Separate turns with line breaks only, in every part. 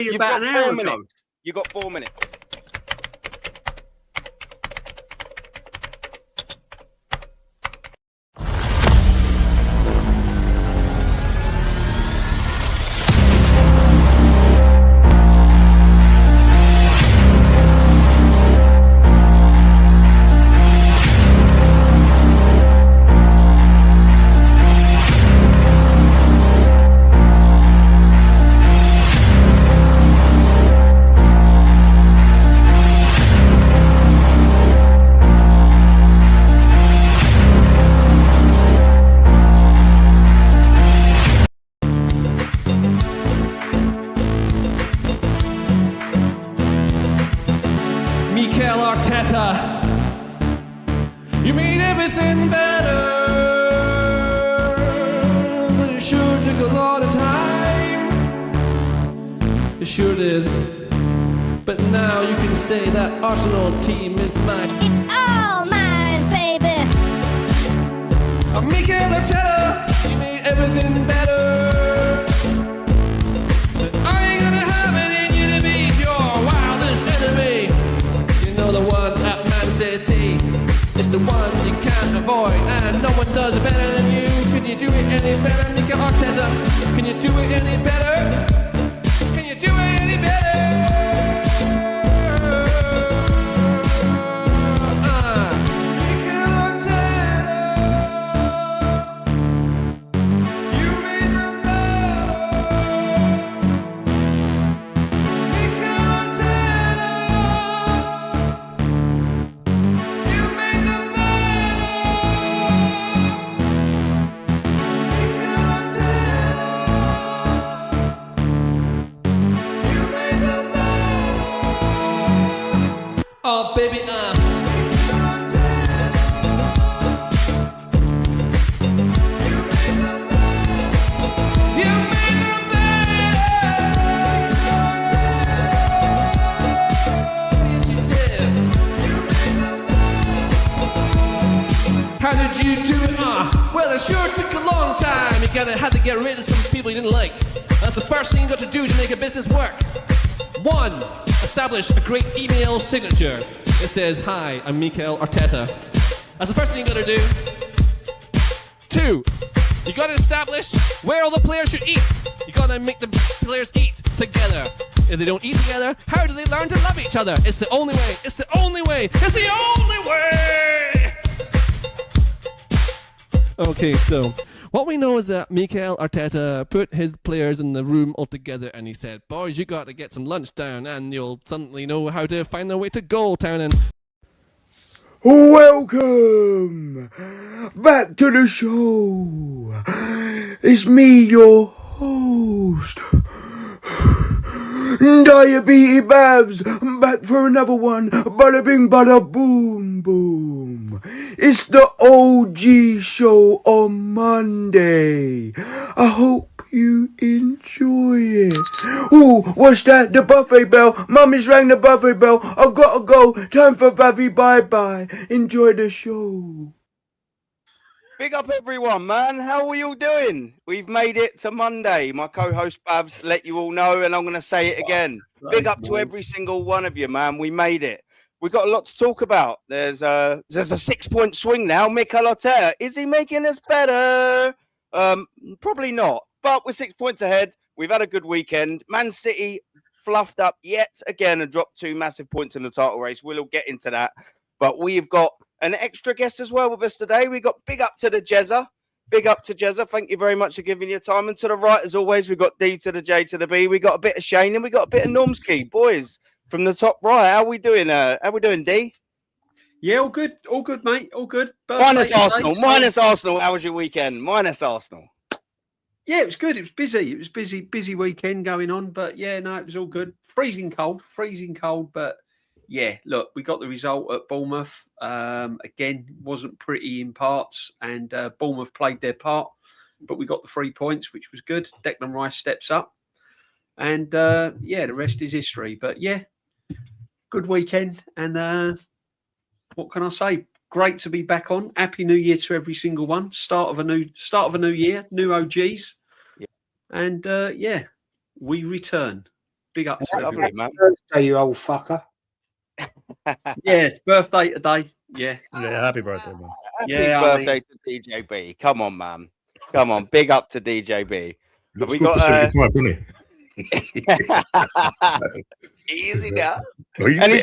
You've got 4 minutes. You've got 4 minutes.
You made everything better, but it sure took a lot of time. It sure did. But now you can say that Arsenal team is mine.
It's all mine, baby.
Mikel Arteta, you made everything better. But are you gonna have it in you to beat your wildest enemy? You know the one at Man City. It's the one you can't avoid, and no one does it better than you. Can you do it any better, Mikel Arteta? Can you do it any better? Can you do it any better? Mikel Arteta, you made them better. Mikel Arteta, you made them oh, baby, How did you do it? Well, it sure took a long time. You had to get rid of some people you didn't like. That's the first thing you got to do to make a business work. 1. Establish a great email signature. It says, "Hi, I'm Mikel Arteta." That's the first thing you gotta do. 2. You gotta establish where all the players should eat. You gotta make the players eat together. If they don't eat together, how do they learn to love each other? It's the only way. It's the only way. It's the only way! Okay, so what we know is that Mikel Arteta put his players in the room all together and he said, "Boys, you got to get some lunch down and you'll suddenly know how to find their way to goal town." And
welcome back to the show. It's me, your host, Diabetes Babs, back for another one. Bada bing, bada boom, boom. It's the OG show on Monday. I hope you enjoy it. Ooh, what's that? The buffet bell. Mummy's rang the buffet bell. I've got to go. Time for Vavi. Bye-bye. Enjoy the show.
Big up everyone, man. How are you all doing? We've made it to Monday. My co-host Babs let you all know, and I'm going to say it again. Big up to every single one of you, man. We made it. We've got a lot to talk about. There's a 6-point swing now. Mikel Arteta, is he making us better? Probably not. But we're 6 points ahead. We've had a good weekend. Man City fluffed up yet again and dropped 2 massive points in the title race. We'll get into that. But we've got an extra guest as well with us today. We got big up to the Jezza. Big up to Jezza. Thank you very much for giving your time. And to the right, as always, we got D to the J to the B. We got a bit of Shane and we got a bit of Normski. Boys, from the top right, how we doing? How we doing, D?
Yeah, all good, mate, all good.
Minus Arsenal. Minus Arsenal. How was your weekend? Minus Arsenal.
Yeah, it was good. It was busy. It was busy weekend going on. But yeah, no, it was all good. Freezing cold. But yeah, look, we got the result at Bournemouth. Again, wasn't pretty in parts, and Bournemouth played their part, but we got the 3 points, which was good. Declan Rice steps up, and yeah, the rest is history. But yeah, good weekend, and what can I say? Great to be back on. Happy New Year to every single one. Start of a new year, new OGs, yeah. And yeah, we return. Big up to
Lovely,
everyone.
man.
Birthday, you old fucker.
Yeah, it's birthday today. Yeah.
Yeah, happy birthday, man.
Happy
Yeah, I mean-
birthday to DJB. Come on, man. Come on. Big up to DJB.
Looks
we
good
got,
for 75, doesn't it?
Easy now.
Oh, you
And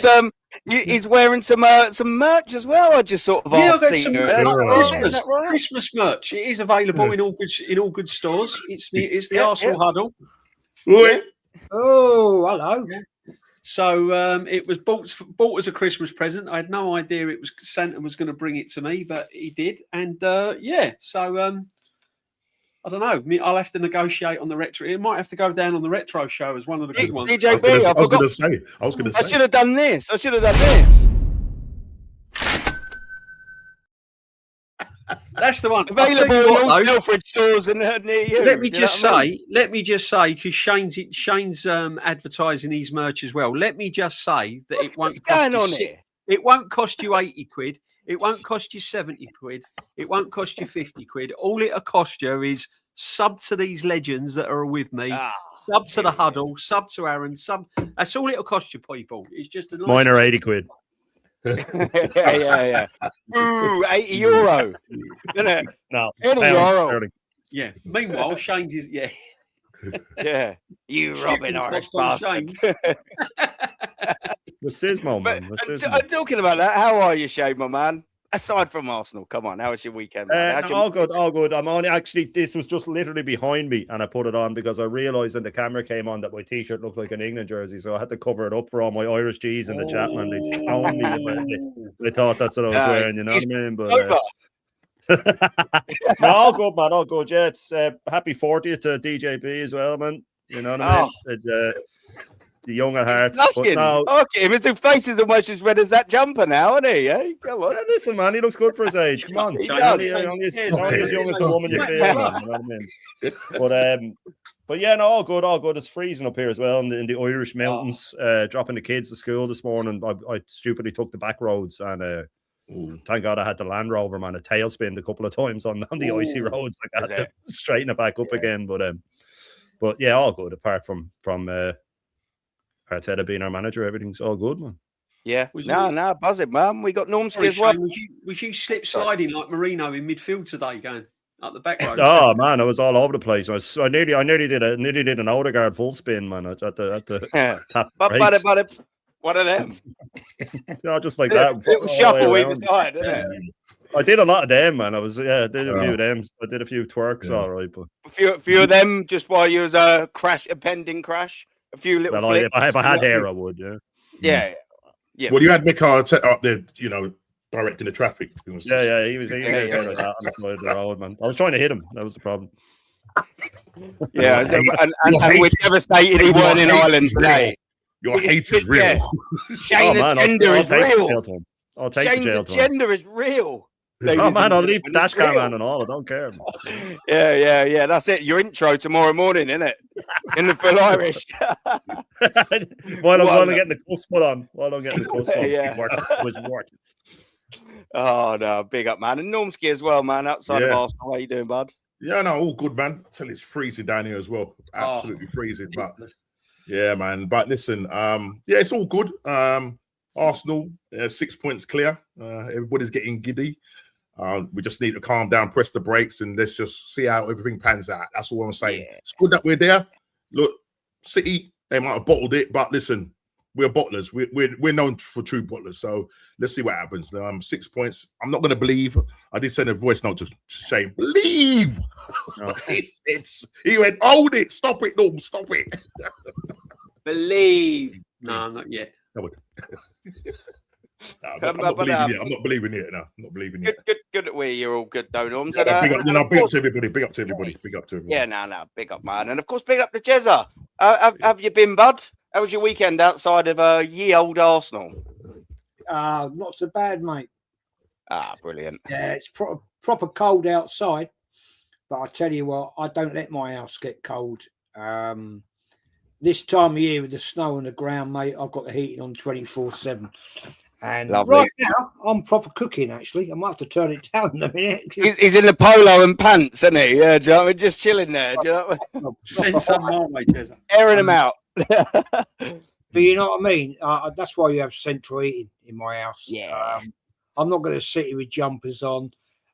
see-
he's wearing some merch as well. I just sort of
Yeah, I've got
seen
some
her.
Yeah,
Christmas,
Is that right?
Christmas merch. It is available in all good stores. It's the Arsenal huddle.
Oi.
Oh, hello.
So it was bought as a Christmas present. I had no idea it was Santa was going to bring it to me, but he did. And so I don't know. I'll have to negotiate on the retro. It might have to go down on the retro show as one of the good ones.
DJB,
I was
forgot.
going to say.
I should have done this.
That's the one. I'll tell
Available
you
in
what,
all
though.
Selfridge stores near you.
Let me
Do you know
just
what I mean?
say, because Shane's advertising his merch as well. Let me just say that it won't
What's going on
cost you
here?
it won't cost you 80 quid. It won't cost you 70 quid. It won't cost you 50 quid. All it'll cost you is sub to these legends that are with me, sub to the huddle, sub to Aaron, That's all it'll cost you, people. It's just a nice
Mine are 80 quid.
yeah. Ooh, €80. Isn't it?
No,
Any
pounds
euro.
sterling.
Yeah. Meanwhile, Shane's is
Yeah. You robbing
Shipping
Irish
cost on
bastard.
The Sismo,
But
man. The Sismo.
I'm talking about that. How are you, Shane, my man? Aside from Arsenal, come on. How was your weekend? Man? How's your-
All good, all good. I'm only actually, this was just literally behind me, and I put it on because I realised when the camera came on that my t-shirt looked like an England jersey, so I had to cover it up for all my Irish G's in the chat, man. They'd stone me if they thought that's what I was wearing, you know what I mean? But
Over.
no, all good, man, all good. Yeah, it's happy 40th to DJB as well, man. You know what I mean? It's the young at heart. But
Blushing.
no,
Okay, his face is almost as red as that jumper now, isn't he? Eh? Come on.
listen, man, he looks good for his age. Come on,
He
only,
does.
only as young as the woman you feel, man. You know what I mean? But yeah, no, all good, all good. It's freezing up here as well in the Irish mountains. Dropping the kids to school this morning. I stupidly took the back roads, and thank God I had the Land Rover, man. A tailspin a couple of times on the icy roads. Like I had to straighten it back up again. But yeah, all good. Apart from Arteta being our manager, everything's all good, man.
Yeah.
Was
No, buzzing, man. We got Normski
Sorry,
as well.
Shane, was you slip sliding like Marino in midfield today, going up the back road?
Oh man, I was all over the place. I nearly did an Odegaard full spin, man. At the tap brakes.
But one of them.
No, just like that.
Little shuffle either side, isn't it?
I did a lot of them, man. I did a few of them. I did a few twerks, all right. But
A few of them just while you was a pending crash. A few little
well,
flips.
if I had hair, I would. Yeah.
Yeah.
Well, you had Mikel Arteta up there, you know, directing the traffic. It was just-
Yeah. He was like that on the side of the road, man. I was trying to hit him. That was the problem.
Yeah,
Your
and
hate-
we're devastated he
your
weren't in
hate
Ireland
is real.
today.
Your hate is real.
Yeah. Shane's
man,
agenda
I'll
is
take the
real.
jail time. I'll take the
Shane's
jail time.
agenda is real.
Oh man, I'll leave
It's
dash cam
real.
on and all. I don't care.
Yeah. That's it. Your intro tomorrow morning, isn't it? In the full Irish.
While I'm getting the cuffs put on.
Yeah.
It was working.
Oh no, big up, man. And Normski as well, man. Outside of
Yeah.
Arsenal, how you doing, bud?
Yeah, no, all good, man. I tell you, it's freezing down here as well. Absolutely freezing. But yeah, man. But listen, yeah, it's all good. Arsenal, 6 points clear. Everybody's getting giddy. We just need to calm down, press the brakes, and let's just see how everything pans out. That's all I'm saying.
Yeah.
It's good that we're there. Look, City, they might have bottled it, but listen, we're bottlers. We're known for true bottlers. So let's see what happens. 6 points. I'm not going to believe. I did send a voice note to Shane. Believe.
No.
He went, hold it. Stop it, Norm. Stop it.
Believe. No, not yet.
No, I'm not believing it. I'm not believing it. No, I'm not believing it.
Good that you're all good, though, Norms.
Yeah,
And,
big up to everybody. Big up to everybody. Big up to everybody.
Yeah, no, big up, man. And of course, big up to Jezza. Have you been, bud? How was your weekend outside of ye old Arsenal?
Not so bad, mate.
Brilliant.
Yeah, it's proper cold outside, but I tell you what, I don't let my house get cold. This time of year with the snow on the ground, mate, I've got the heating on 24/7. And
Lovely.
right now, I'm proper cooking, actually. I might have to turn it down in a minute.
He's in the polo and pants, isn't he? Yeah, do you know what I mean? Just chilling there. Do you know what I mean?
Send some more, mate. Jezza.
Airing him out.
But you know what I mean? That's why you have central heating in my house.
Yeah.
I'm not going to sit here with jumpers on.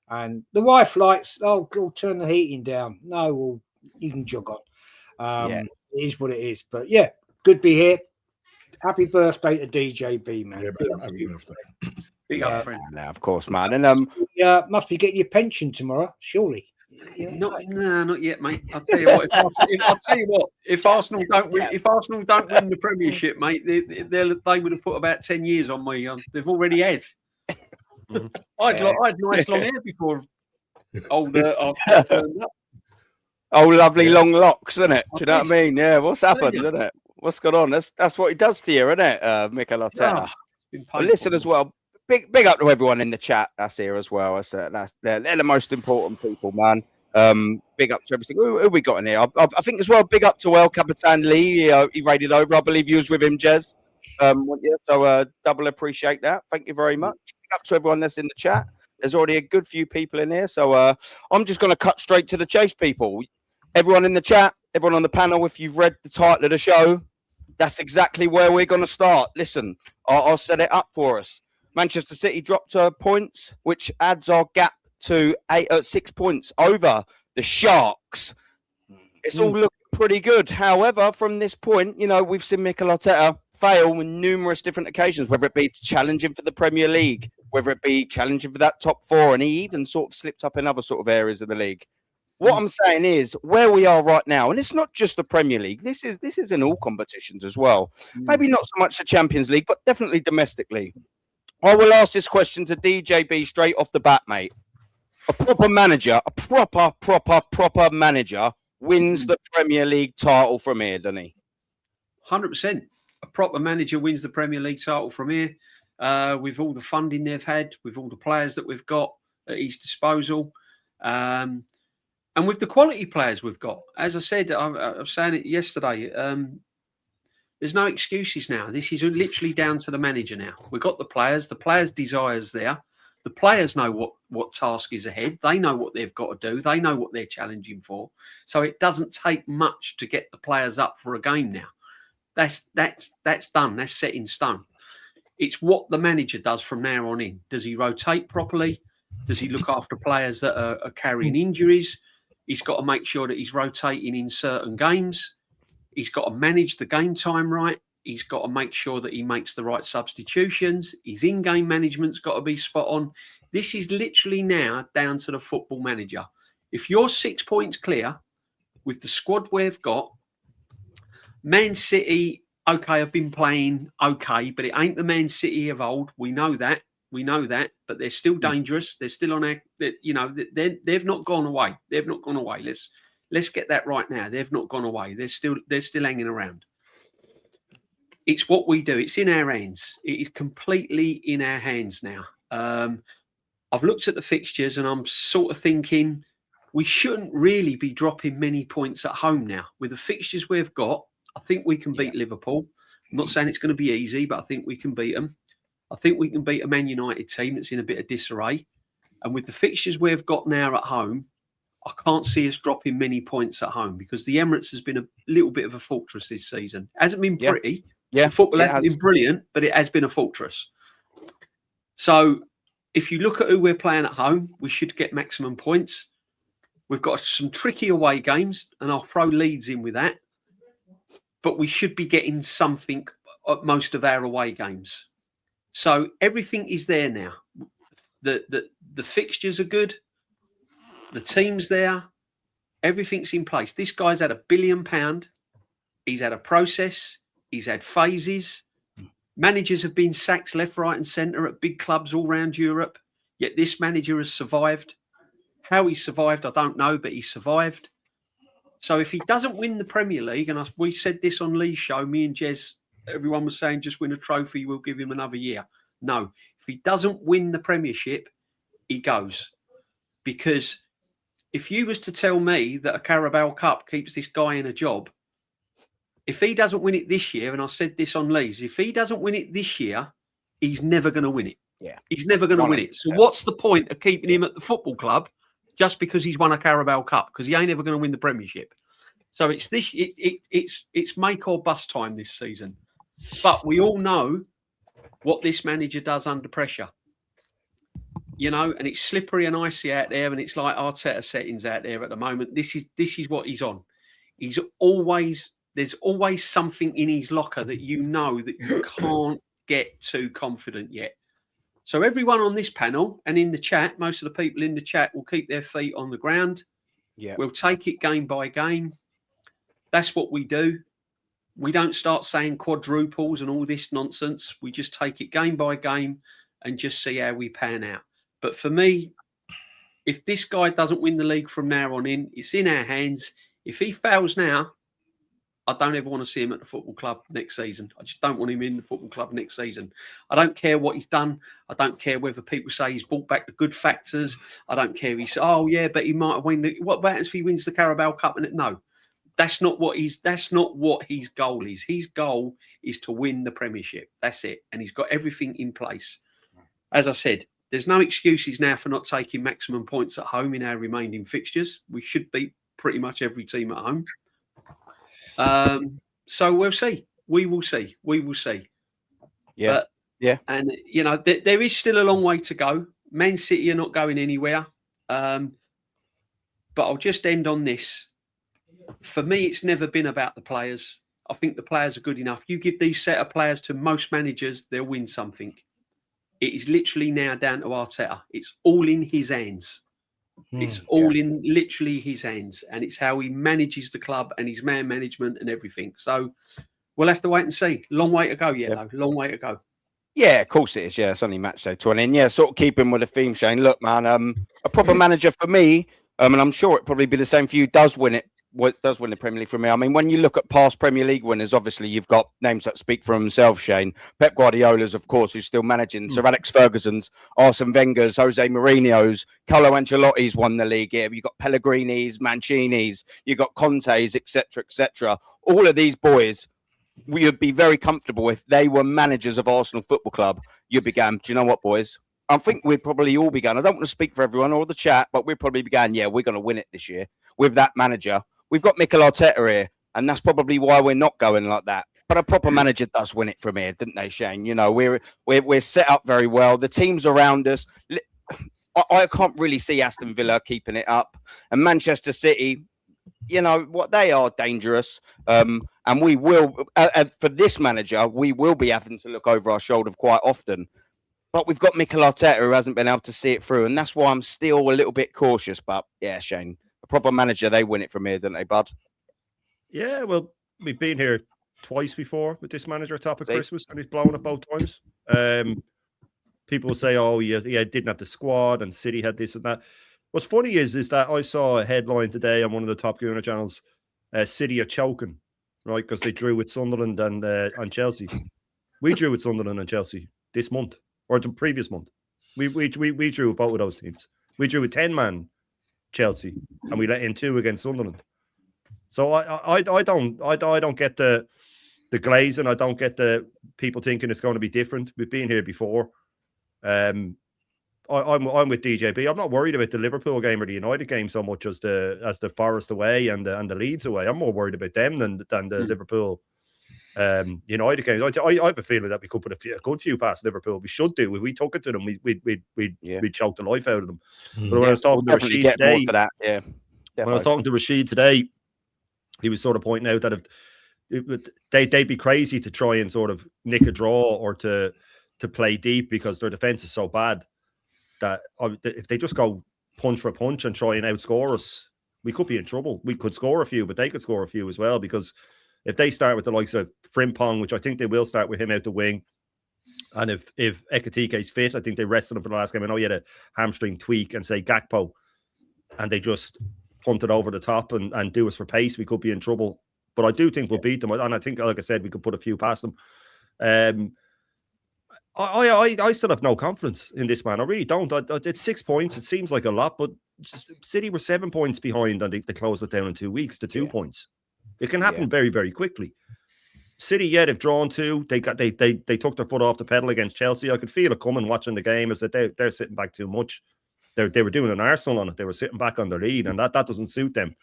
And the wife likes, oh, go turn the heating down. No, well, you can jog on.
Yeah.
It is what it is. But yeah, good to be here. Happy birthday to DJB, man.
Yeah,
Big up
happy
to you.
birthday.
Big up, friend.
No, of course, man. And
Must be getting your pension tomorrow, surely.
Not yet, mate. I'll tell you what. If Arsenal don't win, the Premiership, mate, they would have put about 10 years on me. They've already had. I had nice long hair before older.
oh, lovely long locks, isn't it? Do you know what I mean? Yeah. What's happened, isn't it? What's gone on? That's what he does to you, isn't it, Mikel Arteta? Well, listen as well. Big up to everyone in the chat that's here as well. They're the most important people, man. Big up to everything. Who we got in here? I think as well. Big up to El Capitan Lee. He raided over. I believe you was with him, Jez. So double appreciate that. Thank you very much. Big up to everyone that's in the chat. There's already a good few people in here, so I'm just going to cut straight to the chase, people. Everyone in the chat, everyone on the panel. If you've read the title of the show, that's exactly where we're going to start. Listen, I'll set it up for us. Manchester City dropped points, which adds our gap to 6 points over the Sharks. It's all looking pretty good. However, from this point, we've seen Mikel Arteta fail on numerous different occasions, whether it be challenging for the Premier League, whether it be challenging for that top four, and he even sort of slipped up in other sort of areas of the league. What I'm saying is where we are right now, and it's not just the Premier League. This is in all competitions as well. Maybe not so much the Champions League, but definitely domestically. I will ask this question to DJB straight off the bat, mate. A proper manager, a proper manager wins the Premier League title from here, doesn't he?
100%. A proper manager wins the Premier League title from here. With all the funding they've had, with all the players that we've got at his disposal, and with the quality players we've got. As I said, I was saying it yesterday, there's no excuses now. This is literally down to the manager now. We've got the players desires there. The players know what task is ahead. They know what they've got to do. They know what they're challenging for. So it doesn't take much to get the players up for a game now. That's done. That's set in stone. It's what the manager does from now on in. Does he rotate properly? Does he look after players that are carrying injuries? He's got to make sure that he's rotating in certain games. He's got to manage the game time right. He's got to make sure that he makes the right substitutions. His in-game management's got to be spot on. This is literally now down to the football manager. If you're 6 points clear with the squad we've got, Man City, okay, have been playing okay, but it ain't the Man City of old. We know that. But they're still dangerous. They're still on they've not gone away. They've not gone away. Let's get that right now. They've not gone away. They're still hanging around. It's what we do. It's in our hands. It is completely in our hands now. I've looked at the fixtures and I'm sort of thinking we shouldn't really be dropping many points at home now. With the fixtures we've got, I think we can beat Liverpool. I'm not saying it's going to be easy, but I think we can beat them. I think we can beat a Man United team that's in a bit of disarray. And with the fixtures we've got now at home, I can't see us dropping many points at home because the Emirates has been a little bit of a fortress this season. It hasn't been pretty.
Yeah.
The football hasn't been brilliant, but it has been a fortress. So if you look at who we're playing at home, we should get maximum points. We've got some tricky away games, and I'll throw Leeds in with that. But we should be getting something at most of our away games. So everything is there now. The fixtures are good. The team's there. Everything's in place. This guy's had £1 billion. He's had a process. He's had phases. Managers have been sacked left, right and centre at big clubs all around Europe. Yet this manager has survived. How he survived, I don't know, but he survived. So if he doesn't win the Premier League, and we said this on Lee's show, me and Jez, everyone was saying just win a trophy, we'll give him another year. No, if he doesn't win the Premiership, he goes. Because if you was to tell me that a Carabao Cup keeps this guy in a job, if he doesn't win it this year, and I said this on Lee's, if he doesn't win it this year, he's never going to win it.
Yeah,
he's never going to win it. So what's the point of keeping him at the football club just because he's won a Carabao Cup? Because he ain't ever going to win the Premiership. So it's it's make or bust time this season. But we all know what this manager does under pressure. You know, and it's slippery and icy out there, and it's like Arteta settings out there at the moment. This is what he's on. There's always something in his locker that you know that you can't get too confident yet. So everyone on this panel and in the chat, most of the people in the chat will keep their feet on the ground.
Yeah,
We'll take it game by game. That's what we do. We don't start saying quadruples and all this nonsense. We just take it game by game and just see how we pan out. But for me, if this guy doesn't win the league from now on in, it's in our hands. If he fails now, I don't ever want to see him at the football club next season. I just don't want him in the football club next season. I don't care what he's done. I don't care whether people say he's brought back the good factors. I don't care. He said, "Oh yeah, but he might have won." What happens if he wins the Carabao Cup? And no, that's not what his goal is. His goal is to win the Premiership. That's it. And he's got everything in place. As I said, there's no excuses now for not taking maximum points at home in our remaining fixtures. We should beat pretty much every team at home. So we'll see. We will see.
Yeah.
Yeah. And, you know, there is still a long way to go. Man City are not going anywhere. But I'll just end on this. For me, it's never been about the players. I think the players are good enough. You give these set of players to most managers, they'll win something. It is literally now down to Arteta. It's all in his hands. It's all in literally his hands, and it's how he manages the club and his man management and everything. So we'll have to wait and see. Long way to go yet, though. Long way to go.
Yeah, of course it is. Yeah, it's only match day 20. And yeah, sort of keeping with the theme, Shane. Look, man, a proper manager for me, and I'm sure it'd probably be the same for you, does win the Premier League for me. I mean, when you look at past Premier League winners, obviously you've got names that speak for themselves, Shane. Pep Guardiola's, of course, who's still managing. Sir Alex Ferguson's, Arsene Wenger's, Jose Mourinho's, Carlo Ancelotti's won the league here. You've got Pellegrini's, Mancini's, you've got Conte's, etc., etc. All of these boys, we would be very comfortable if they were managers of Arsenal Football Club. You'd be going, do you know what, boys? I think we'd probably all be going, I don't want to speak for everyone or the chat, but we'd probably be going, yeah, we're going to win it this year with that manager. We've got Mikel Arteta here, and that's probably why we're not going like that. But a proper manager does win it from here, didn't they, Shane? You know, we're set up very well. The teams around us, I can't really see Aston Villa keeping it up. And Manchester City, you know, what they are dangerous. And we will, for this manager, we will be having to look over our shoulder quite often. But we've got Mikel Arteta who hasn't been able to see it through. And that's why I'm still a little bit cautious. But yeah, Shane, a proper manager, they win it from here, don't they, bud?
Yeah, well, we've been here twice before with this manager atop of Christmas, and he's blown up both times. People will say, oh, yeah, didn't have the squad, and City had this and that. What's funny is that I saw a headline today on one of the Top Gunner channels, City are choking, right, because they drew with Sunderland and Chelsea. We drew with Sunderland and Chelsea this month, or the previous month. We drew with both of those teams. We drew with 10-man Chelsea, and we let in 2 against Sunderland. So I don't get the glazing. I don't get the people thinking it's going to be different. We've been here before. I'm with DJB. I'm not worried about the Liverpool game or the United game so much as the Forest away and the Leeds away. I'm more worried about them than the Liverpool United games. I have a feeling that we could put a good few past Liverpool. We should do. If we took it to them, we'd choke the life out of them. But when I was talking to Rashid today, when I was talking to Rashid today, he was sort of pointing out that they'd be crazy to try and sort of nick a draw or to play deep because their defense is so bad that if they just go punch for punch and try and outscore us, we could be in trouble. We could score a few, but they could score a few as well, because if they start with the likes of Frimpong, which I think they will start with him out the wing, and if Ekitike's fit, I think they rested him for the last game. I know he had a hamstring tweak, and say Gakpo, and they just punt it over the top and do us for pace, we could be in trouble. But I do think we'll beat them, and I think, like I said, we could put a few past them. I still have no confidence in this man. I really don't. It's 6 points. It seems like a lot, but City were 7 points behind, and they closed it down in 2 weeks to 2 points. It can happen very, very quickly. City, they've drawn 2. They took their foot off the pedal against Chelsea. I could feel it coming watching the game, is that they're sitting back too much. They were doing an Arsenal on it. They were sitting back on their lead, and that doesn't suit them.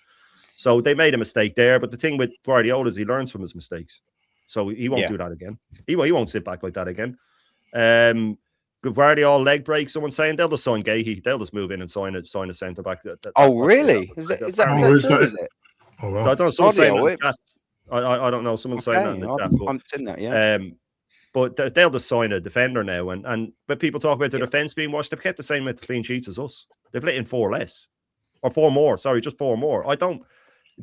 So they made a mistake there. But the thing with Guardiola is he learns from his mistakes. So he won't do that again. He won't sit back like that again. Guardiola leg break. Someone saying they'll just sign Gahey. They'll just move in and sign a centre back.
Really? Is that true? Is it?
Oh, well.
I don't know. Someone's saying that in the chat. I don't know. Someone's saying that in the chat.
I'm seeing that. Yeah.
But they'll just sign a defender now. And when people talk about the defence being washed, they've kept the same amount of clean sheets as us. They've let in 4 less. Or 4 more. Sorry, just 4 more. I don't.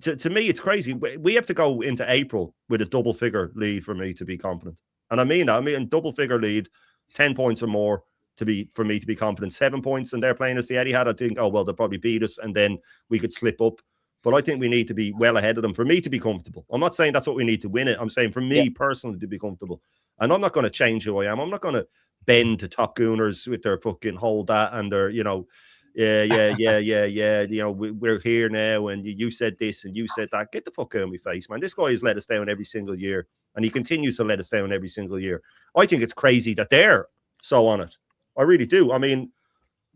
To me, it's crazy. We have to go into April with a double-figure lead for me to be confident. And I mean that. I mean, double-figure lead, 10 points or more for me to be confident. 7 points, and they're playing as the Eddie had. I think, oh, well, they'll probably beat us, and then we could slip up. But I think we need to be well ahead of them for me to be comfortable. I'm not saying that's what we need to win it. I'm saying for me personally to be comfortable. And I'm not going to change who I am. I'm not going to bend to top gooners with their fucking hold that and their, you know, yeah. You know, we're here now, and you said this and you said that. Get the fuck out of my face, man. This guy has let us down every single year, and he continues to let us down every single year. I think it's crazy that they're so on it. I really do. I mean,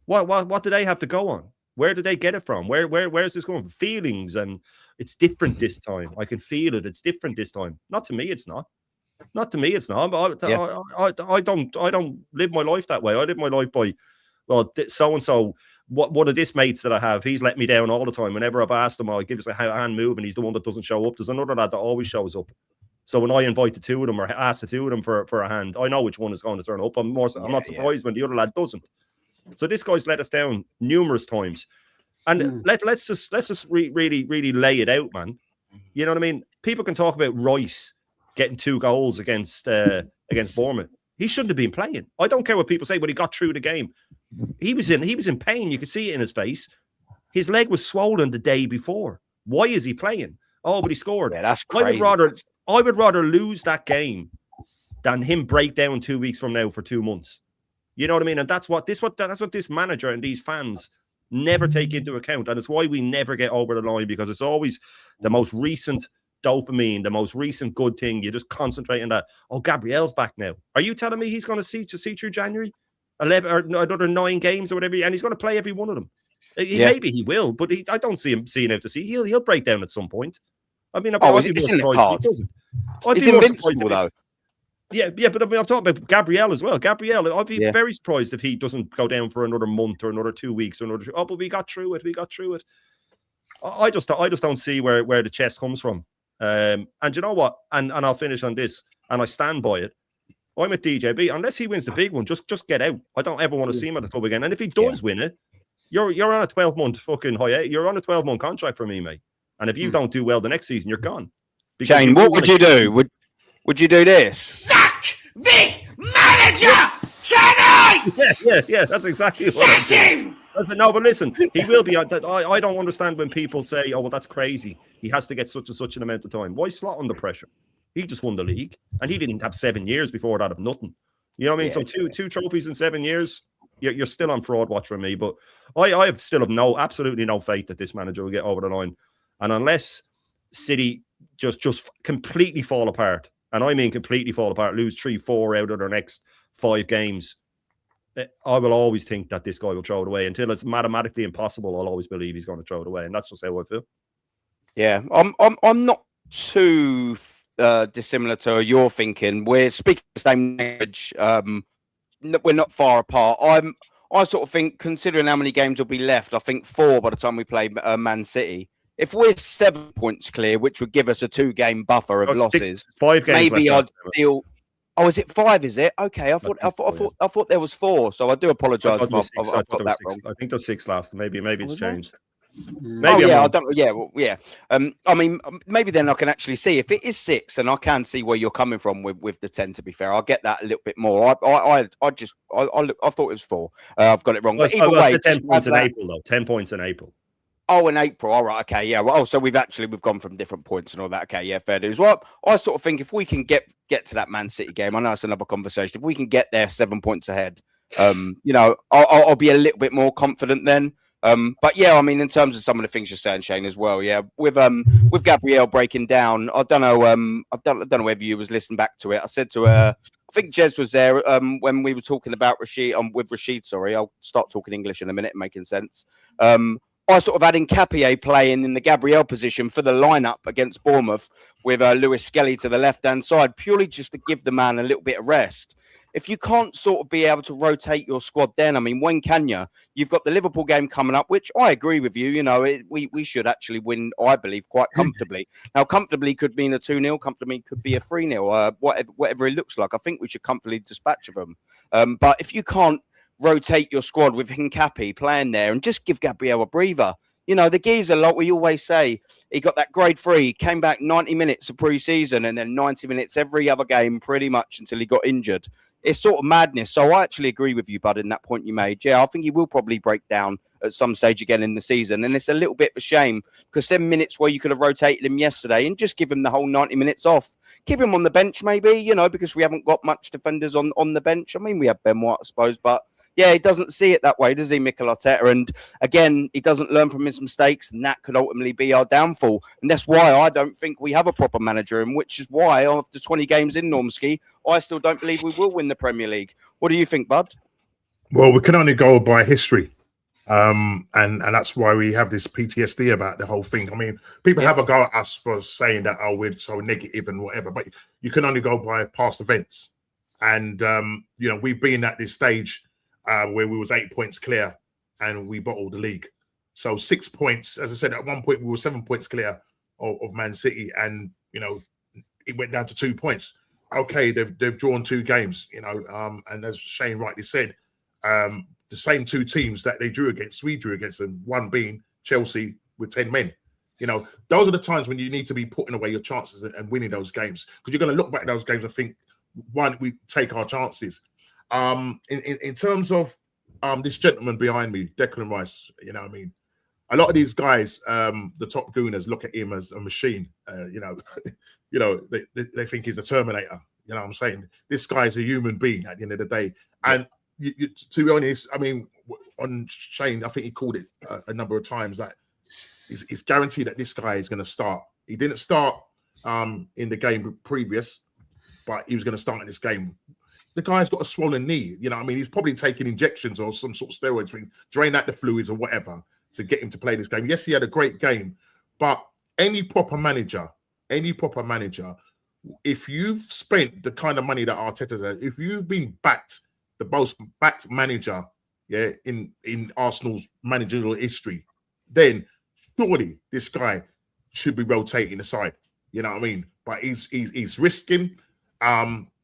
what do they have to go on? Where did they get it from? Where's this going from? Feelings, and it's different this time. I can feel it. It's different this time. Not to me, it's not. Not to me, it's not. I don't live my life that way. I live my life by, well, so and so. One of this mates that I have, he's let me down all the time. Whenever I've asked him, I'll give us a hand move, and he's the one that doesn't show up. There's another lad that always shows up. So when I invite the 2 of them or ask the 2 of them for a hand, I know which one is going to turn up. I'm not surprised when the other lad doesn't. So this guy's let us down numerous times, and let's just really lay it out, man. You know what I mean? People can talk about Rice getting 2 goals against Bournemouth. He shouldn't have been playing. I don't care what people say, but he got through the game. He was in pain. You could see it in his face. His leg was swollen the day before. Why is he playing? Oh, but he scored.
Yeah, that's crazy.
I would rather lose that game than him break down 2 weeks from now for 2 months. You know what I mean? And that's what this manager and these fans never take into account. And it's why we never get over the line, because it's always the most recent dopamine, the most recent good thing. You just concentrate on that. Oh, Gabriel's back now. Are you telling me he's going to see through January? 11 or another 9 games or whatever, and he's going to play every one of them. Maybe he will, but I don't see him seeing out to see. He'll break down at some point. I mean,
it's in the cards. It's invincible though.
Yeah, but I mean, I'm talking about Gabriel as well. Gabriel, I'd be very surprised if he doesn't go down for another month or another 2 weeks or another. Oh, but we got through it. I just don't see where the chest comes from. And you know what? And I'll finish on this, and I stand by it. I'm at DJB. Unless he wins the big one, just get out. I don't ever want to see him at the club again. And if he does win it, you're on a 12-month fucking You're on a 12-month contract for me, mate. And if you don't do well the next season, you're gone.
Shane, what would you do? Would you do this? Sack
this manager tonight!
Yeah. That's exactly what I'm saying. No, but listen, he will be. I don't understand when people say, "Oh, well, that's crazy. He has to get such and such an amount of time." Why Slot under pressure? He just won the league, and he didn't have 7 years before that of nothing. You know what I mean? So two trophies in 7 years. You're still on fraud watch for me, but I have absolutely no faith that this manager will get over the line. And unless City just completely fall apart, and I mean completely fall apart, lose 3-4 out of their next 5 games, I will always think that this guy will throw it away. Until it's mathematically impossible, I'll always believe he's going to throw it away, and that's just how I feel. Yeah,
I'm not too dissimilar to your thinking. We're speaking the same language. We're not far apart. I sort of think, considering how many games will be left, I think 4 by the time we play Man City. If we're 7 points clear, which would give us a 2-game buffer of losses,
5 games
maybe I'd feel. Oh, is it 5? Is it okay? I thought there was 4. So I do apologise if I've got that wrong.
I think there's 6 last. Maybe it's changed.
Maybe I don't. Yeah. I mean, maybe then I can actually see if it is 6, and I can see where you're coming from with the 10. To be fair, I'll get that a little bit more. I thought it was 4. I've got it wrong. But either way,
10 points in April though. 10 points in April.
Oh, in April. All right. Okay. Yeah. Well, so we've gone from different points and all that. Okay. Yeah. Fair dues. Well, I sort of think if we can get to that Man City game, I know it's another conversation. If we can get there 7 points ahead, I'll be a little bit more confident then. But yeah, I mean, in terms of some of the things you're saying, Shane, as well, yeah, with Gabrielle breaking down, I don't know whether you was listening back to it. I said to her, I think Jez was there when we were talking about Rashid. With Rashid, sorry, I'll start talking English in a minute, making sense. I sort of had Nkapie playing in the Gabriel position for the lineup against Bournemouth with Lewis Skelly to the left-hand side, purely just to give the man a little bit of rest. If you can't sort of be able to rotate your squad then, I mean, when can you? You've got the Liverpool game coming up, which I agree with you. You know, we should actually win, I believe, quite comfortably. Now, comfortably could mean a 2-0, comfortably could be a 3-0, whatever it looks like. I think we should comfortably dispatch of them. But if you can't rotate your squad with Nkapie playing there and just give Gabriel a breather. You know, the geezer, like we always say, he got that grade 3, came back 90 minutes of pre-season and then 90 minutes every other game pretty much until he got injured. It's sort of madness. So I actually agree with you, Bud, in that point you made. Yeah, I think he will probably break down at some stage again in the season. And it's a little bit of a shame because 7 minutes where you could have rotated him yesterday and just give him the whole 90 minutes off. Keep him on the bench maybe, you know, because we haven't got much defenders on the bench. I mean, we have Ben White, I suppose, but yeah, he doesn't see it that way, does he, Mikel Arteta? And again, he doesn't learn from his mistakes, and that could ultimately be our downfall. And that's why I don't think we have a proper manager, and which is why, after 20 games in Normski, I still don't believe we will win the Premier League. What do you think, Bud?
Well, we can only go by history. And that's why we have this PTSD about the whole thing. I mean, people have a go at us for saying that, oh, we're so negative and whatever, but you can only go by past events. And, you know, we've been at this stage where we was 8 points clear and we bottled the league. So 6 points, as I said, at one point we were 7 points clear of Man City, and you know it went down to 2 points. Okay, they've drawn 2 games, you know, and as Shane rightly said, the same 2 teams that they drew against, we drew against them, one being Chelsea with 10 men. You know, those are the times when you need to be putting away your chances and winning those games, because you're going to look back at those games and think, why don't we take our chances? In terms of this gentleman behind me, Declan Rice, you know what I mean? A lot of these guys, the top gooners, look at him as a machine. You know, they think he's a Terminator. You know what I'm saying? This guy is a human being at the end of the day. And to be honest, I mean, on Shane, I think he called it a number of times that it's guaranteed that this guy is going to start. He didn't start in the game previous, but he was going to start in this game. The guy's got a swollen knee. You know what I mean? He's probably taking injections or some sort of steroids thing, drain out the fluids or whatever to get him to play this game. Yes, he had a great game, but any proper manager, if you've spent the kind of money that Arteta has, if you've been backed, the most backed manager, yeah, in Arsenal's managerial history, then surely this guy should be rotating aside. You know what I mean? But he's risking.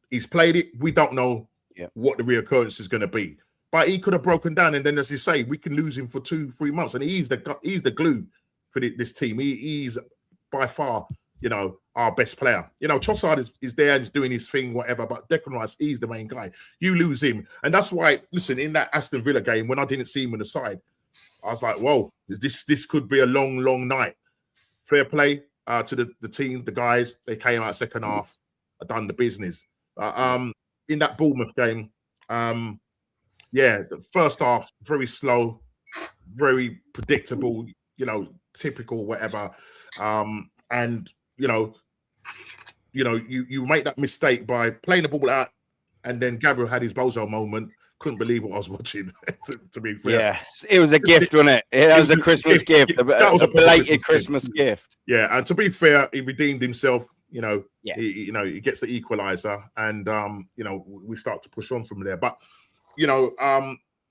He's played it. We don't know what the reoccurrence is going to be, but he could have broken down. And then, as you say, we can lose him for 2-3 months, and he's the glue for this team. He's by far, you know, our best player. You know, Trossard is there and he's doing his thing, whatever. But Declan Rice, he's the main guy. You lose him, and that's why. Listen, in that Aston Villa game, when I didn't see him on the side, I was like, "Whoa, this could be a long night." Fair play to the team, the guys. They came out second half, done the business. In that Bournemouth game, the first half very slow, very predictable, you know, typical whatever. And you make that mistake by playing the ball out, and then Gabriel had his bozo moment. Couldn't believe what I was watching. to be fair,
yeah, it was a gift, wasn't it? That was a Christmas gift. That was a belated Christmas gift.
Yeah, and to be fair, he redeemed himself. You know, he gets the equalizer, and we start to push on from there. But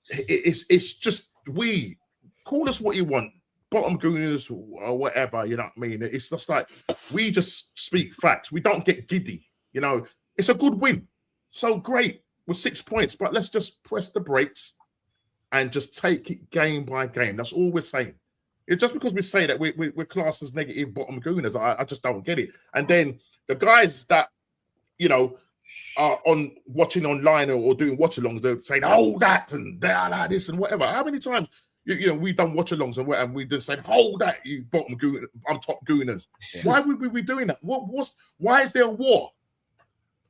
it's just, we call us what you want, bottom gooners or whatever. You know what I mean? It's just like we just speak facts. We don't get giddy. You know, it's a good win, so great with 6 points. But let's just press the brakes and just take it game by game. That's all we're saying. It's just because we say that we're classed as negative bottom gooners. I just don't get it. And then the guys that, are watching online or doing watch-alongs, they're saying, hold that and that, this and whatever. How many times, we've done watch-alongs and we just said, hold that, you bottom gooners, I'm top gooners. Yeah. Why would we be doing that? Why is there a war?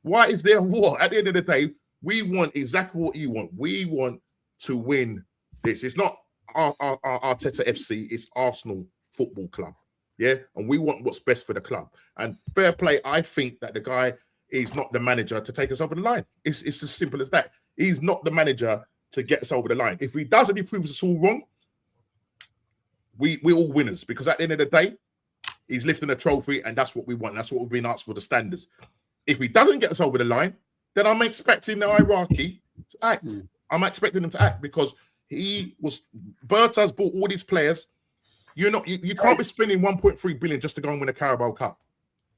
Why is there a war? At the end of the day, we want exactly what you want. We want to win this. It's not our Arteta FC, it's Arsenal Football Club. Yeah, and we want what's best for the club. And fair play, I think that the guy is not the manager to take us over the line. It's as simple as that. He's not the manager to get us over the line. If he does and he proves us all wrong, we're all winners, because at the end of the day, he's lifting a trophy, and that's what we want. That's what we've been asked for, the standards. If he doesn't get us over the line, then I'm expecting the hierarchy to act. I'm expecting him to act, because Berta's bought all these players. You can't be spending 1.3 billion just to go and win a Carabao Cup.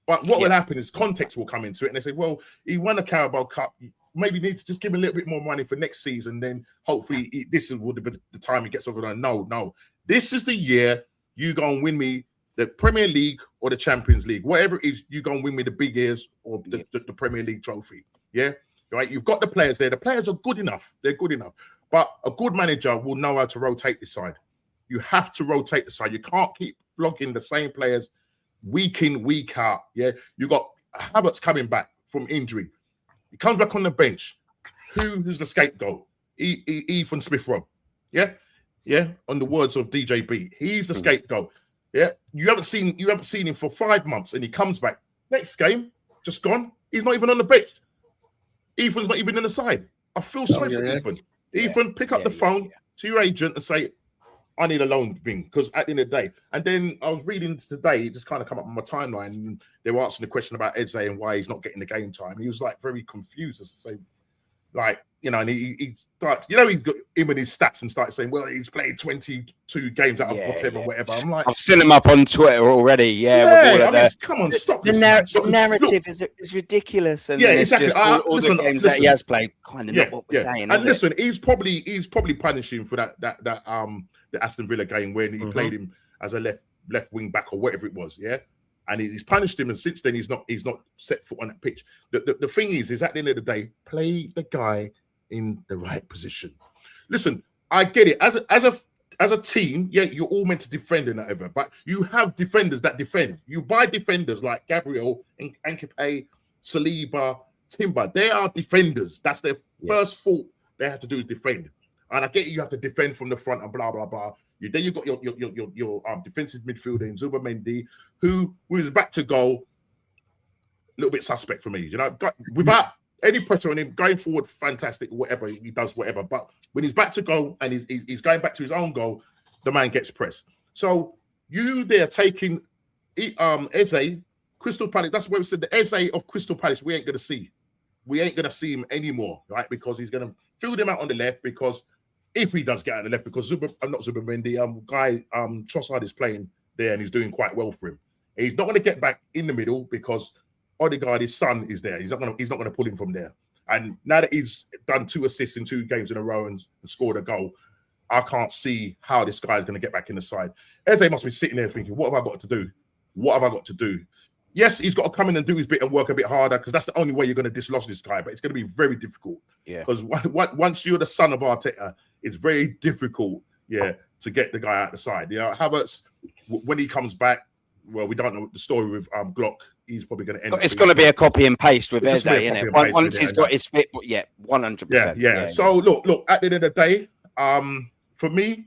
But what will happen is context will come into it, and they say, well, he won a Carabao Cup. Maybe you need to just give him a little bit more money for next season. Then hopefully this is the time he gets over the line. No. This is the year you go and win me the Premier League or the Champions League. Whatever it is, you go and win me the big ears or the Premier League trophy. Yeah? Right? You've got the players there. The players are good enough. They're good enough. But a good manager will know how to rotate the side. You have to rotate the side. You can't keep flogging the same players week in, week out. Yeah, you got Havertz coming back from injury. He comes back on the bench. Who's the scapegoat? Ethan Smith-Rowe. Yeah. On the words of DJB, he's the scapegoat. Yeah, you haven't seen him for 5 months, and he comes back next game, just gone. He's not even on the bench. Ethan's not even in the side. I feel sorry for Ethan. Ethan, pick up the phone to your agent and say, I need a loan thing, because at the end of the day. And then I was reading today, it just kind of come up on my timeline, and they were asking the question about Eze and why he's not getting the game time. He was like very confused as to say, like, you know, and he started, you know, he got him in his stats and started saying, well, he's played 22 games out of whatever. I'm like,
I've seen him up on Twitter already.
Come on, stop
the
this.
The narrative is ridiculous. And
exactly.
Just all the games that he has played, kind of not what we're saying.
And listen, he's probably punishing for that the Aston Villa game when he played him as a left wing back or whatever it was. Yeah. And he's punished him, and since then he's not set foot on that pitch. The thing is at the end of the day, play the guy in the right position. Listen, I get it. As a team, you're all meant to defend and whatever, but you have defenders that defend. You buy defenders like Gabriel and Nkepe, Saliba, Timber. They are defenders. That's their first fault. They have to do is defend. And I get you have to defend from the front and blah blah blah. Then you've got your defensive midfielder in Zubimendi, who is back to goal. A little bit suspect for me, you know, without any pressure on him, going forward, fantastic, whatever, he does whatever. But when he's back to goal and he's going back to his own goal, the man gets pressed. So they're taking Eze, Crystal Palace, that's where we said the Eze of Crystal Palace, we ain't going to see. We ain't going to see him anymore, right? Because he's going to field him out on the left, because if he does get out on the left, because not Zubimendi, Trossard is playing there and he's doing quite well for him. He's not going to get back in the middle because Odegaard, his son, is there. He's not going to pull him from there. And now that he's done 2 assists in 2 games in a row and scored a goal, I can't see how this guy is going to get back in the side. Eze must be sitting there thinking, what have I got to do? What have I got to do? Yes, he's got to come in and do his bit and work a bit harder, because that's the only way you're going to dislodge this guy. But it's going to be very difficult. Yeah. Because once you're the son of Arteta, it's very difficult, to get the guy out the side. Yeah, Havertz, when he comes back, well, we don't know the story with Glock. He's probably going to end.
It's going to be a copy and paste with Eze, isn't it? Once he's got his fit, 100%.
Yeah. So look. At the end of the day, for me,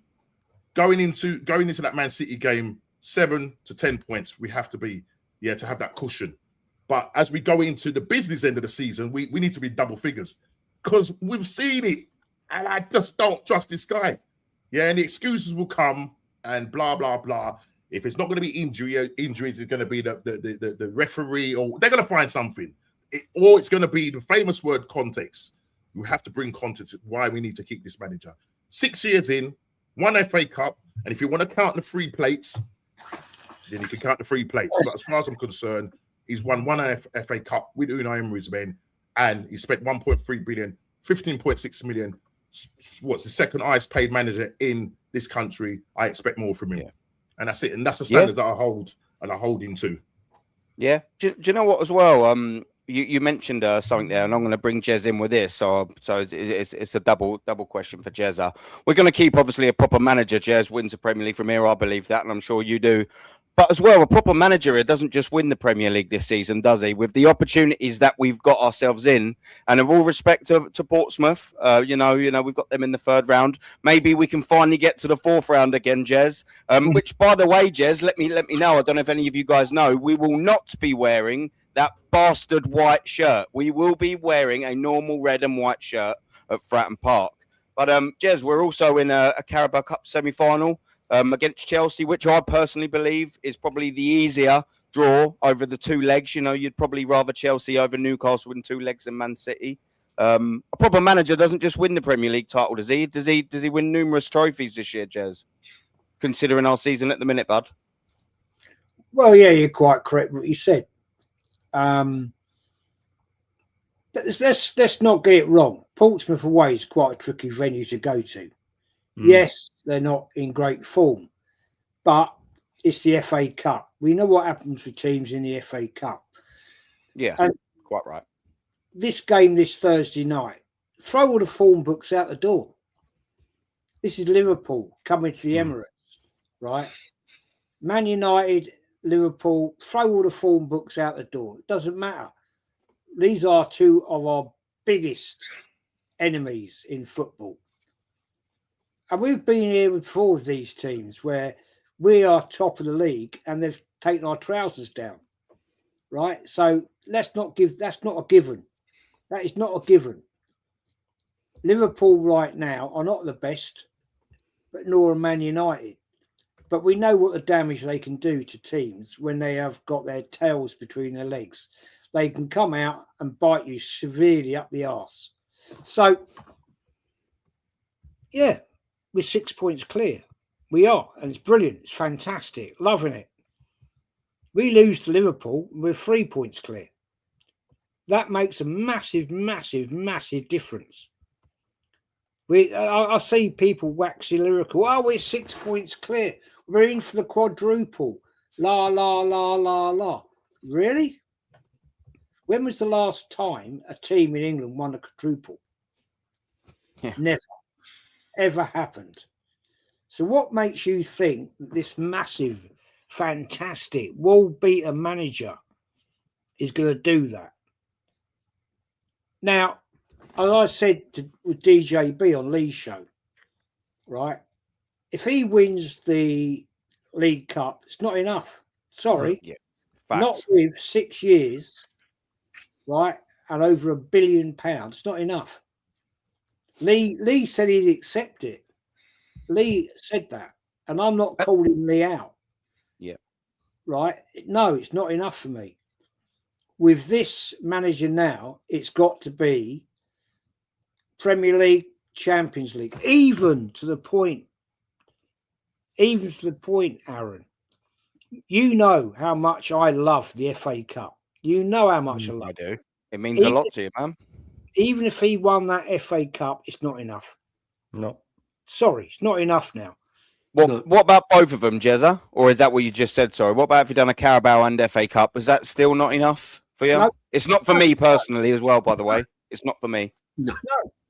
going into that Man City game, 7 to 10 points, we have to be to have that cushion. But as we go into the business end of the season, we need to be double figures, because we've seen it, and I just don't trust this guy. Yeah, and the excuses will come and blah blah blah. If it's not going to be injuries, it's going to be the referee, or they're going to find something. Or it's going to be the famous word context. You have to bring context why we need to keep this manager. 6 years in, 1 FA Cup, and if you want to count the 3 plates, then you can count the 3 plates. But as far as I'm concerned, he's won 1 FA Cup with Unai Emery's men, and he spent 1.3 billion, 15.6 million. What's the second highest paid manager in this country? I expect more from him. Yeah. And that's it. And that's the standards that I hold him to. Yeah.
Do you know what as well? You mentioned something there, and I'm going to bring Jez in with this. So it's a double question for Jez. We're going to keep, obviously, a proper manager. Jez wins the Premier League from here. I believe that, and I'm sure you do. But as well, a proper manager, it doesn't just win the Premier League this season, does he? With the opportunities that we've got ourselves in, and of all respect to Portsmouth, you know, we've got them in the 3rd round. Maybe we can finally get to the 4th round again, Jez. Which, by the way, Jez, let me know. I don't know if any of you guys know. We will not be wearing that bastard white shirt. We will be wearing a normal red and white shirt at Fratton Park. But Jez, we're also in a Carabao Cup semi-final. against Chelsea, which I personally believe is probably the easier draw over the 2 legs. You know, you'd probably rather Chelsea over Newcastle in 2 legs than Man City. A proper manager doesn't just win the Premier League title, does he? Does he win numerous trophies this year, Jez? Considering our season at the minute, bud.
Well, yeah, you're quite correct what you said. Let's not get it wrong. Portsmouth away is quite a tricky venue to go to. Yes, they're not in great form, but it's the FA Cup. We know what happens with teams in the FA Cup.
Yeah,
and
quite right.
This game this Thursday night, throw all the form books out the door. This is Liverpool coming to the Emirates, right? Man United, Liverpool, throw all the form books out the door. It doesn't matter. These are 2 of our biggest enemies in football. And we've been here before with these teams where we are top of the league and they've taken our trousers down, right? So that's not a given. That is not a given. Liverpool right now are not the best, but nor are Man United. But we know what the damage they can do to teams when they have got their tails between their legs. They can come out and bite you severely up the arse. So, yeah, we're 6 points clear. We are, and it's brilliant. It's fantastic. Loving it. We lose to Liverpool, we're 3 points clear. That makes a massive, massive, massive difference. I see people waxing lyrical. Oh, we're 6 points clear. We're in for the quadruple. La, la, la, la, la. Really? When was the last time a team in England won a quadruple?
Yeah.
Never. Ever happened. So what makes you think that this massive, fantastic, world-beater manager is going to do that? Now, as I said with DJB on Lee's show, right? If he wins the League Cup, it's not enough. Sorry.
Yeah.
Not with 6 years, right? And over £1 billion. It's not enough. Lee said he'd accept it. Lee said that. And I'm not calling Lee out.
Yeah.
Right? No, it's not enough for me. With this manager now, it's got to be Premier League, Champions League, even to the point, Aaron. You know how much I love the FA Cup. You know how much I love it.
I do. It means a lot to you, man.
Even if he won that FA Cup, it's not enough.
No.
Sorry, it's not enough now.
What about both of them, Jezza? Or is that what you just said? Sorry. What about if you done a Carabao and FA Cup? Is that still not enough for you?
No.
It's not for me personally as well, by the way. It's not for me.
No.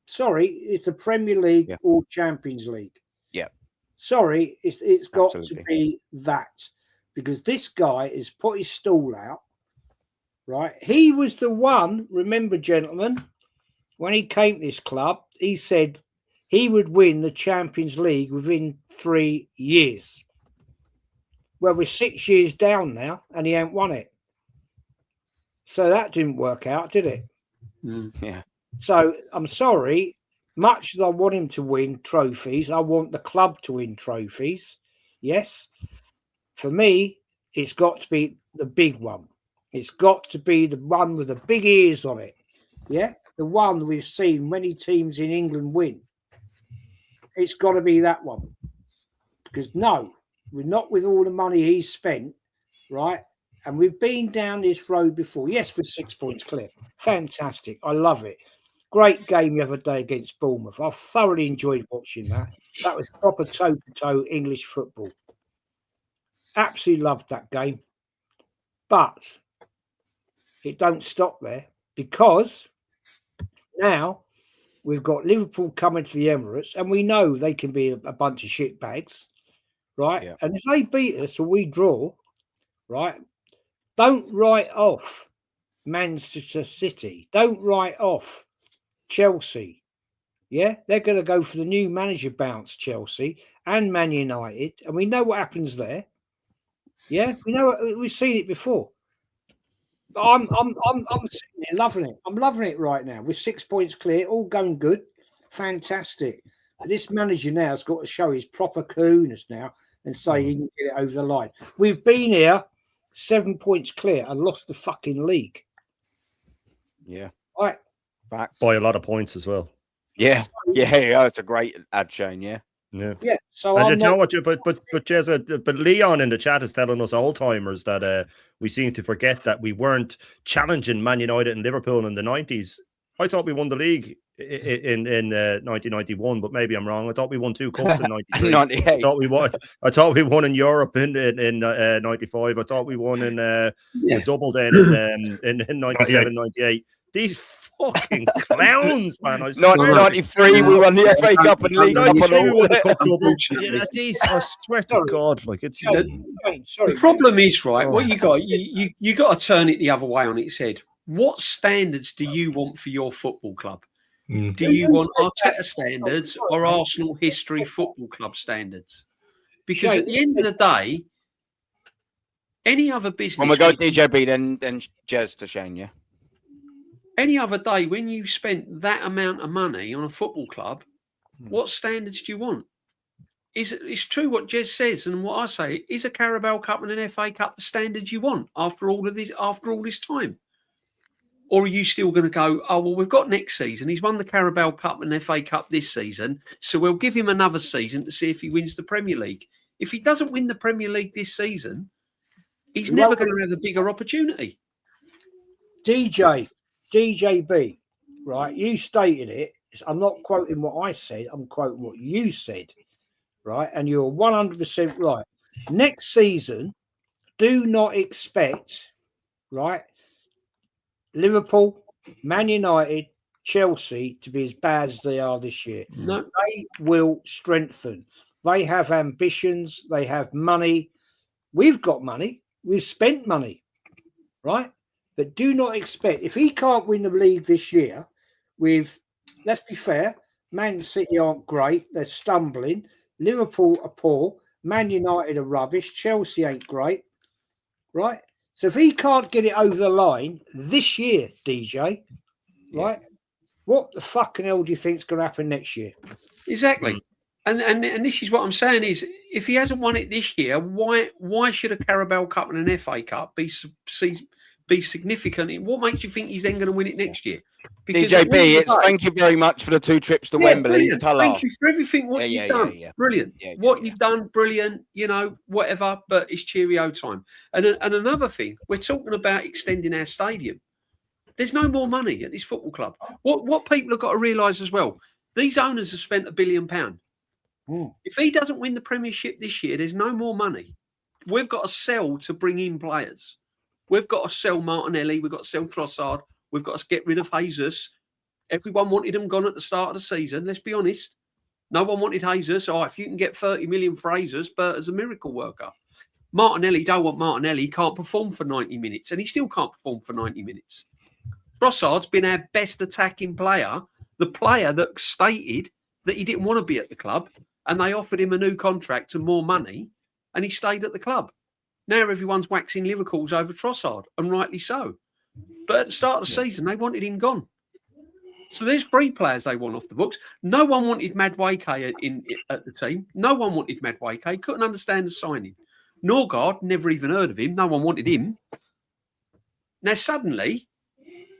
Sorry, it's the Premier League or Champions League.
Yeah.
Sorry, it's got
Absolutely.
to be that. Because this guy has put his stall out, right? He was the one, remember, gentlemen, when he came to this club, he said he would win the Champions League within 3 years. Well, we're 6 years down now, and he ain't won it. So that didn't work out, did it?
Yeah.
So I'm sorry, much as I want him to win trophies, I want the club to win trophies. Yes. For me, it's got to be the big one. It's got to be the one with the big ears on it. Yeah. The one we've seen many teams in England win. It's got to be that one. Because no, we're not with all the money he's spent, right? And we've been down this road before. Yes, we're 6 points clear. Fantastic. I love it. Great game the other day against Bournemouth. I thoroughly enjoyed watching that. That was proper toe-to-toe English football. Absolutely loved that game. But it don't stop there, because now we've got Liverpool coming to the Emirates, and we know they can be a bunch of shit bags, right?
Yeah.
And if they beat us or we draw, right, don't write off Manchester City. Don't write off Chelsea. Yeah, they're going to go for the new manager bounce, Chelsea and Man United, and we know what happens there. Yeah, we know, we've seen it before. But I'm sitting there loving it. I'm loving it right now. We're 6 points clear, all going good, fantastic. this manager now has got to show his proper coolness now and say he can get it over the line. We've been here 7 points clear and lost the fucking league.
Yeah.
Right.
Facts.
By a lot of points as well.
Yeah. Yeah. It's a great ad, Shane. Yeah.
Yeah. So
And
I'm
you know
not,
what? But Leon in the chat is telling us old timers that we seem to forget that we weren't challenging Man United and Liverpool in the 90s. I thought we won the league in 1991, but maybe I'm wrong. I thought we won 2 cups in 93.
98.
I thought we won in Europe in 95. I thought we won in the double then in 97, 98. These fucking clowns, man. I swear.
93, we won the FA Cup and League Cup and
93, we
all
won the
that.
cup double. Yeah, these, I swear to God, like it's.
The problem is, right, what you got, you got to turn it the other way on its head. What standards do you want for your football club? Do you want Arteta standards or Arsenal history football club standards? Because at the end of the day, any other business.
When we go DJB, then Jez to Shane, yeah.
Any other day, when you spent that amount of money on a football club, what standards do you want? It's true what Jez says and what I say. Is a Carabao Cup and an FA Cup the standards you want after all this time? Or are you still going to go, oh, well, we've got next season. He's won the Carabao Cup and FA Cup this season, so we'll give him another season to see if he wins the Premier League. If he doesn't win the Premier League this season, he's never going to have a bigger opportunity.
DJB, right? You stated it. I'm not quoting what I said. I'm quoting what you said, right? And you're 100% right. Next season, do not expect, right, Liverpool, Man United, Chelsea to be as bad as they are this year.
No.
They will strengthen. They have ambitions. They have money. We've got money. We've spent money, right? But do not expect, if he can't win the league this year with, let's be fair, Man City aren't great. They're stumbling. Liverpool are poor. Man United are rubbish. Chelsea ain't great, right? So if he can't get it over the line this year, DJ, right, what the fucking hell do you think's going to happen next year?
Exactly. And this is what I'm saying is, if he hasn't won it this year, why should a Carabao Cup and an FA Cup be significant? What makes you think he's then going to win it next year? Because
DJB, thank you very much for the 2 trips to Wembley.
Thank you for everything you've done.
Yeah.
Brilliant. What you've done, brilliant, whatever, but it's cheerio time. And another thing, we're talking about extending our stadium. There's no more money at this football club. What people have got to realise as well, these owners have spent £1 billion. If he doesn't win the Premiership this year, there's no more money. We've got to sell to bring in players. We've got to sell Martinelli. We've got to sell Trossard. We've got to get rid of Jesus. Everyone wanted him gone at the start of the season. Let's be honest. No one wanted Jesus. Oh, if you can get 30 million for Jesus, Berta's a miracle worker. Martinelli, don't want Martinelli. He can't perform for 90 minutes, and he still can't perform for 90 minutes. Trossard's been our best attacking player, the player that stated that he didn't want to be at the club, and they offered him a new contract and more money, and he stayed at the club. Now everyone's waxing lyricals over Trossard, and rightly so. But at the start of the season, they wanted him gone. So there's 3 players they want off the books. No one wanted Madueke at the team. No one wanted Madueke. Couldn't understand the signing. Norgard, never even heard of him. No one wanted him. Now suddenly,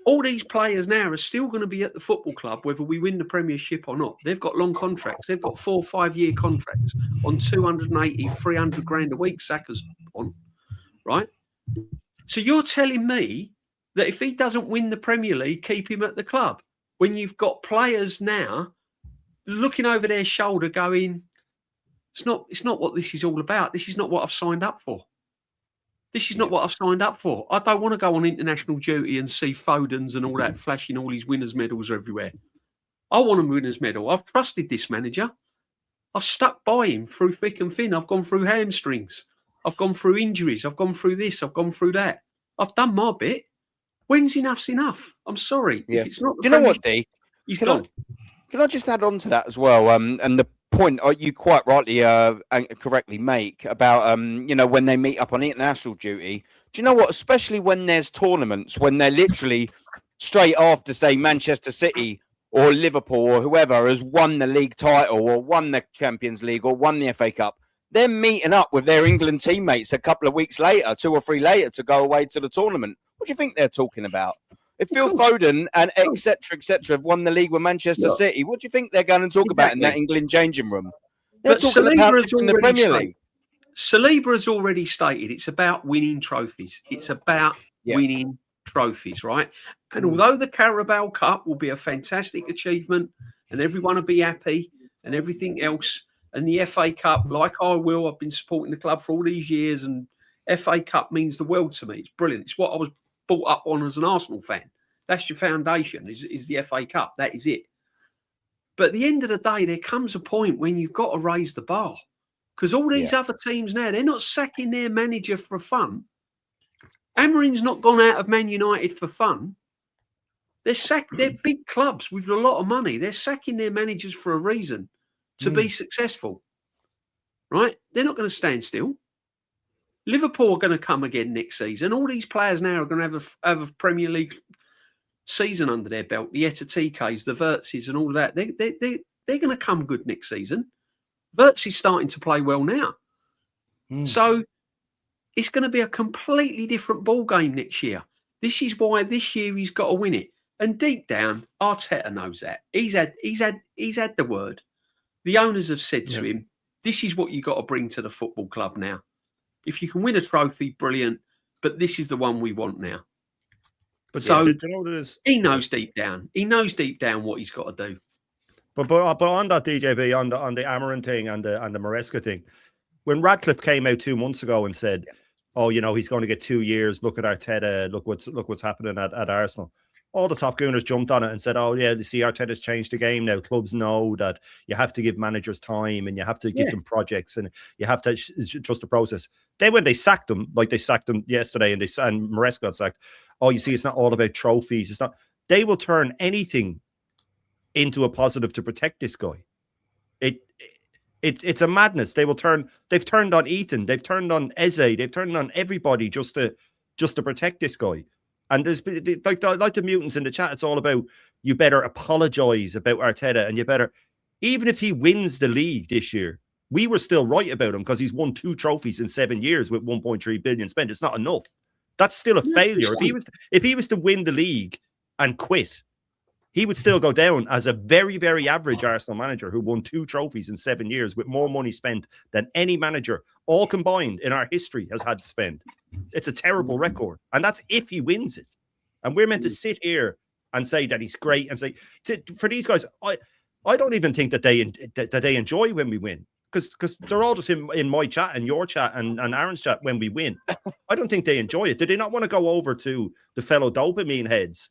all these players now are still going to be at the football club, whether we win the Premiership or not. They've got long contracts. They've got 4 or 5 year contracts on 280, 300 grand a week. Saka's on, right? So you're telling me that if he doesn't win the Premier League, keep him at the club, when you've got players now looking over their shoulder going, it's not what this is all about. This is not what I've signed up for. This is not what I've signed up for. I don't want to go on international duty and see Fodens and all that flashing all his winners' medals everywhere. I want a winner's medal. I've trusted this manager. I've stuck by him through thick and thin. I've gone through hamstrings. I've gone through injuries. I've gone through this. I've gone through that. I've done my bit. When's enough's enough? I'm sorry.
Yeah.
If it's not,
Do you know what, D?
He's gone.
Can I just add on to that as well? And the point you quite rightly and correctly make about when they meet up on international duty. Do you know what? Especially when there's tournaments, when they're literally straight after, say, Manchester City or Liverpool or whoever has won the league title or won the Champions League or won the FA Cup, they're meeting up with their England teammates a couple of weeks later, 2 or 3 later, to go away to the tournament. What do you think they're talking about? If Phil Foden and etc. have won the league with Manchester City, what do you think they're going to talk about in that England changing room? They're talking about in the Premier League.
Saliba has already stated it's about winning trophies. It's about winning trophies, right? And although the Carabao Cup will be a fantastic achievement and everyone will be happy and everything else, and the FA Cup, like I've been supporting the club for all these years, and FA Cup means the world to me. It's brilliant. It's what I was brought up on as an Arsenal fan. That's your foundation, is the FA Cup. That is it. But at the end of the day, there comes a point when you've got to raise the bar, because all these other teams now, they're not sacking their manager for fun. Amarin's not gone out of Man United for fun. They're big clubs with a lot of money. They're sacking their managers for a reason, to be successful. Right? They're not going to stand still. Liverpool are going to come again next season. All these players now are going to have a Premier League season under their belt. The Etatikes, the Vertses and all that. They're going to come good next season. Verts is starting to play well now. So it's going to be a completely different ball game next year. This is why this year he's got to win it. And deep down, Arteta knows that. He's had the word. The owners have said to him, this is what you got to bring to the football club now. If you can win a trophy, brilliant. But this is the one we want now. But so
you know what it is?
He knows deep down. He knows deep down what he's got to do.
But on that DJB, on the Amarin thing and the Maresca thing, when Radcliffe came out 2 months ago and said, "Oh, you know, he's going to get 2 years. Look at Arteta. Look what's happening at Arsenal." All the top gooners jumped on it and said, "Oh yeah, you see, Arteta's changed the game now. Clubs know that you have to give managers time and you have to give them projects and you have to trust the process." Then when they sacked him, like they sacked him yesterday, and Maresca got sacked. Oh, you see, it's not all about trophies. It's not. They will turn anything into a positive to protect this guy. It's a madness. They've turned on Ethan, they've turned on Eze, they've turned on everybody just to protect this guy. And there's like the mutants in the chat, it's all about you better apologize about Arteta, and you better, even if he wins the league this year, we were still right about him because he's won 2 trophies in 7 years with 1.3 billion spent. It's not enough. That's still a failure. If he was to win the league and quit, he would still go down as a very, very average Arsenal manager who won 2 trophies in 7 years with more money spent than any manager, all combined, in our history has had to spend. It's a terrible record. And that's if he wins it. And we're meant to sit here and say that he's great and say, for these guys, I don't even think that they enjoy when we win. Because they're all just in my chat and your chat and Aaron's chat when we win. I don't think they enjoy it. Do they not want to go over to the fellow dopamine heads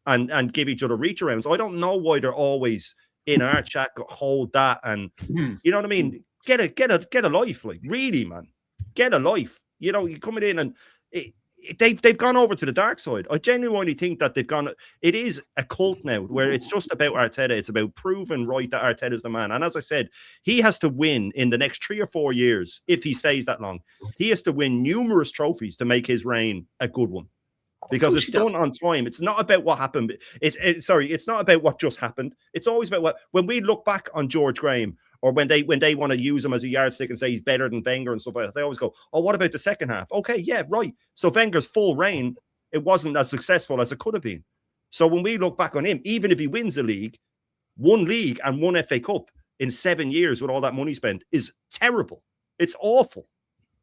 and give each other reach arounds? I don't know why they're always in our chat, hold that, and you know what I mean? Get a life, like, really, man. Get a life. You know, you're coming in and they've gone over to the dark side. I genuinely think that they've gone. It is a cult now where it's just about Arteta. It's about proving right that Arteta's the man. And as I said, he has to win in the next 3 or 4 years if he stays that long. He has to win numerous trophies to make his reign a good one. Because it's done on time. It's not about what happened. It's not about what just happened. It's always about what, when we look back on George Graham, or when they want to use him as a yardstick and say he's better than Wenger and stuff like that, they always go, "Oh, what about the second half?" Okay, yeah, right. So Wenger's full reign, it wasn't as successful as it could have been. So when we look back on him, even if he wins a league, 1 league and 1 FA Cup in 7 years with all that money spent is terrible. It's awful,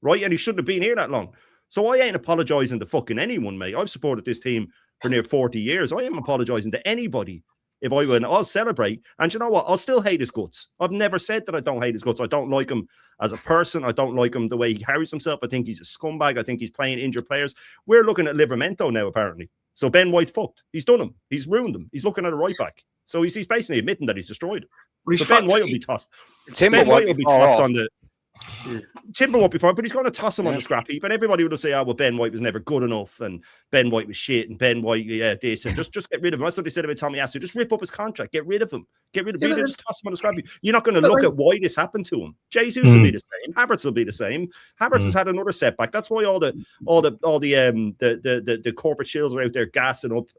right? And he shouldn't have been here that long. So I ain't apologising to fucking anyone, mate. I've supported this team for near 40 years. I am apologising to anybody. If I win, I'll celebrate. And you know what? I'll still hate his guts. I've never said that I don't hate his guts. I don't like him as a person. I don't like him the way he carries himself. I think he's a scumbag. I think he's playing injured players. We're looking at Livermento now, apparently. So Ben White's fucked. He's done him. He's ruined him. He's looking at a right back. So he's basically admitting that he's destroyed him. So Ben White will be tossed. Ben White will be tossed on the... Timber won't be fine, but he's going to toss him on the scrap heap, and everybody will say, "Oh, well, Ben White was never good enough, and Ben White was shit, and Ben White, this, and just get rid of him." That's what they said about Tommy Asu. Just rip up his contract, get rid of him, just toss him on the scrap heap. You're not going to look at why this happened to him. Jesus will be the same. Havertz will be the same. Havertz has had another setback. That's why all the corporate shills are out there gassing up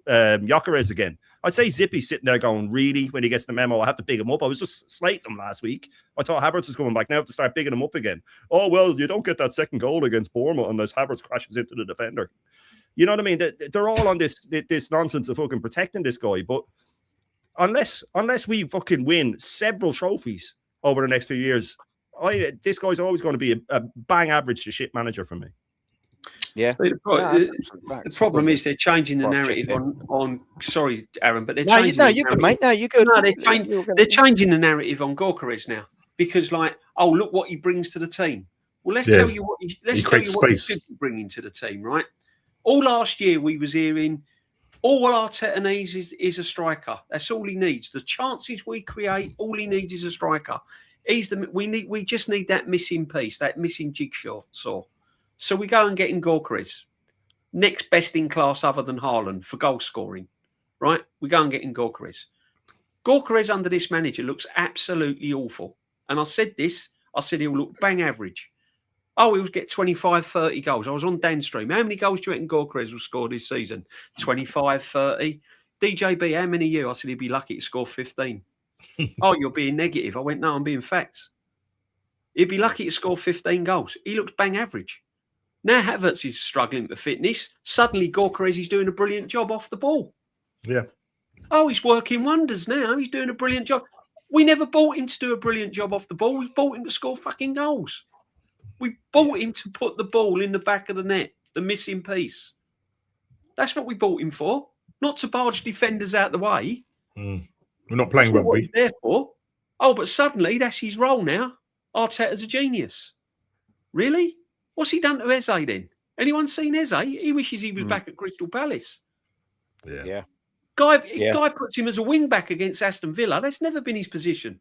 Gyökeres again. I'd say Zippy's sitting there going, really, when he gets the memo, I have to big him up. I was just slating him last week. I thought Havertz was coming back. Now I have to start bigging him up again. Oh, well, you don't get that second goal against Bournemouth unless Havertz crashes into the defender. You know what I mean? They're all on this nonsense of fucking protecting this guy. But unless we fucking win several trophies over the next few years, this guy's always going to be a bang average to shit manager for me.
Yeah.
The problem is they're changing the narrative on. Sorry, Aaron, but they're changing.
No, you're good, mate. No, you're good.
No, they're changing the narrative on Gyökeres now because, like, oh, look what he brings to the team. Well, let's tell you what he should be bringing to the team, right? All last year we was hearing all Arteta needs is a striker. That's all he needs. The chances we create, all he needs is a striker. We just need that missing piece, that missing jigsaw. So we go and get in Gyökeres, next best in class other than Haaland for goal scoring, right? We go and get in Gyökeres. Gyökeres under this manager looks absolutely awful. And I said he'll look bang average. Oh, he'll get 25, 30 goals. I was on Dan stream. How many goals do you reckon Gyökeres will score this season? 25, 30? DJB, how many you? I said he'd be lucky to score 15. Oh, you're being negative. I went, no, I'm being facts. He'd be lucky to score 15 goals. He looks bang average. Now Havertz is struggling for fitness. Suddenly Gyökeres is doing a brilliant job off the ball.
Yeah.
Oh, he's working wonders now. He's doing a brilliant job. We never bought him to do a brilliant job off the ball. We bought him to score fucking goals. We bought him to put the ball in the back of the net, the missing piece. That's what we bought him for, not to barge defenders out the way.
We're not playing rugby.
Therefore, but suddenly that's his role now. Arteta's a genius. Really? What's he done to Eze then? Anyone seen Eze? He wishes he was back at Crystal Palace.
Yeah.
Guy puts him as a wing back against Aston Villa. That's never been his position.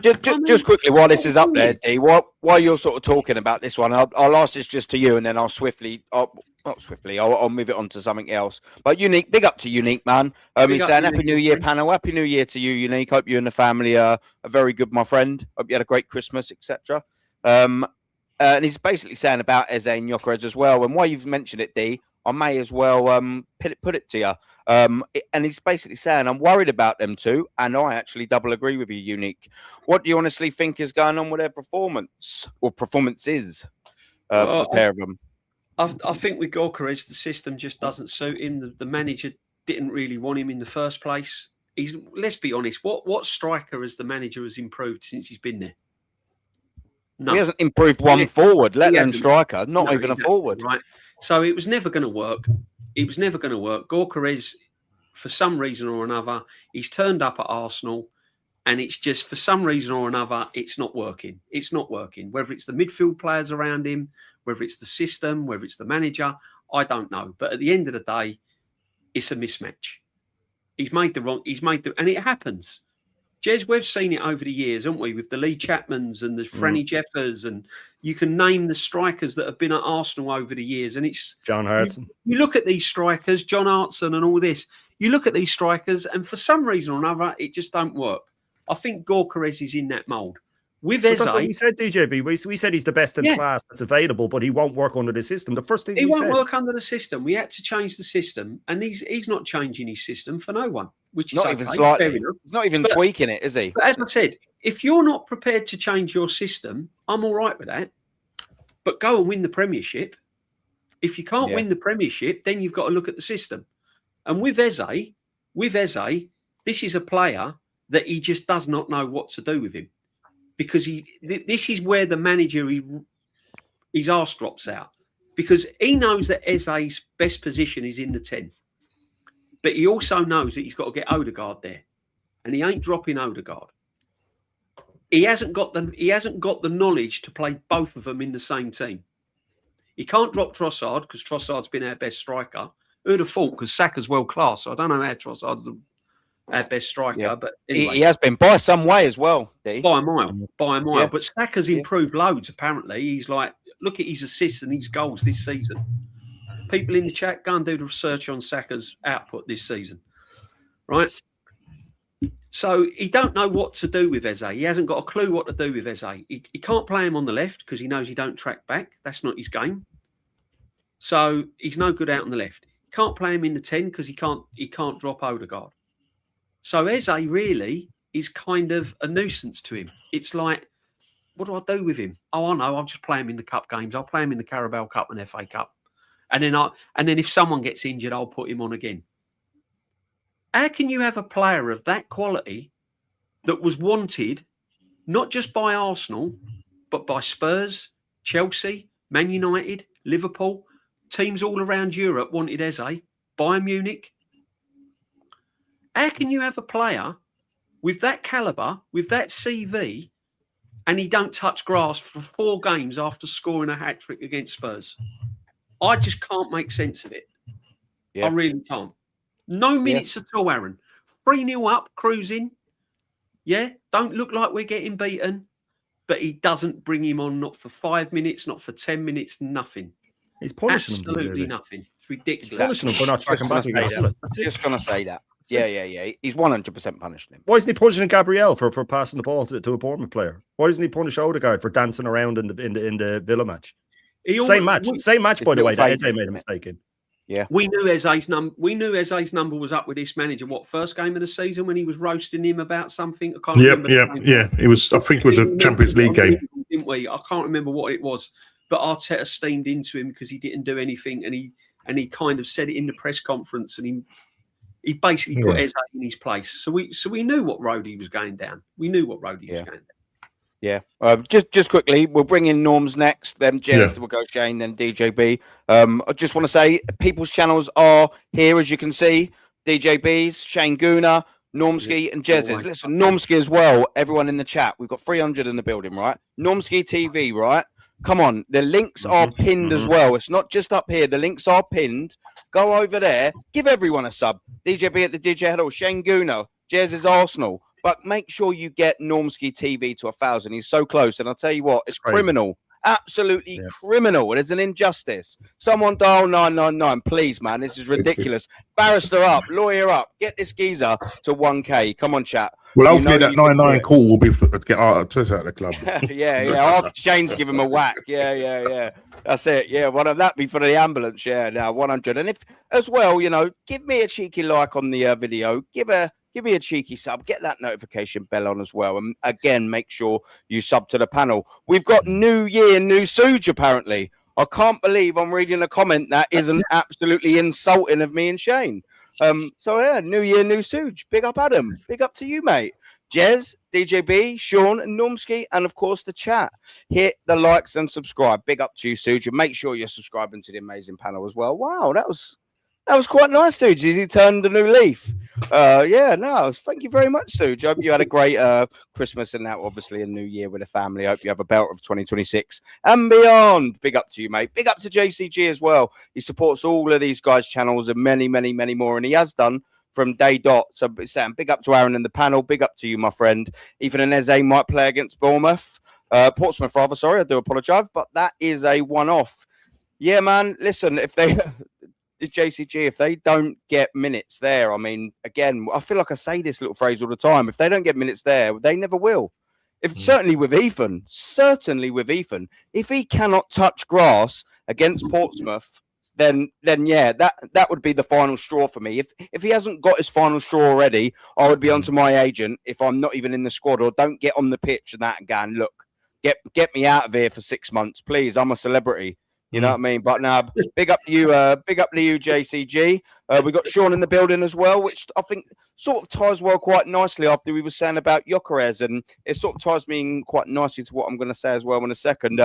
Just quickly, while this is up there, D, while you're sort of talking about this one, I'll ask this just to you, and then I'll I'll move it on to something else. But Unique, big up to Unique, man. He's saying Happy New Year, panel. Happy New Year to you, Unique. Hope you and the family are very good, my friend. Hope you had a great Christmas, etc. And he's basically saying about Eze and Gyökeres as well. And while you've mentioned it, D, I may as well put it to you. And he's basically saying, I'm worried about them too. And I actually double agree with you, Unique. What do you honestly think is going on with their performance or performances for the pair of them?
I think with Gyökeres, the system just doesn't suit him. The manager didn't really want him in the first place. Let's be honest, what striker has the manager has improved since he's been there? No.
He hasn't improved one forward, let alone striker, not even a forward.
Right. So it was never going to work. It was never going to work. Gyökeres, for some reason or another, he's turned up at Arsenal, and it's just for some reason or another, it's not working. It's not working. Whether it's the midfield players around him, whether it's the system, whether it's the manager, I don't know. But at the end of the day, it's a mismatch. And it happens. Jez, we've seen it over the years, haven't we? With the Lee Chapmans and the Franny Jeffers, and you can name the strikers that have been at Arsenal over the years. And it's
John Hartson.
You look at these strikers, John Hartson and all this. You look at these strikers, and for some reason or another, it just don't work. I think Gyökeres is in that mould. With Eze,
that's what we said, DJB. We said he's the best in class that's available, but he won't work under the system. The first thing
he won't work under the system. We had to change the system, and he's not changing his system for no one. Which is
not even slightly. Not even tweaking it, is he?
But as I said, if you're not prepared to change your system, I'm all right with that. But go and win the Premiership. If you can't win the Premiership, then you've got to look at the system. And with Eze, this is a player that he just does not know what to do with him. Because this is where the manager, his arse drops out. Because he knows that Eze's best position is in the 10. But he also knows that he's got to get Odegaard there. And he ain't dropping Odegaard. He hasn't got the knowledge to play both of them in the same team. He can't drop Trossard because Trossard's been our best striker. Who'd have thought? Because Saka's world class. So I don't know how Trossard's our best striker, but anyway.
He has been by some way as well. D.
By a mile. Yeah. But Saka's improved loads. Apparently, he's look at his assists and his goals this season. People in the chat, go and do the research on Saka's output this season, right? So he don't know what to do with Eze. He hasn't got a clue what to do with Eze. He can't play him on the left because he knows he don't track back. That's not his game. So he's no good out on the left. Can't play him in the 10 because he can't drop Odegaard. So Eze really is kind of a nuisance to him. It's like, what do I do with him? Oh, I know. I'll just play him in the cup games. I'll play him in the Carabao Cup and FA Cup, and then if someone gets injured, I'll put him on again. How can you have a player of that quality that was wanted not just by Arsenal, but by Spurs, Chelsea, Man United, Liverpool, teams all around Europe wanted Eze, Bayern Munich? How can you have a player with that calibre, with that CV, and he don't touch grass for 4 games after scoring a hat-trick against Spurs? I just can't make sense of it. I really can't. No minutes at all, Aaron. 3-0 up, cruising. Yeah, don't look like we're getting beaten, but he doesn't bring him on, not for 5 minutes, not for 10 minutes, nothing.
He's punishing him.
Absolutely nothing. It's ridiculous.
He's punishing him for not tracking back against Villa.
Just going to say that. Yeah. He's 100% punishing him.
Why isn't he punishing Gabriel for passing the ball to a Bournemouth player? Why doesn't he punish Odegaard for dancing around in the Villa match? Same match, by the way, that Eze made a mistake in.
Yeah,
we knew Eze's number was up with this manager. What, first game of the season when he was roasting him about something? I can't remember.
Yeah. It was. I think it was a Champions League game,
didn't we? I can't remember what it was, but Arteta steamed into him because he didn't do anything, and he kind of said it in the press conference, and he basically put Eze in his place. So we knew what road he was going down. We knew what road he was going down.
Yeah. Just quickly, we'll bring in Norms next, then Jez, we'll go Shane, then DJB. I just want to say people's channels are here, as you can see. DJB's, Shane Gooner, Normski, and Jez's. Listen, Normski as well, everyone in the chat. We've got 300 in the building, right? Normski TV, right? Come on, the links are pinned as well. It's not just up here. The links are pinned. Go over there. Give everyone a sub. DJB at the DJ Huddle, Shane Gooner, Jez's Arsenal. But make sure you get Normski TV to 1,000. He's so close. And I'll tell you what, it's criminal. Absolutely criminal. It is an injustice. Someone dial 999, please, man. This is ridiculous. Barrister up, lawyer up. Get this geezer to 1K. Come on, chat.
Well, hopefully that 99 call will be to get Arteta out of the club.
yeah. After Shane's give him a whack. Yeah. That's it. Yeah, that be for the ambulance. Yeah, now 100. And if, as well, give me a cheeky like on the video. Give me a cheeky sub. Get that notification bell on as well. And again, make sure you sub to the panel. We've got New Year, New Suge, apparently. I can't believe I'm reading a comment that isn't absolutely insulting of me and Shane. New Year, New Suge. Big up, Adam. Big up to you, mate. Jez, DJB, Sean, and Normski, and of course the chat. Hit the likes and subscribe. Big up to you, Suge. And make sure you're subscribing to the amazing panel as well. Wow, that was quite nice, Suge. He turned a new leaf. Thank you very much, Suge. I hope you had a great Christmas and that, obviously, a new year with the family. I hope you have a belt of 2026 and beyond. Big up to you, mate. Big up to JCG as well. He supports all of these guys' channels and many, many, many more, and he has done from day dot. So, Sam, big up to Aaron in the panel. Big up to you, my friend. Even an Eze might play against Portsmouth, rather. Sorry, I do apologise, but that is a one-off. Yeah, man. Listen, if they... The JCG, if they don't get minutes there, I mean, again, I feel like I say this little phrase all the time. If they don't get minutes there, they never will. Certainly with Ethan, if he cannot touch grass against Portsmouth, then that would be the final straw for me. If he hasn't got his final straw already, I would be onto my agent if I'm not even in the squad or don't get on the pitch and that and going, look, get me out of here for 6 months, please. I'm a celebrity. You know what I mean? But now, big up to you, JCG. We got Sean in the building as well, which I think sort of ties well quite nicely after we were saying about Gyökeres, and it sort of ties me in quite nicely to what I'm going to say as well in a second.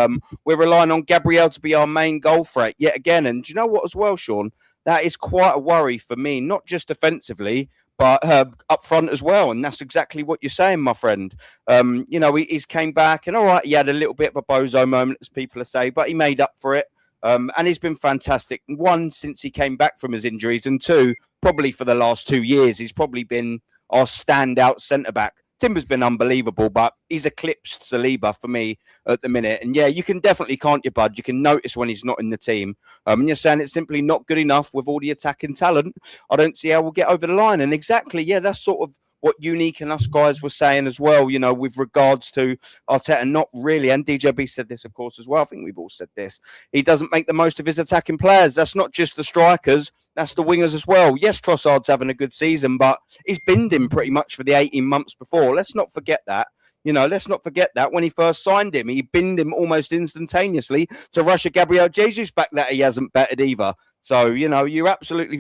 We're relying on Gabriel to be our main goal threat yet again, and do you know what as well, Sean? That is quite a worry for me, not just defensively, but up front as well. And that's exactly what you're saying, my friend. He's came back, and all right, he had a little bit of a bozo moment, as people say, but he made up for it. And he's been fantastic. One, since he came back from his injuries, and two, probably for the last 2 years, he's probably been our standout centre-back. Timber's been unbelievable, but he's eclipsed Saliba for me at the minute. And yeah, you can definitely, can't you, bud? You can notice when he's not in the team. And you're saying it's simply not good enough with all the attacking talent. I don't see how we'll get over the line. And exactly, yeah, that's sort of what Unique and us guys were saying as well, you know, with regards to Arteta, not really, and DJB said this, of course, as well. I think we've all said this. He doesn't make the most of his attacking players. That's not just the strikers, that's the wingers as well. Yes, Trossard's having a good season, but he's binned him pretty much for the 18 months before. Let's not forget that. You know, let's not forget that when he first signed him, he binned him almost instantaneously to rush a Gabriel Jesus back that he hasn't bettered either. So, you know, you're absolutely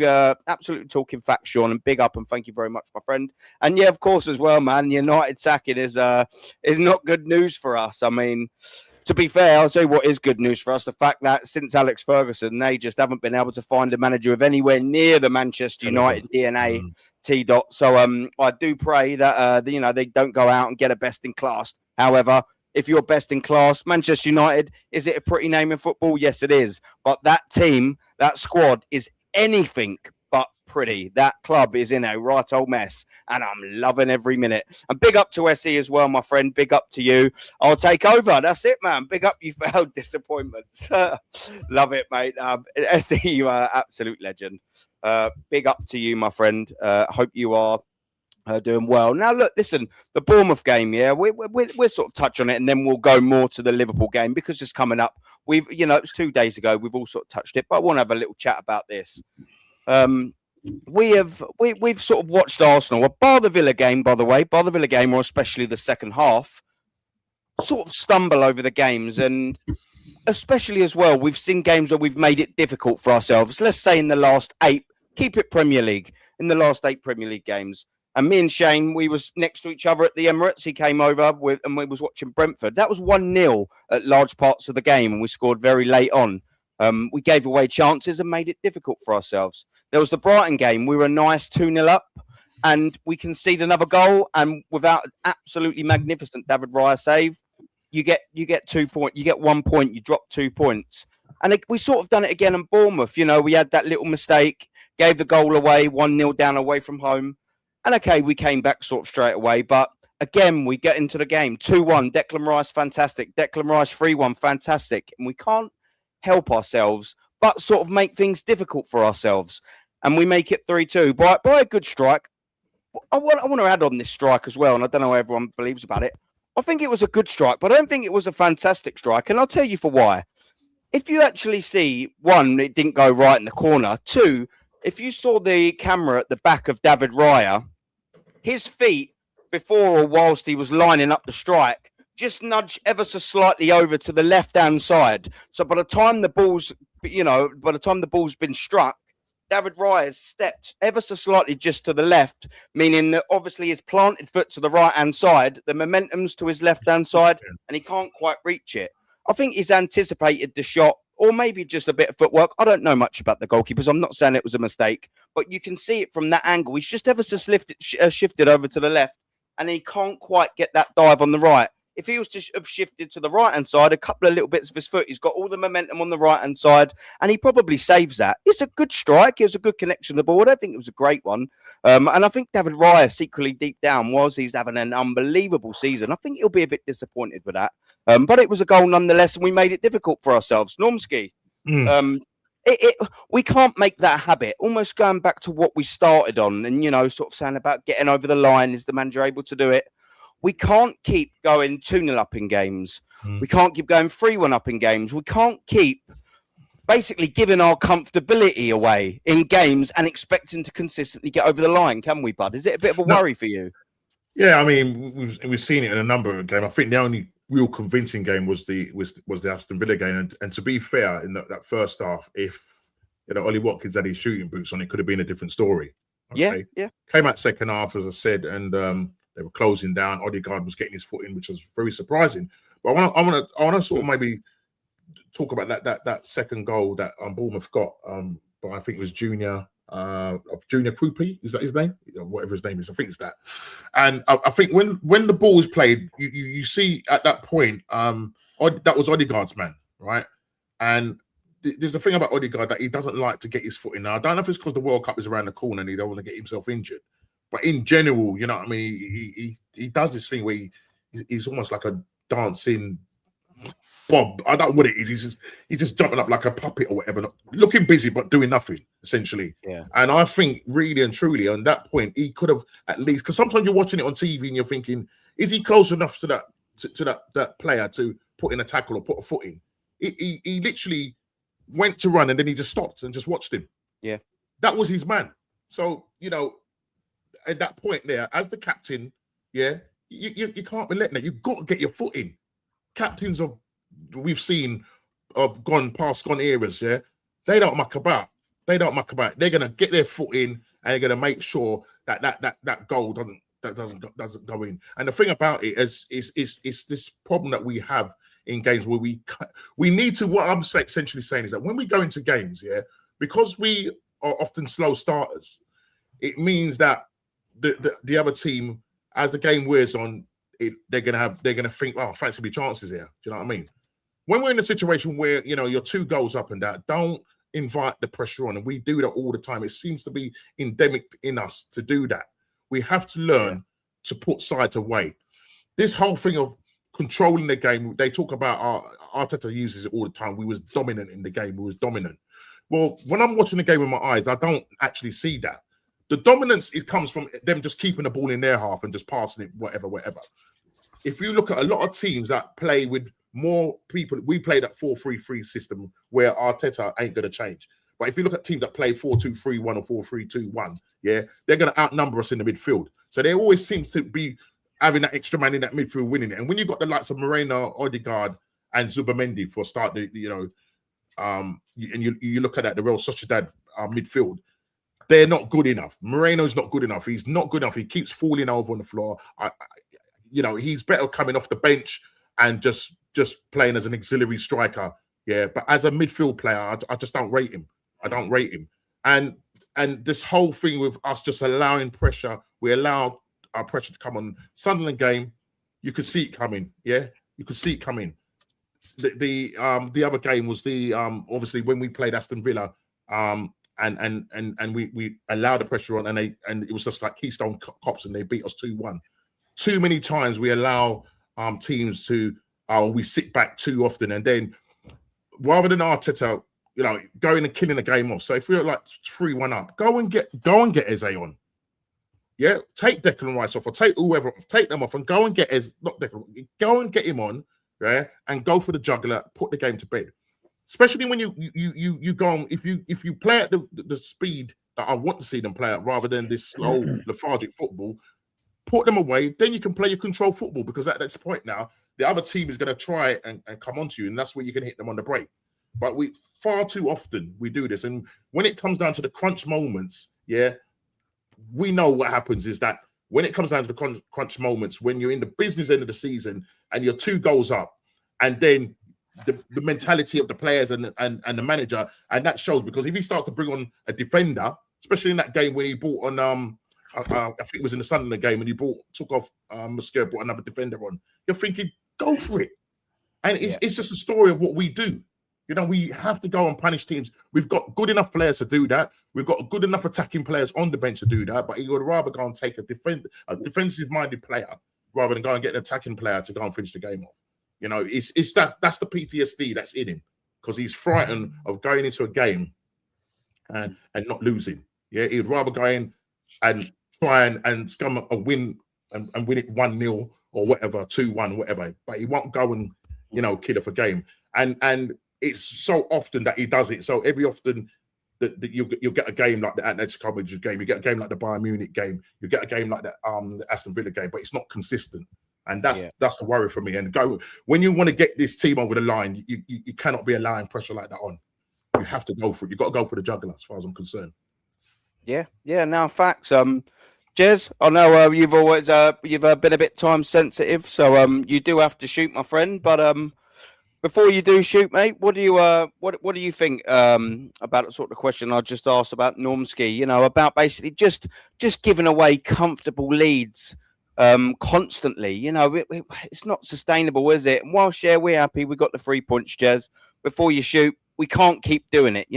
talking facts, Sean, and big up and thank you very much, my friend. And yeah, of course, as well, man, United sacking is not good news for us. I mean, to be fair, I'll tell you what is good news for us. The fact that since Alex Ferguson, they just haven't been able to find a manager with anywhere near the Manchester United DNA, T-Dot. So I do pray that, you know, they don't go out and get a best in class. However, if you're best in class, Manchester United, is it a pretty name in football? Yes, it is. But that team, that squad is anything but pretty. That club is in a right old mess, and I'm loving every minute. And big up to SE as well, my friend. Big up to you. I'll take over. That's it, man. Big up you failed disappointments. Love it, mate. SE, you are absolute legend. Big up to you, my friend. Hope you are doing well. Now, look, listen, the Bournemouth game, yeah, we're sort of touch on it, and then we'll go more to the Liverpool game because it's coming up. We've, you know, it was 2 days ago. We've all sort of touched it, but I want to have a little chat about this. We've sort of watched Arsenal, bar the Villa game, by the way, or especially the second half, sort of stumble over the games, and especially as well, we've seen games where we've made it difficult for ourselves. Let's say in the last 8, keep it Premier League, in the last 8 Premier League games. And me and Shane, we was next to each other at the Emirates. He came over and we was watching Brentford. That was 1-0 at large parts of the game, and we scored very late on. We gave away chances and made it difficult for ourselves. There was the Brighton game. We were a nice 2-0 up, and we conceded another goal. And without an absolutely magnificent David Raya save, you get 2 points. You get 1 point. You drop 2 points. And we sort of done it again in Bournemouth. You know, we had that little mistake, gave the goal away, 1-0 down away from home. And okay, we came back sort of straight away, but again, we get into the game. 2-1, Declan Rice, fantastic. Declan Rice, 3-1, fantastic. And we can't help ourselves, but sort of make things difficult for ourselves. And we make it 3-2 by a good strike. I want to add on this strike as well, and I don't know how everyone believes about it. I think it was a good strike, but I don't think it was a fantastic strike, and I'll tell you for why. If you actually see, 1, it didn't go right in the corner. 2, if you saw the camera at the back of David Raya, his feet, before or whilst he was lining up the strike, just nudged ever so slightly over to the left-hand side. So by the time the ball's been struck, David Raya has stepped ever so slightly just to the left, meaning that obviously his planted foot to the right-hand side, the momentum's to his left-hand side, and he can't quite reach it. I think he's anticipated the shot, or maybe just a bit of footwork. I don't know much about the goalkeepers. I'm not saying it was a mistake, but you can see it from that angle. He's just ever so shifted over to the left, and he can't quite get that dive on the right. If he was to have shifted to the right-hand side, a couple of little bits of his foot, he's got all the momentum on the right-hand side, and he probably saves that. It's a good strike. It was a good connection to the ball. I don't think it was a great one. And I think David Raya, secretly deep down, he's having an unbelievable season. I think he'll be a bit disappointed with that. But it was a goal nonetheless, and we made it difficult for ourselves. Normski, we can't make that a habit. Almost going back to what we started on, and, you know, sort of saying about getting over the line. Is the manager able to do it? We can't keep going 2-0 up in games. We can't keep going 3-1 up in games. We can't keep basically giving our comfortability away in games and expecting to consistently get over the line, can we, bud? Is it a bit of a worry for you?
Yeah, I mean, we've seen it in a number of games. I think the only real convincing game was the Aston Villa game. And to be fair, in that first half, if Ollie Watkins had his shooting boots on, it could have been a different story. Okay?
Yeah.
Came out second half, as I said, and they were closing down. Odegaard was getting his foot in, which was very surprising. But I want to sort of maybe talk about that second goal that Bournemouth got. But I think it was Junior Krupi. Is that his name? Whatever his name is, I think it's that. And I think when the ball was played, you see at that point, that was Odegaard's man, right? And there's the thing about Odegaard that he doesn't like to get his foot in. Now I don't know if it's because the World Cup is around the corner and he don't want to get himself injured. But in general, you know what I mean? He does this thing where he's almost like a dancing Bob, I don't know what it is. He's just jumping up like a puppet or whatever, looking busy but doing nothing essentially.
Yeah.
And I think really and truly on that point, he could have at least, because sometimes you're watching it on TV and you're thinking, is he close enough to that player to put in a tackle or put a foot in? He literally went to run and then he just stopped and just watched him.
Yeah,
that was his man. So at that point there, as the captain, yeah, you can't be letting that. You've got to get your foot in. Captains we've seen gone eras, yeah, they don't muck about. They're gonna get their foot in and they're gonna make sure that goal doesn't go in. And the thing about it is this problem that we have in games where we need to. What I'm essentially saying is that when we go into games, yeah, because we are often slow starters, it means that the other team, as the game wears on, they're gonna think, oh, fancy me chances here. Do you know what I mean? When we're in a situation where you're 2 goals up and that, don't invite the pressure on, and we do that all the time. It seems to be endemic in us to do that. We have to learn to put sides away. This whole thing of controlling the game, they talk about, Arteta uses it all the time. We was dominant in the game. We was dominant. Well, when I'm watching the game with my eyes, I don't actually see that. The dominance, it comes from them just keeping the ball in their half and just passing it, whatever. If you look at a lot of teams that play with more people, we play that 4-3-3 system where Arteta ain't going to change. But if you look at teams that play 4-2-3-1 or 4-3-2-1, yeah, they're going to outnumber us in the midfield. So they always seem to be having that extra man in that midfield winning it. And when you've got the likes of Moreno, Odegaard, and Zubamendi for start, and you look at that, the Real Sociedad midfield, they're not good enough. Moreno's not good enough. He's not good enough. He keeps falling over on the floor. He's better coming off the bench and just playing as an auxiliary striker. Yeah, but as a midfield player, I just don't rate him. I don't rate him. And this whole thing with us just allowing pressure, we allow our pressure to come on. Sunderland game, you could see it coming. Yeah, you could see it coming. The other game was obviously when we played Aston Villa, and we allowed the pressure on, and it was just like Keystone Cops, and they beat us 2-1. Too many times we allow teams to we sit back too often, and then rather than Arteta, going and killing the game off. So if we're like 3-1 up, go and get Eze on. Yeah, take Declan Rice off, or take whoever off, take them off, and go and get not Declan, go and get him on, yeah, and go for the juggler, put the game to bed. Especially when you go on, if you play at the speed that I want to see them play at, rather than this slow lethargic football, put them away. Then you can play your control football, because at this point now, the other team is going to try and come onto you, and that's where you can hit them on the break. But far too often we do this, and when it comes down to the crunch moments, yeah, we know what happens is that when it comes down to the crunch moments, when you're in the business end of the season and you're 2 goals up, and then the mentality of the players and the manager, and that shows, because if he starts to bring on a defender, especially in that game when he brought on I think it was in the Sunderland game, and he took off Mosquera, brought another defender on, you're thinking, go for it. And it's just a story of what we do. We have to go and punish teams. We've got good enough players to do that. We've got good enough attacking players on the bench to do that. But he would rather go and take a defensive-minded player rather than go and get an attacking player to go and finish the game off. That's the PTSD that's in him, because he's frightened of going into a game and not losing. Yeah, he'd rather go in and try and scum a win and win it 1-0 or whatever, 2-1, whatever. But he won't go and kill it for game. And it's so often that he does it. So every often that you'll get a game like the Atletico Madrid game, you get a game like the Bayern Munich game, you get a game like the Aston Villa game, but it's not consistent. And that's the worry for me. And when you want to get this team over the line, you cannot be allowing pressure like that on. You have to go for it. You've got to go for the juggler, as far as I'm concerned.
Yeah. Now, facts. Jez, I know you've always been a bit time sensitive, so you do have to shoot, my friend. But before you do shoot, mate, what do you think about the sort of question I just asked about Normski? About basically just giving away comfortable leads constantly. It's not sustainable, is it? And whilst we're happy we got the 3 points, Jez, before you shoot, we can't keep doing it.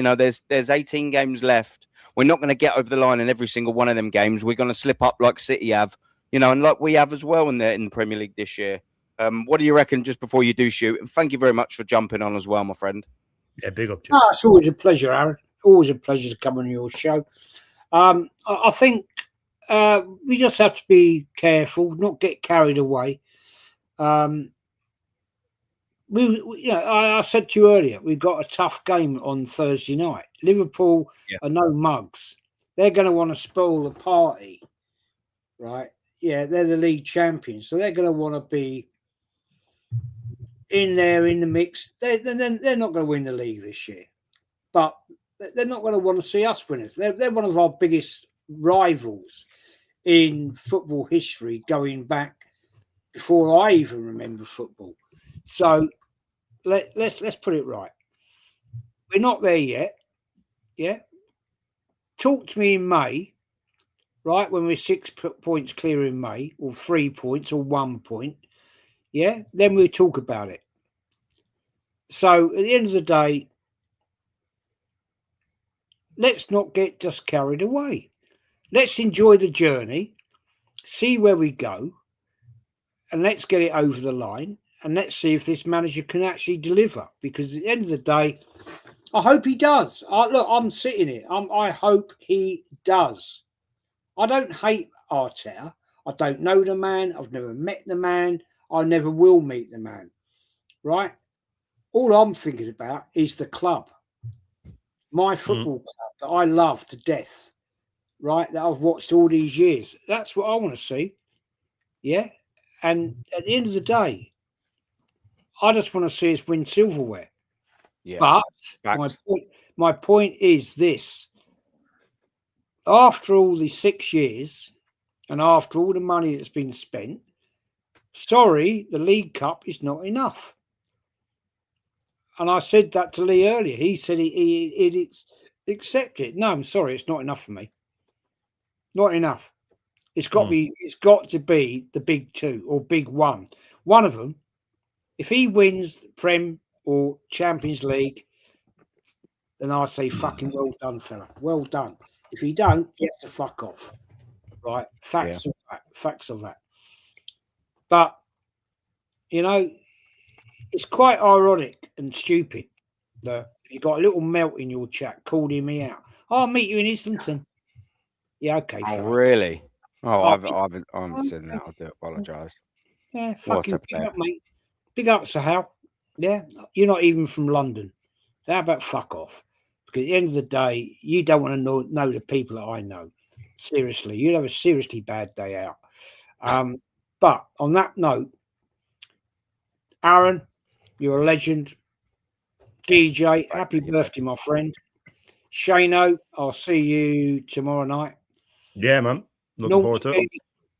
There's 18 games left. We're not going to get over the line in every single one of them games. We're going to slip up like City have, and like we have as well in the Premier League this year. What do you reckon just before you do shoot? And thank you very much for jumping on as well, my friend.
Yeah, big up.
Oh, it's always a pleasure, Aaron. Always a pleasure to come on your show. I think we just have to be careful, not get carried away. I said to you earlier, we've got a tough game on Thursday night. Liverpool are no mugs. They're going to want to spoil the party, right? Yeah, they're the league champions, so they're going to want to be in there in the mix. They're not going to win the league this year, but they're not going to want to see us win it. They're one of our biggest rivals in football history, going back before I even remember football. So let's put it right. We're not there yet. Yeah. Talk to me in May, right? When we're 6 points clear in May, or 3 points, or 1 point. Yeah. Then we'll talk about it. So at the end of the day, let's not get just carried away. Let's enjoy the journey, see where we go, and let's get it over the line. And let's see if this manager can actually deliver. Because at the end of the day, I hope he does. Look, I'm sitting here. I hope he does. I don't hate Arteta. I don't know the man. I've never met the man. I never will meet the man. Right? All I'm thinking about is the club. My football club that I love to death. Right? That I've watched all these years. That's what I want to see. Yeah? And at the end of the day, I just want to see us win silverware. Yeah. But my point is this. After all the 6 years and after all the money that's been spent, sorry, the League Cup is not enough. And I said that to Lee earlier. He said he'd accept it. No, I'm sorry, it's not enough for me. Not enough. It's got to be the big two or big one. One of them. If he wins the Prem or Champions League, then I say fucking well done, fella. Well done. If he don't, he has to fuck off. Right? Facts of that. But, you know, it's quite ironic and stupid that you got a little melt in your chat calling me out. Oh, I'll meet you in Islington. Yeah, okay.
Oh, really? Oh, I haven't seen that. I do apologise.
Yeah, fucking big up, mate. Big up, Sahal. Yeah, you're not even from London. How about fuck off? Because at the end of the day, you don't want to know the people that I know. Seriously, you'd have a seriously bad day out. But on that note, Aaron, you're a legend. DJ, happy birthday, my friend. Shano, I'll see you tomorrow night.
Yeah, man. Looking forward to it.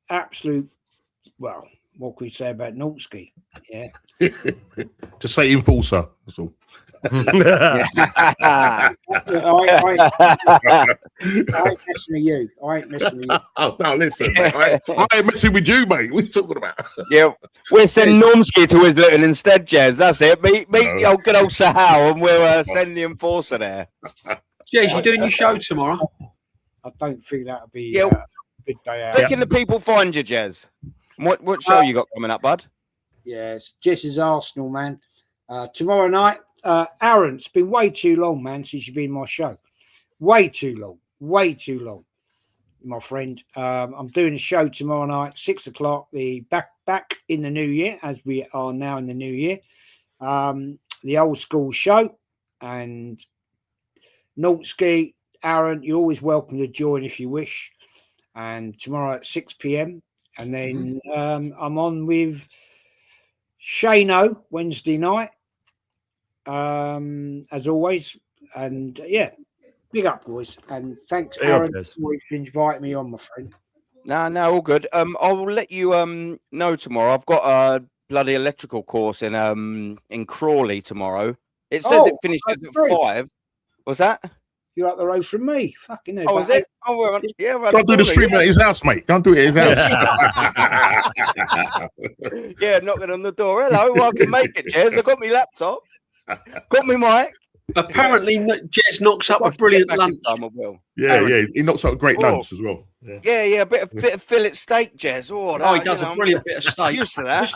Absolute, well, what can we say about Norsky? Yeah.
Just say enforcer. That's all.
I ain't messing with you.
Oh, no, listen, mate. I ain't messing with you, mate. What are you talking about?
Yeah, we'll send Normsky to Islington instead, Jez. That's it. Meet the good old Sahal, and we'll send the enforcer there.
Jez, you doing your show tomorrow?
I don't think that'll be a good day out.
Where can the people find you, Jez? What show you got coming up, bud?
Yes, Jez's Arsenal, man. Tomorrow night, Aaron, it's been way too long, man, since you've been on my show. Way too long, my friend. I'm doing a show tomorrow night, 6 o'clock. The back in the new year, as we are now in the new year. The old school show, and Norsky, Aaron, you're always welcome to join if you wish. And tomorrow at 6 p.m. And then I'm on with Shano Wednesday night, as always. And yeah, big up, boys. And thanks, Aaron, for inviting me on, my friend.
No, all good. I'll let you know tomorrow. I've got a bloody electrical course in Crawley tomorrow. It says it finishes at 5. What's that?
You're up the road from me. Fucking hell.
Oh, is it? Oh, well, yeah.
Don't do the stream at his house, mate. Don't do it at his house.
Yeah, knocking on the door. Hello, I can make it, Jez. I got my laptop. Got my mic.
Apparently, Jez knocks up
If I
a
can
brilliant
get back in
lunch.
time, I will.
Yeah. He knocks out a great
Oh.
lunch as well. Yeah.
Yeah, a bit of fillet steak, Jez. Oh,
Oh, he
that,
does
you
a
know,
brilliant bit of steak.
used to that.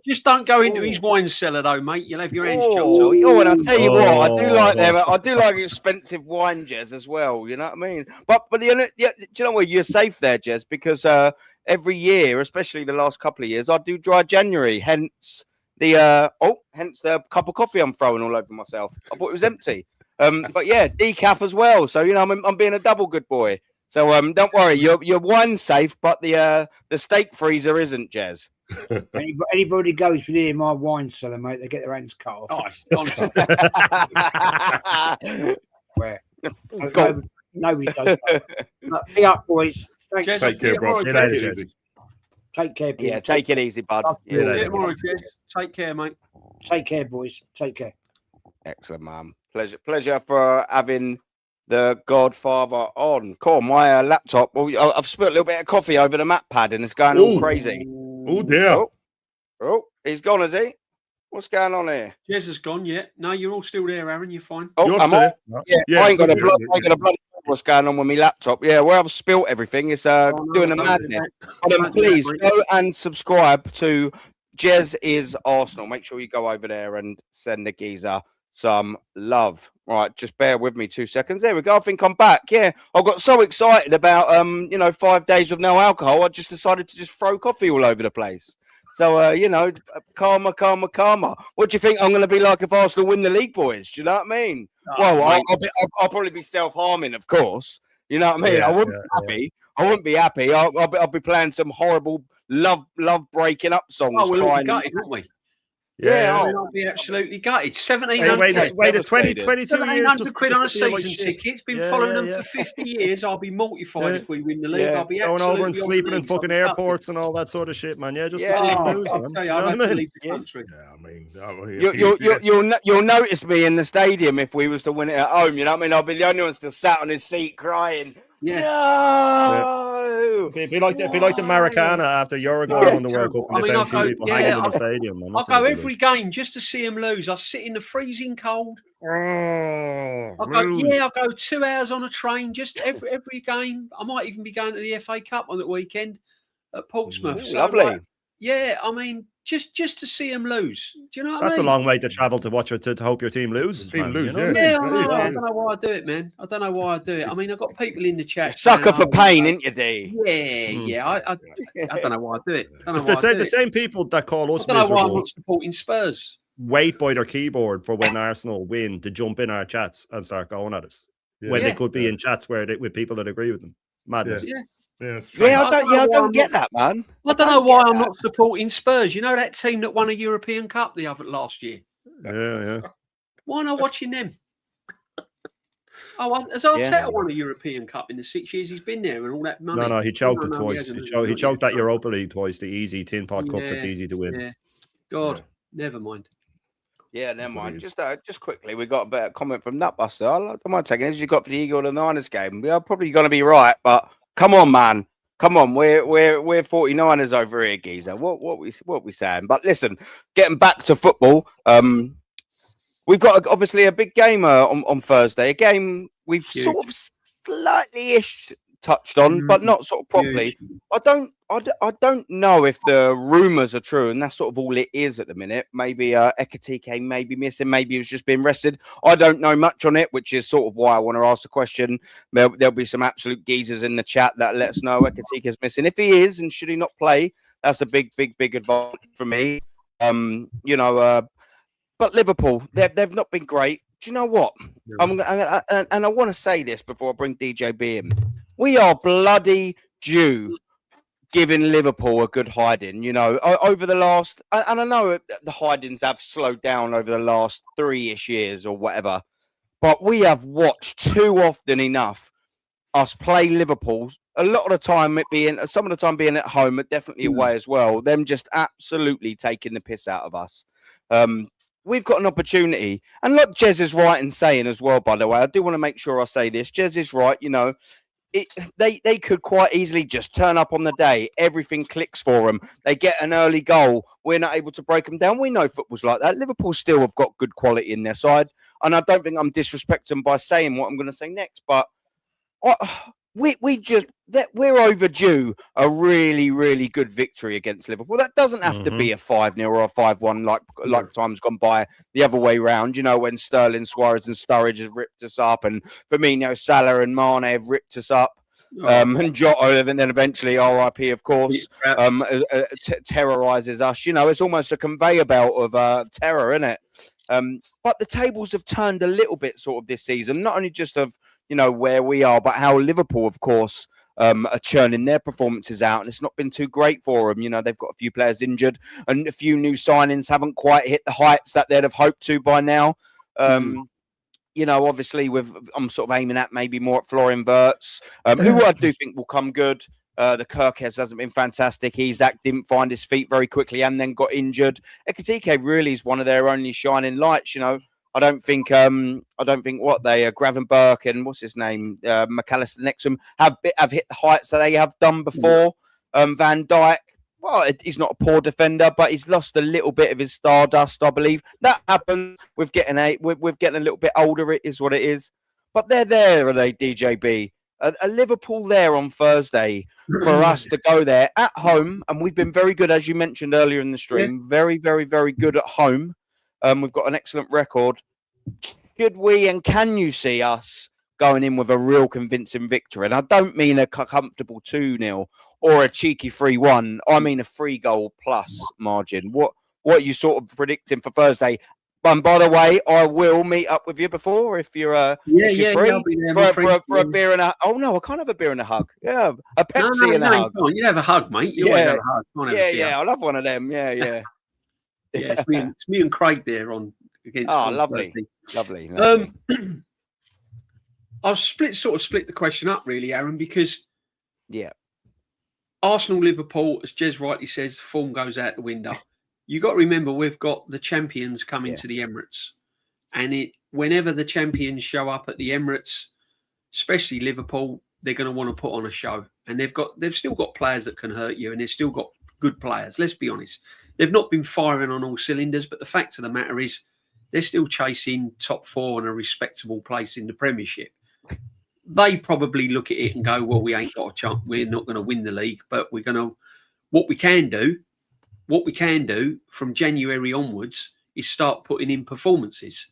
Just don't go into
Ooh.
his wine cellar, though, mate. You'll have your hands chopped off.
And I'll tell you what, I do like
Oh.
them. I do like expensive wine, Jez, as well. You know what I mean? But you know, do you know what? You're safe there, Jez, because every year, especially the last couple of years, I do dry January. Hence the cup of coffee I'm throwing all over myself. I thought it was empty. But yeah, decaf as well. So you know, I'm being a double good boy. So don't worry, your wine's safe, but the steak freezer isn't, Jez.
Anybody goes near my wine cellar, mate, they get their hands cut off.
Oh, honestly.
Where?
Go.
Nobody does that. But be up, boys. Thanks.
Jez,
Take care, bro.
Take
Take
Jez.
it easy.
Take care, boys.
Yeah, take it easy, bud.
Yeah,
See you
Yeah,
tomorrow, Jez. Take care, mate.
Take care, boys. Take care.
excellent, man. Pleasure for having the Godfather on. Cool, my laptop. Well, I've spilled a little bit of coffee over the map pad, and it's going all
Ooh.
crazy.
Oh dear.
Oh, he's gone, is he? What's going on here?
Jez has gone, yeah. No, you're all still there, Aaron. You're fine.
Oh,
You're
am I?
still
Yeah, I ain't got a
yeah.
blood. I ain't got a blood. What's going on with my laptop? Yeah, where I've spilt everything. It's doing a
don't do
madness.
that.
But,
Don't do that,
please
mate.
go and subscribe to Jez is Arsenal. Make sure you go over there and send the geezer some love. Right, just bear with me 2 seconds. There we go. I think I'm back. Yeah, I got so excited about 5 days with no alcohol. I just decided to just throw coffee all over the place. So karma. What do you think I'm going to be like if Arsenal win the league, boys? Do you know what I mean? Well, I'll probably be self-harming, of course. You know what I mean?
Yeah,
I wouldn't be happy. I wouldn't be happy. I'll be playing some horrible love breaking up songs.
Oh, we'll all be
crying.
gutted, won't we?
Yeah,
I'll be absolutely gutted.
Hey,
1,700
wait a 20, 22 years.
1,700 quid on a
just to feel like
season
shit.
ticket. It's been
Yeah,
following
yeah,
them
yeah.
for 50 years. I'll be mortified
Yeah.
if we win the league.
Yeah.
I'll be
Going
absolutely
over and
on
sleeping
the
in
league. I'll
fucking
be gutted.
airports and all that sort of shit, man. Yeah, just
Yeah.
to see
Oh,
them lose,
I'll
man.
tell you,
You know
I'll
what
have
I
to
mean?
leave the
Yeah.
country.
You'll notice me in the stadium if we was to win it at home. You know what I mean? I'll be the only one still sat on his seat crying.
Yeah.
No.
It'd be like the Maracana after Uruguay won the World Cup.
I
And
mean,
the
I'll go-
people
yeah,
hanging in the
I'll-
stadium, man.
I'll
That's
go
what
every game just to see them lose. I'll sit in the freezing cold.
Oh,
I'll go 2 hours on a train just every game. I might even be going to the FA Cup on the weekend at Portsmouth.
Ooh,
So,
lovely.
like, yeah, I mean, just to see them lose. Do you know what
That's
I
a
mean?
long way to travel to watch it to hope your team loses.
Team
man,
lose,
you know?
yeah.
Yeah, I
That
know.
is,
I
that
don't know why I do it, man. I don't know why I do it. I mean, I've got people in the chat.
Sucker
saying,
for
"Oh,
pain, ain't you, D?
Yeah. I don't know why I do it. I don't know
It's
why I do
the
it.
same people that call us
I don't know why I'm
miserable
not supporting Spurs.
wait by their keyboard for when Arsenal win to jump in our chats and start going at us. When they
Yeah.
could be in chats with people that agree with them. Madness.
Yeah.
Yeah, it's
Yeah,
strange.
I don't get that, man.
I don't know why I'm not supporting Spurs. You know that team that won a European Cup last year?
Yeah.
Why not watching them? Has Arteta
Yeah.
won a European Cup in the 6 years he's been there and all that money?
No, he choked it
No,
twice.
hasn't.
He choked that Europa League twice, the easy tin pot cup that's
Yeah,
easy to win.
Yeah. God,
Yeah.
never mind.
Yeah, never
That's what
mind.
it is.
Just quickly, we got a bit of comment from Nutbuster. I don't mind taking it. You got for the Eagle and the Niners game. We are probably going to be right, but come on, man. Come on, we're 49ers over here, geezer. What we saying? But listen, getting back to football, we've got obviously a big game on Thursday. A game we've
Huge.
sort of slightly-ish touched on, but not sort of properly.
Huge.
I don't know if the rumours are true, and that's sort of all it is at the minute. Maybe Ekatike may be missing, maybe he was just being rested. I don't know much on it, which is sort of why I want to ask the question. There'll be some absolute geezers in the chat that let us know Ekatike is missing. If he is, and should he not play, that's a big advantage for me. But Liverpool, they've not been great. Do you know what? And I want to say this before I bring DJB in. We are bloody due giving Liverpool a good hiding, over the last, and I know the hidings have slowed down over the last 3-ish years or whatever, but we have watched too often enough us play Liverpool. A lot of the time some of the time being at home, but definitely away as well. Them just absolutely taking the piss out of us. We've got an opportunity, and look, Jez is right in saying as well. By the way, I do want to make sure I say this. Jez is right. they could quite easily just turn up on the day. Everything clicks for them. They get an early goal. We're not able to break them down. We know football's like that. Liverpool still have got good quality in their side, and I don't think I'm disrespecting them by saying what I'm going to say next. But we're overdue a really, really good victory against Liverpool. That doesn't have to be a 5-0 or a 5-1 like times gone by the other way round. You know, when Sterling, Suarez and Sturridge has ripped us up, and Firmino, Salah and Mane have ripped us up. And Jota, and then eventually RIP, of course, terrorizes us. You know, it's almost a conveyor belt of terror, isn't it? But the tables have turned a little bit sort of this season, not only just of, you know, where we are, but how Liverpool, of course, are churning their performances out, and it's not been too great for them. You know, they've got a few players injured, and a few new signings haven't quite hit the heights that they'd have hoped to by now. You know, obviously, I'm sort of aiming at maybe more at Florian Wirtz, who I do think will come good. The Kirkes hasn't been fantastic. Isak didn't find his feet very quickly and then got injured. Ekitike really is one of their only shining lights. You know, I don't think what they Gravenberch and what's his name, McAllister next to him have hit the heights that they have done before. Van Dijk, well, he's not a poor defender, but he's lost a little bit of his stardust, I believe. That happens with getting a little bit older. It is what it is. But they're there, are they, DJB? A Liverpool there on Thursday for us to go there at home, and we've been very good, as you mentioned earlier in the stream. Very, very, very good at home. We've got an excellent record. Should we and can you see us going in with a real convincing victory? And I don't mean a comfortable 2-0 or a cheeky 3-1. I mean a 3-goal plus margin. What are you sort of predicting for Thursday? And by the way, I will meet up with you before if you're free
I'll be there,
for a beer and a. Oh no, I can't have a beer and a hug. Yeah, a Pepsi and a hug.
You have a hug, mate. You always have a hug.
I'll have one of them. Yeah.
It's me and Craig there on against.
Oh, lovely.
I'll split the question up really, Aaron, because Arsenal, Liverpool, as Jez rightly says, form goes out the window. You got to remember we've got the champions coming to the Emirates, and whenever the champions show up at the Emirates, especially Liverpool, they're going to want to put on a show, and they've still got players that can hurt you, and they've still got good players. Let's be honest, they've not been firing on all cylinders, but the fact of the matter is they're still chasing top 4 and a respectable place in the Premiership. They probably look at it and go, well, we ain't got a chance. We're not going to win the league, but we're going to. What we can do from January onwards is start putting in performances.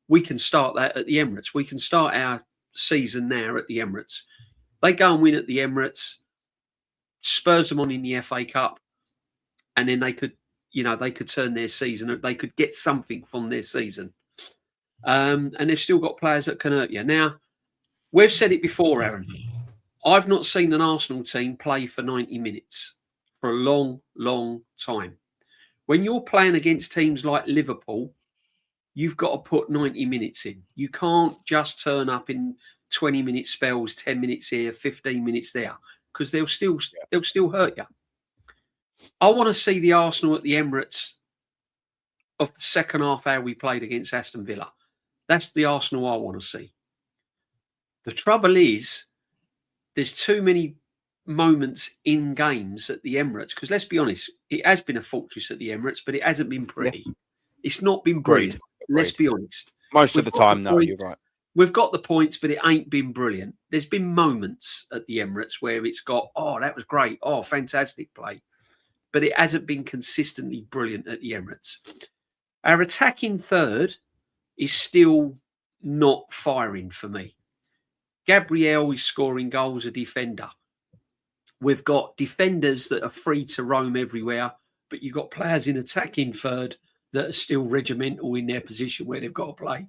We can start that at the Emirates. We can start our season now at the Emirates. They go and win at the Emirates, spurs them on in the FA Cup, and then they could turn their season. They could get something from their season. And they've still got players that can hurt you. Now, we've said it before, Aaron. I've not seen an Arsenal team play for 90 minutes. For a long, long time. When you're playing against teams like Liverpool, you've got to put 90 minutes in. You can't just turn up in 20-minute spells, 10 minutes here, 15 minutes there, because they'll still hurt you. I want to see the Arsenal at the Emirates of the second half how we played against Aston Villa. That's the Arsenal I want to see. The trouble is, there's too many moments in games at the Emirates, because let's be honest, it has been a fortress at the Emirates, but it hasn't been pretty. It's not been brilliant. Let's be honest.
Most of the time, no, you're right.
We've got the points, but it ain't been brilliant. There's been moments at the Emirates where it's got, oh, that was great. Oh, fantastic play. But it hasn't been consistently brilliant at the Emirates. Our attacking third is still not firing for me. Gabriel is scoring goals, a defender. We've got defenders that are free to roam everywhere, but you've got players in attacking third that are still regimental in their position where they've got to play.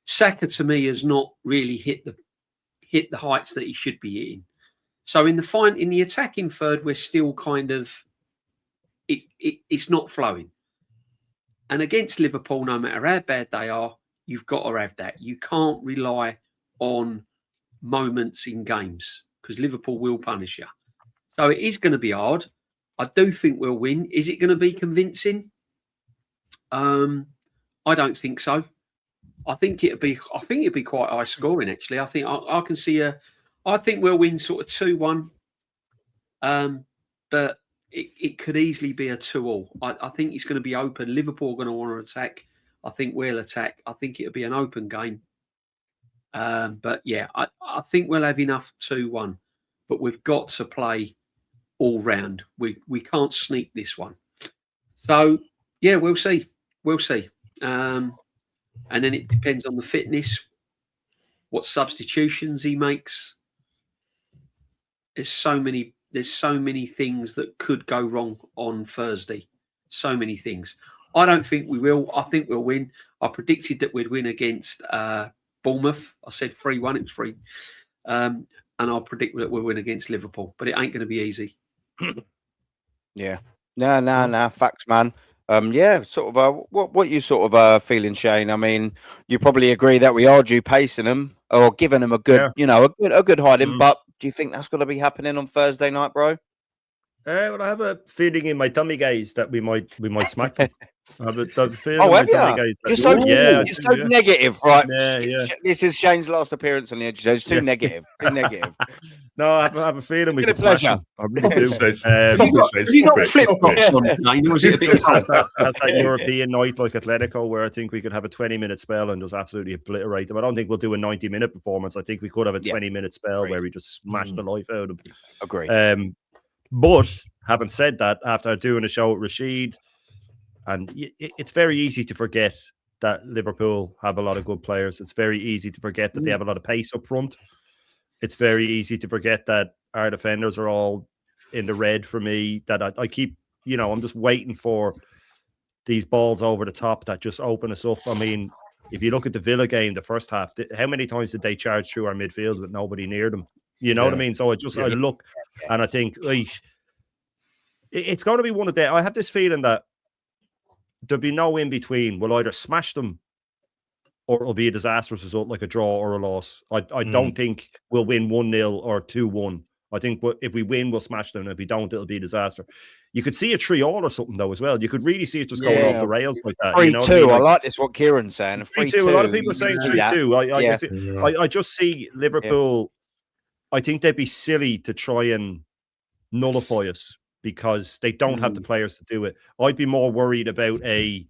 Saka, to me, has not really hit the heights that he should be hitting. So in the attacking third, we're still kind of it's not flowing. And against Liverpool, no matter how bad they are, you've got to have that. You can't rely on moments in games, because Liverpool will punish you. So it is going to be hard. I do think we'll win. Is it going to be convincing? I don't think so. I think it'd be quite high scoring, actually. I think I can see I think we'll win sort of 2-1. But it could easily be a 2-2. I think it's going to be open. Liverpool are going to want to attack. I think we'll attack. I think it'll be an open game. But yeah, I think we'll have enough 2-1. But we've got to play all round. We can't sneak this one. So yeah, we'll see. We'll see. And then it depends on the fitness, what substitutions he makes. There's so many things that could go wrong on Thursday. So many things. I don't think we will. I think we'll win. I predicted that we'd win against Bournemouth. I said 3-1. It was 3. And I'll predict that we'll win against Liverpool. But it ain't going to be easy.
Yeah. No. Facts, man. Yeah, sort of. What you sort of feeling, Shane? I mean, you probably agree that we are due pacing them or giving them a good, a good hiding. But do you think that's going to be happening on Thursday night, bro?
Well, I have a feeling in my tummy, guys, that we might smack them. I have a feeling
Oh,
in my
have
tummy,
you?
guys.
You're so negative, right?
Yeah.
This is Shane's last appearance on the Edge. It's too negative. Too negative.
No, I have a feeling we can smash them. I really do.
Have you got flip-flops on? Or is it a bit
that's that European night like Atletico, where I think we could have a 20-minute spell and just absolutely obliterate them. I don't think we'll do a 90-minute performance. I think we could have a 20-minute spell where we just smash the life out of them.
Agree.
But having said that, after doing a show with Rashid, and it's very easy to forget that Liverpool have a lot of good players. It's very easy to forget that they have a lot of pace up front. It's very easy to forget that our defenders are all in the red for me. That I keep, I'm just waiting for these balls over the top that just open us up. I mean, if you look at the Villa game, the first half, how many times did they charge through our midfield with nobody near them? You know what I mean? So I look and I think, it's going to be one of them. I have this feeling that there'll be no in between. We'll either smash them or it'll be a disastrous result like a draw or a loss. I don't think we'll win 1-0 or 2-1. I think if we win, we'll smash them. And if we don't, it'll be a disaster. You could see a 3-3 or something, though, as well. You could really see it just going off the rails like that.
3-2. I like this, what Kieran's saying.
3-2. A lot of people are saying 3-2. I just see Liverpool. I think they'd be silly to try and nullify us because they don't have the players to do it. I'd be more worried about a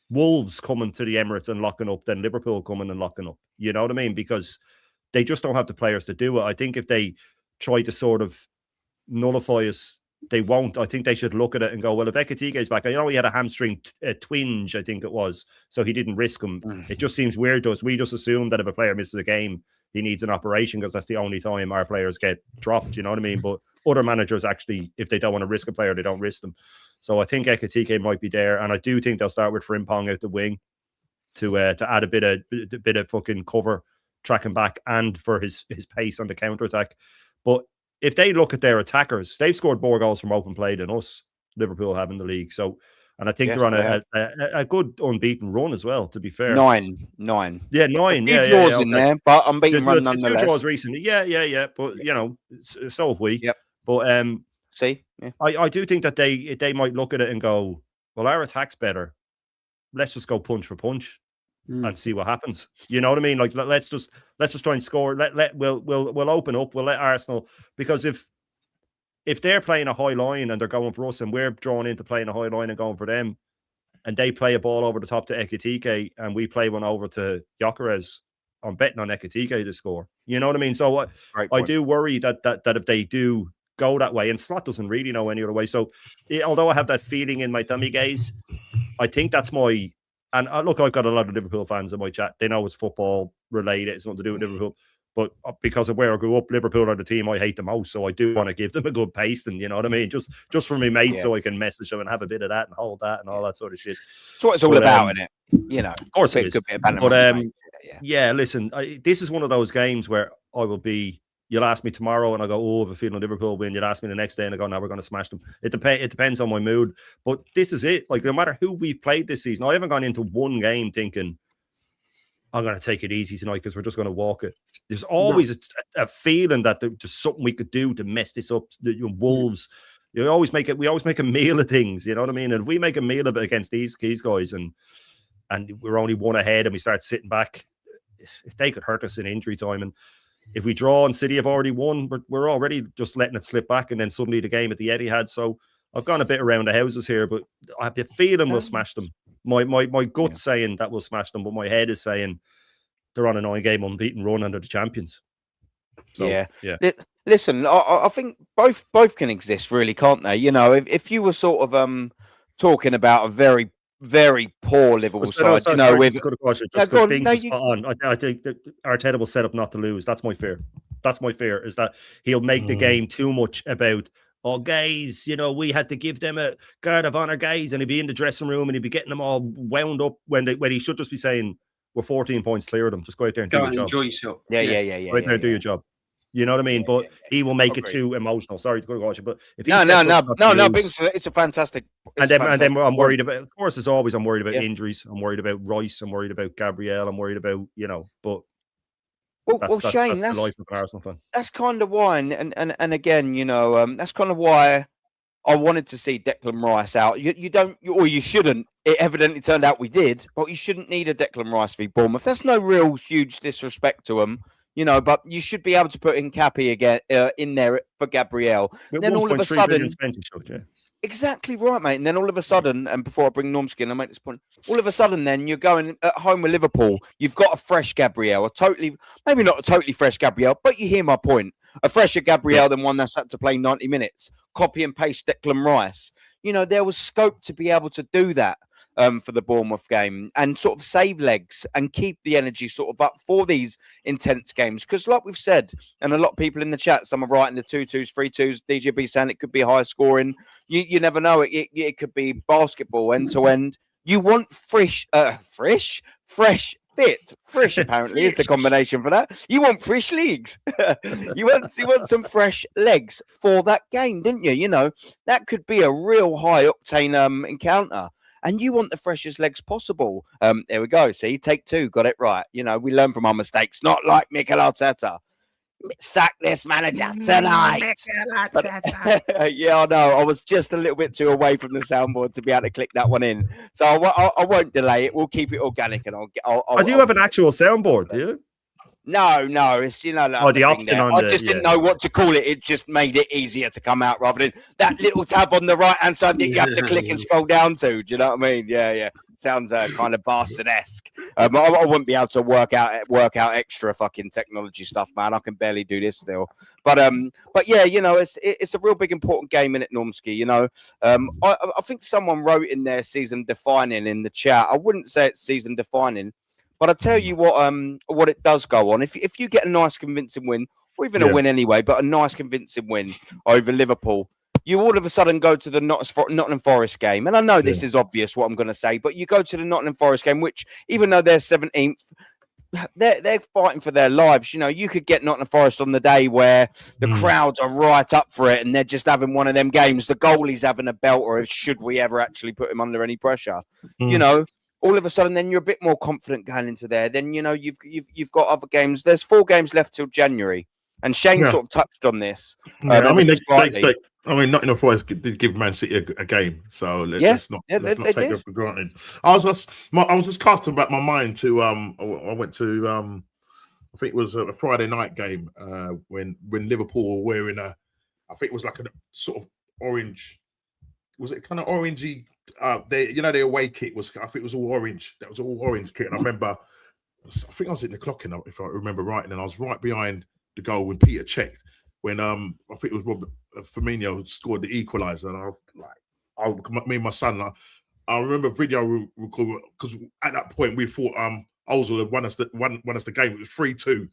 Wolves coming to the Emirates and locking up than Liverpool coming and locking up. You know what I mean? Because they just don't have the players to do it. I think if they try to sort of nullify us, they won't. I think they should look at it and go, well, if Ekitike is back, I know he had a hamstring twinge, I think it was, so he didn't risk him. It just seems weird to us. We just assume that if a player misses a game, he needs an operation because that's the only time our players get dropped. You know what I mean? But other managers actually, if they don't want to risk a player, they don't risk them. So I think Ekitike might be there, and I do think they'll start with Frimpong out the wing to add a bit of fucking cover, tracking back, and for his pace on the counter attack. But if they look at their attackers, they've scored more goals from open play than us, Liverpool have in the league. So, and I think they're on a good unbeaten run as well, to be fair.
9.
Yeah, 9.
A few draws in there, but unbeaten run nonetheless.
2 draws recently. Yeah. But, so have we.
Yep.
But
Yeah.
I do think that they might look at it and go, well, our attack's better. Let's just go punch for punch and see what happens. You know what I mean? Like let's just try and score. We'll open up. We'll let Arsenal, because if they're playing a high line and they're going for us and we're drawn into playing a high line and going for them, and they play a ball over the top to Ekitike and we play one over to Gyökeres, I'm betting on Ekitike to score. You know what I mean? So I do worry that if they do go that way, and Slot doesn't really know any other way. So although I have that feeling in my tummy, guys, I think that's my. And look, I've got a lot of Liverpool fans in my chat. They know it's football related. It's nothing to do with Liverpool. But because of where I grew up, Liverpool are the team I hate the most. So I do want to give them a good pasting, you know what I mean? Just for my mates, so I can message them and have a bit of that and hold that and all that sort of shit.
That's what it's all about, isn't it?
Of course it is. But listen, this is one of those games where I will be. You'll ask me tomorrow and I go, oh, I have a feeling Liverpool win. You'll ask me the next day and I go, no, we're going to smash them. It depends on my mood. But this is it. Like, no matter who we've played this season, I haven't gone into one game thinking, I'm going to take it easy tonight because we're just going to walk it. There's always a feeling that there's something we could do to mess this up. The Wolves, we always make a meal of things, you know what I mean? And if we make a meal of it against these guys and we're only one ahead and we start sitting back, if they could hurt us in injury time. And if we draw and City have already won, we're already just letting it slip back, and then suddenly the game at the Etihad. So I've gone a bit around the houses here, but I have a feeling we'll smash them. My gut's saying that we'll smash them, but my head is saying they're on a 9-game unbeaten run and they're the champions. So, yeah.
Listen, I think both can exist, really, can't they? You know, if you were sort of talking about a very, very poor Liverpool side, you know, with
spot on. I think that Arteta will set up not to lose. That's my fear. That's my fear, is that he'll make the game too much about, oh, guys, you know, we had to give them a guard of honor, guys, and he'd be in the dressing room and he'd be getting them all wound up when he should just be saying, we're 14 points clear of them. Just go out there and do your job.
Enjoy yourself.
Yeah.
Go out there and do your job. You know what I mean? But he will make it too emotional. Sorry to go watch it, but if
no, it's a fantastic.
And then I'm worried about. Of course, as always, I'm worried about injuries. I'm worried about Rice. I'm worried about Gabriel. I'm worried about But
Shane,
that's the life of an Arsenal fan.
That's kind of why, and again, you know, that's kind of why I wanted to see Declan Rice out. You don't, or you shouldn't. It evidently turned out we did, but you shouldn't need a Declan Rice v Bournemouth. That's no real huge disrespect to him. You know, but you should be able to put in Cappy again in there for Gabriel. Then all of a sudden, exactly right, mate. And then all of a sudden, and before I bring Normski in, I make this point. All of a sudden, then you're going at home with Liverpool. You've got a fresh Gabriel, maybe not a totally fresh Gabriel, but you hear my point. A fresher Gabriel than one that's had to play 90 minutes. Copy and paste Declan Rice. You know, there was scope to be able to do that. For the Bournemouth game and sort of save legs and keep the energy sort of up for these intense games. Because like we've said, and a lot of people in the chat, some are writing the 2-2s, 3-2s, DJB saying it could be high scoring. You never know. It could be basketball end to end. You want fresh, fit. Fresh apparently is the combination for that. You want fresh legs. you want some fresh legs for that game, didn't you? You know, that could be a real high octane encounter. And you want the freshest legs possible. There we go. See, take two. Got it right. You know, we learn from our mistakes. Not like Mikel Arteta. Sack this manager tonight. Yeah, I know. I was just a little bit too away from the soundboard to be able to click that one in. So I won't delay it. We'll keep it organic. And
I do have an actual soundboard, do you?
No, it's the
option on
I just didn't know what to call it. It just made it easier to come out rather than that little tab on the right hand side that you have to click and scroll down to. Do you know what I mean? Yeah. Sounds kind of bastard-esque. I wouldn't be able to work out extra fucking technology stuff, man. I can barely do this still. But yeah, you know, it's a real big important game in it, Normski. You know, I think someone wrote in there season defining in the chat. I wouldn't say it's season defining. But I tell you what it does go on. If you get a nice convincing win, or even a win anyway, but a nice convincing win over Liverpool, you all of a sudden go to the Nottingham Forest game. And I know this is obvious what I'm going to say, but you go to the Nottingham Forest game, which even though they're 17th, they're fighting for their lives. You know, you could get Nottingham Forest on the day where the crowds are right up for it and they're just having one of them games. The goalie's having a belter, should we ever actually put him under any pressure. You know, all of a sudden, then you're a bit more confident going into there. Then, you know, you've got other games. There's 4 games left till January. And Shane sort of touched on this.
I mean, Nottingham Forest did give Man City a game. So let's not take it for granted. I was just casting back my mind to, I went to, I think it was a Friday night game when Liverpool were wearing I think it was like a sort of orange, was it kind of orangey? Their away kit was, I think it was all orange. That was all orange kit. And I remember, I think I was in the clocking, if I remember right, and I was right behind the goal when Peter checked. When I think it was Robert Firmino scored the equaliser, and I was like, me and my son, I remember video record because at that point we thought Ozil had won us the game. It was 3-2.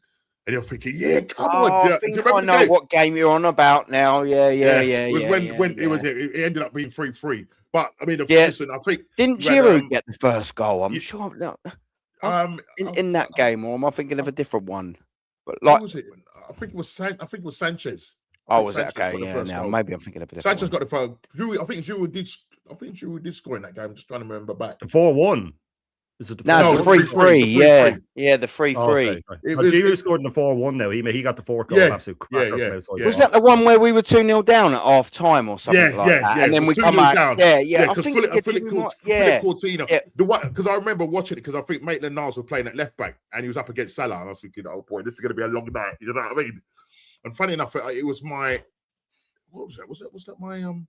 And you're thinking, yeah, come on.
I think I know what game you're on about now. Yeah.
It was when it ended up being 3-3. But I mean, listen, I think
didn't Giroud get the first goal? I'm sure. No, in that game, or am I thinking of a different one? But like,
was it? I think it was Sanchez.
Oh, was it? Okay, yeah. Now maybe I'm thinking of a different
Sanchez got the first. I think Giroud did score in that game. I'm just trying to remember back.
4-1. Is it the
No, it's the 3-3. Yeah, yeah, the 3-3.
Okay. Giroud scored in the 4-1 now. He got the 4 goal.
Yeah,
Absolute cracker from outside the
Was
box.
that the one where we were 2-0 down at half time or something
Yeah,
like
yeah,
that?
yeah.
And then
It
we
was
come
2-0
out.
down.
Yeah. I
because
think
Philip Coutinho.
Yeah.
The one because I remember watching it because I think Maitland-Niles was playing at left back and he was up against Salah. And I was thinking, oh boy, this is going to be a long night. You know what I mean? And funny enough, it was my what was that? Was that my I'm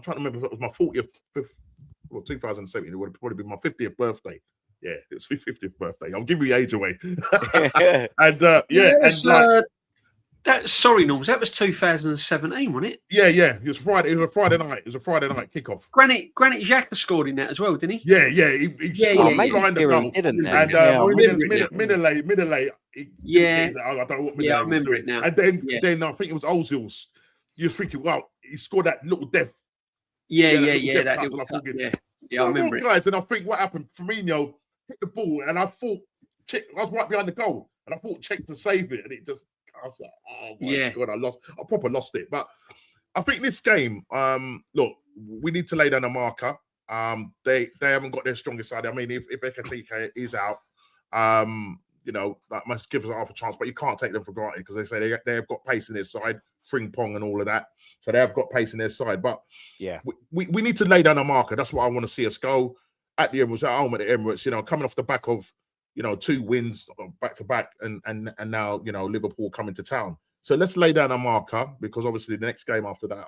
trying to remember if it was my 40th, 2007. It would have probably been my 50th birthday. Yeah, it was my 50th birthday. I'll give you the age away.
Sorry, Norms, that was 2017, wasn't it?
Yeah. It was Friday. It was a Friday night. It was a Friday night kickoff.
Granit Xhaka scored in that as well, didn't he?
Yeah. He scored behind the goal.
Didn't they?
And Minalay.
Yeah.
I don't know what Minalay
I remember it now.
And then I think it was Ozil's. You're thinking, wow, he scored that little death.
Yeah. I remember it.
Guys, and I think what happened, Firmino hit the ball, and I thought, I was right behind the goal, and I thought check to save it, and it just, I was like, oh my God, I proper lost it. But I think this game, look, we need to lay down a marker. They haven't got their strongest side. I mean, if Ekatike is out, that must give us half a chance, but you can't take them for granted because they say they have got pace in their side, Frimpong and all of that. So they have got pace in their side. But
yeah, we
need to lay down a marker. That's what I want to see us go at the Emirates, at home at the Emirates, coming off the back of, 2 wins back to back and now, Liverpool coming to town. So let's lay down a marker because obviously the next game after that,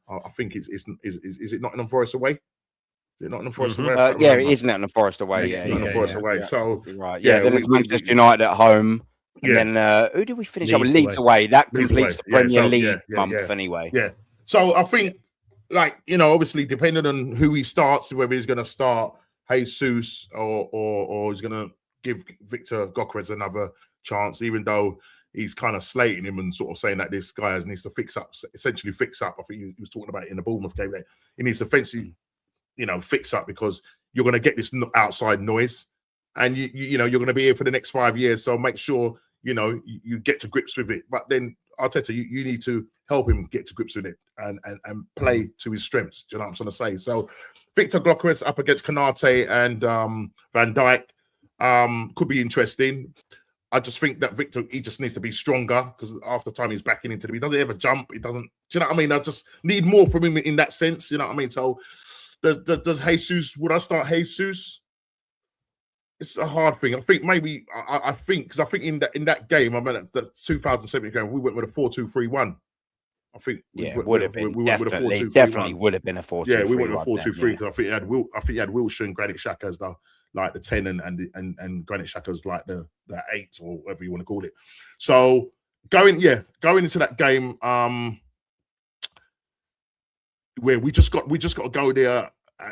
I think is it Nottingham Forest away? Is it Nottingham Forest away?
Yeah, it is Nottingham Forest away.
Nottingham Forest away. So
right. Then it's Manchester United at home. And then who do we finish up with? Leeds away. That completes the Premier League month anyway.
Yeah. So I think, obviously, depending on who he starts, whether he's going to start Jesus or he's going to give Victor Gokres another chance, even though he's kind of slating him and sort of saying that this guy needs to essentially fix up. I think he was talking about it in the Bournemouth game there. He needs to fix up because you're going to get this outside noise and you're going to be here for the next 5 years. So make sure, you get to grips with it. But then Arteta, you need to help him get to grips with it and play to his strengths. Do you know what I'm trying to say? So Victor Gokres up against Konate and Van Dijk could be interesting. I just think that Victor, he just needs to be stronger because after time he's backing into he doesn't ever jump. He doesn't, do you know what I mean? I just need more from him in that sense. You know what I mean? So does Jesus, would I start Jesus? It's a hard thing. I think maybe, I think in that game, I mean, the 2017 game, we went with a 4-2-3-1. I think
it would have been definitely would have been a 4-2-3-1.
Yeah, we went with a 4-2-3 because I think he had Wilshere and Granit Xhaka as the 10 and Granit Xhaka's like the 8 or whatever you want to call it. So going into that game, where we just got to go there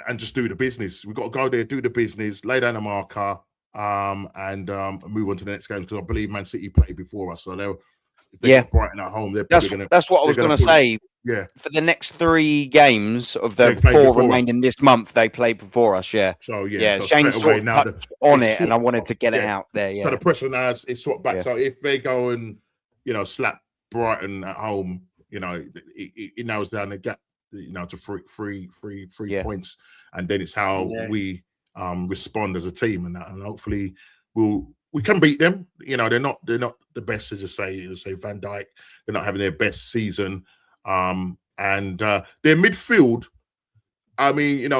and just do the business. We've got to go there, do the business, lay down a marker, and move on to the next game because I believe Man City played before us, so they're Brighton at home.
That's what I was going to say.
Yeah,
for the next 3 games of the 4 remaining this month, they played before us. Yeah.
So
so Shane sort of touched on it, and I wanted to get it out there. Yeah.
So the pressure now is swapped back. So if they go and slap Brighton at home, it narrows down the gap. To three points, and then it's how we respond as a team, and hopefully we can beat them. They're not the best, as you say Van Dijk. They're not having their best season, and their midfield. I mean,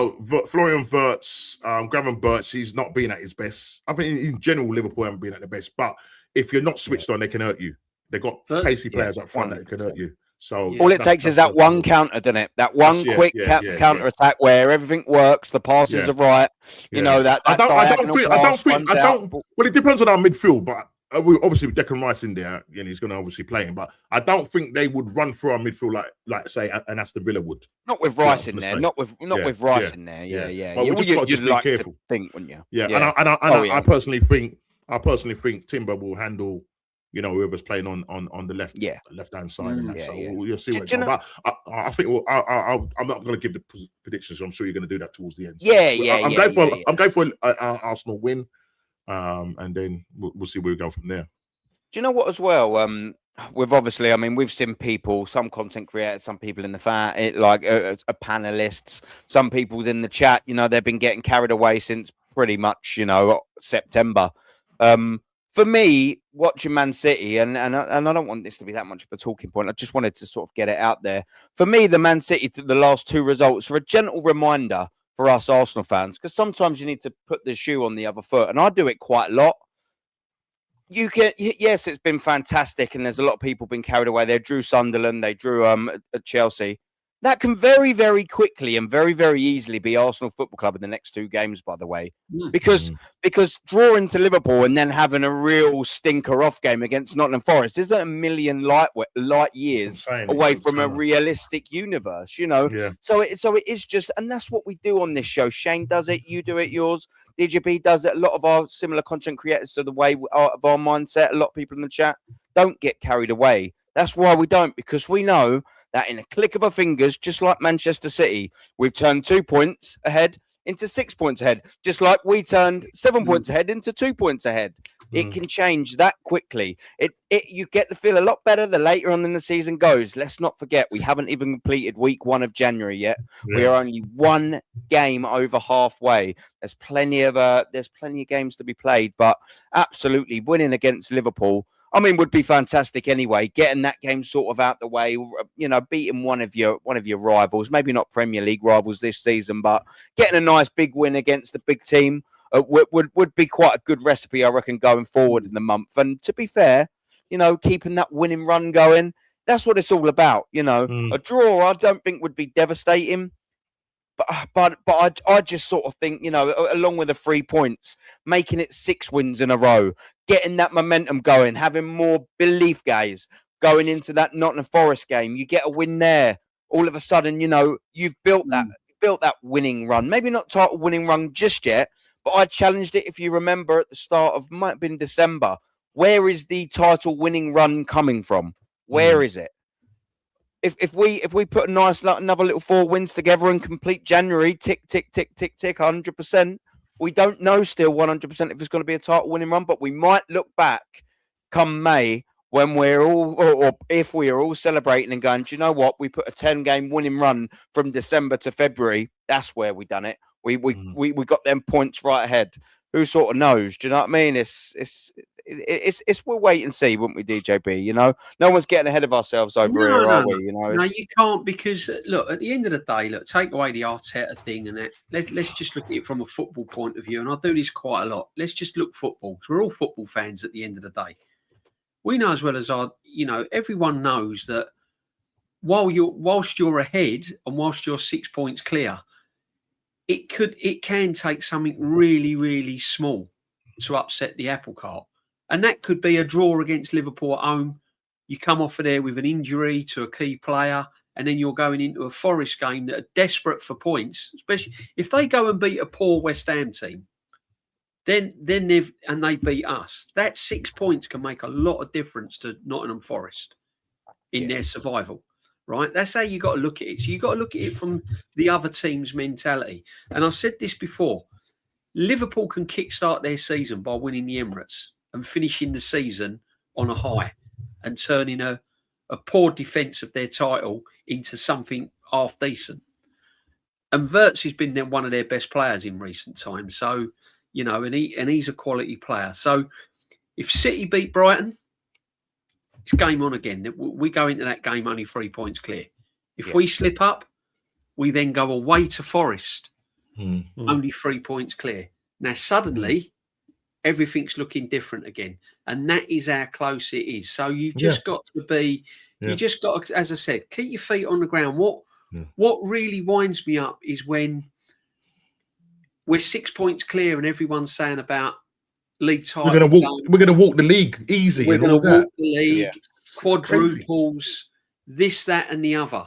Florian Wirtz, Gravenberch, he's not been at his best. I think in general, Liverpool haven't been at their best. But if you're not switched on, they can hurt you. They've got pacey players up front that can hurt you. So
all it takes is that one counter, doesn't it? That one quick counter attack where everything works, the passes are right. That
I don't think. Well, it depends on our midfield, but obviously with Declan Rice in there, and he's going to obviously play him. But I don't think they would run through our midfield like say an Aston Villa would.
Not with Rice in there. Not with Rice in there. Yeah.
Well,
you'd like to think, wouldn't you?
Yeah. And I personally think Timber will handle. Whoever's playing on the left-hand side, and that. So we'll see what it goes. But I think I'm not going to give the predictions. I'm sure you're going to do that towards the end. I'm going for an Arsenal win, and then we'll see where we go from there.
Do you know what as well? We've seen people, some content creators, some people in the panelists, some people's in the chat. They've been getting carried away since pretty much, September. For me, watching Man City, and I don't want this to be that much of a talking point. I just wanted to sort of get it out there. For me, the Man City, the last 2 results are a gentle reminder for us Arsenal fans, because sometimes you need to put the shoe on the other foot, and I do it quite a lot. Yes, it's been fantastic, and there's a lot of people been carried away. They drew Sunderland, they drew at Chelsea. That can very, very quickly and very, very easily be Arsenal Football Club in the next 2 games, by the way. Because drawing to Liverpool and then having a real stinker off game against Nottingham Forest isn't a million light years away from a realistic universe,
Yeah.
So it is just, and that's what we do on this show. Shane does it, you do it, yours. DJB does it. A lot of our similar content creators to the way of our mindset. A lot of people in the chat don't get carried away. That's why we don't, because we know that in a click of our fingers, just like Manchester City, we've turned 2 points ahead into 6 points ahead, just like we turned 7 points ahead into 2 points ahead. It can change that quickly. You get the feel a lot better the later on in the season goes. Let's not forget, we haven't even completed week 1 of January yet.
Yeah.
We are only 1 game over halfway. There's plenty of games to be played, but absolutely winning against Liverpool, would be fantastic anyway. Getting that game sort of out the way, beating one of your rivals, maybe not Premier League rivals this season, but getting a nice big win against a big team would be quite a good recipe, I reckon, going forward in the month. And to be fair, keeping that winning run going, that's what it's all about. A draw, I don't think would be devastating. But I just sort of think, along with the 3 points, making it 6 wins in a row, getting that momentum going, having more belief, guys, going into that Nottingham Forest game. You get a win there. All of a sudden, you've built that winning run. Maybe not title winning run just yet, but I challenged it, if you remember, at the start of, might have been December. Where is the title winning run coming from? Where is it? If we put a nice another little 4 wins together and complete January, tick, tick, tick, tick, tick, 100%, we don't know still 100% if it's going to be a title winning run, but we might look back come May when we're all, or if we are all celebrating and going, do you know what? We put a 10-game winning run from December to February. That's where we done it. We got them points right ahead. Who sort of knows? Do you know what I mean? It's we'll wait and see, wouldn't we, DJB? No one's getting ahead of ourselves over here, are we?
No, you can't, because look, at the end of the day, take away the Arteta thing and that. Let's just look at it from a football point of view, and I do this quite a lot. Let's just look football. We're all football fans at the end of the day. We know as well as everyone knows that whilst you're ahead and whilst you're 6 points clear, it can take something really, really small to upset the apple cart. And that could be a draw against Liverpool at home. You come off of there with an injury to a key player, and then you're going into a Forest game that are desperate for points, especially if they go and beat a poor West Ham team. Then they beat us. That 6 points can make a lot of difference to Nottingham Forest in their survival. Right? That's how you got to look at it. So you got to look at it from the other team's mentality. And I've said this before. Liverpool can kickstart their season by winning the Emirates and finishing the season on a high and turning a poor defence of their title into something half decent. And Wirtz has been one of their best players in recent times. So, and he's a quality player. So if City beat Brighton, it's game on again. We go into that game only 3 points clear. If we slip up, we then go away to Forest, only 3 points clear. Now, suddenly, everything's looking different again. And that is how close it is. So you've just got to be, you just got to, as I said, keep your feet on the ground. What really winds me up is when we're 6 points clear and everyone's saying about league title.
We're gonna walk the league easy.
We're
going to
walk the league, quadruples, this, that, and the other.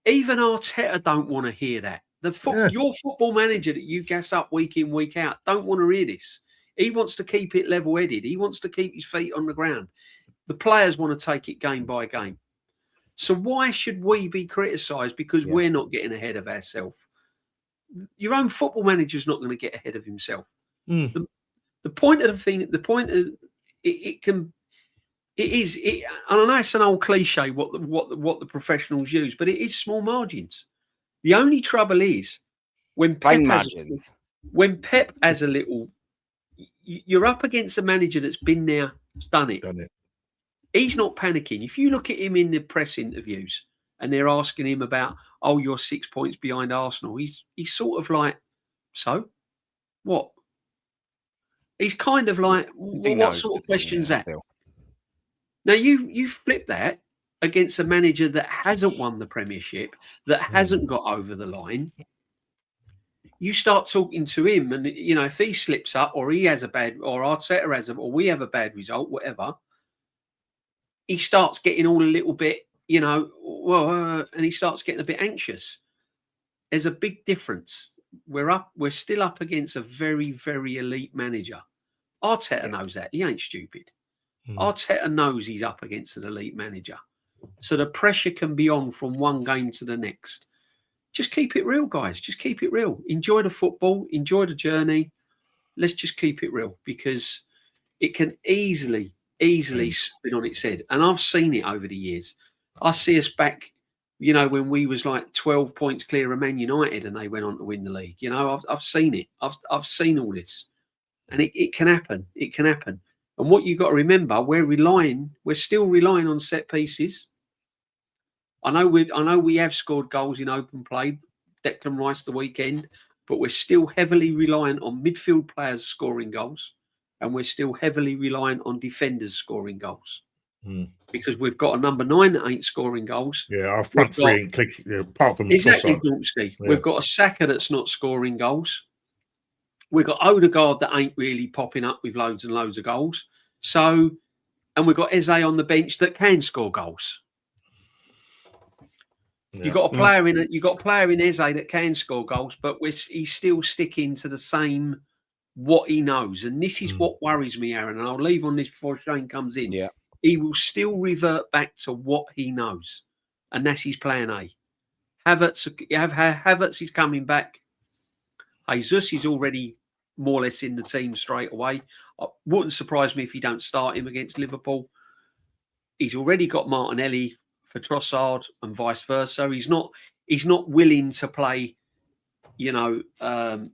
Even Arteta don't want to hear that. Your football manager that you gas up week in, week out don't want to hear this. He wants to keep it level-headed. He wants to keep his feet on the ground. The players want to take it game by game. So why should we be criticised because we're not getting ahead of ourselves? Your own football manager's not going to get ahead of himself. The point of the thing, and I know it's an old cliche what the professionals use, but it is small margins. The only trouble is when Pep when Pep has a little, you're up against a manager that's been there, done it. He's not panicking. If you look at him in the press interviews and they're asking him about, oh, you're 6 points behind Arsenal, he's sort of like, so what? He's kind of like, what sort of question's that? Now you flip that against a manager that hasn't won the Premiership, that hasn't got over the line. You start talking to him, and if he slips up, or he has a bad, or Arteta has or we have a bad result, whatever, he starts getting all a little bit, and he starts getting a bit anxious. There's a big difference. We're still up against a very, very elite manager. Arteta knows that. He ain't stupid. Arteta knows he's up against an elite manager. So the pressure can be on from one game to the next. Just keep it real, guys. Just keep it real. Enjoy the football. Enjoy the journey. Let's just keep it real, because it can easily spin on its head. And I've seen it over the years. I see us back, when we was like 12 points clear of Man United and they went on to win the league. I've seen it. I've seen all this. And it can happen. It can happen. And what you got to remember, we're still relying on set pieces. I know we have scored goals in open play, Declan Rice the weekend, but we're still heavily reliant on midfield players scoring goals, and we're still heavily reliant on defenders scoring goals. Because we've got a number 9 that ain't scoring goals.
Yeah, our front three ain't clicking. Apart from
exactly, yeah. We've got a Saka that's not scoring goals. We've got Odegaard that ain't really popping up with loads and loads of goals. So, and we've got Eze on the bench that can score goals. Yeah. You've got a player in Eze that can score goals, but he's still sticking to the same what he knows. And this is what worries me, Aaron. And I'll leave on this before Shane comes in.
Yeah.
He will still revert back to what he knows, and that's his plan A. Havertz is coming back. Jesus is already more or less in the team straight away. It wouldn't surprise me if he don't start him against Liverpool. He's already got Martinelli for Trossard and vice versa. He's not willing to play, Madueke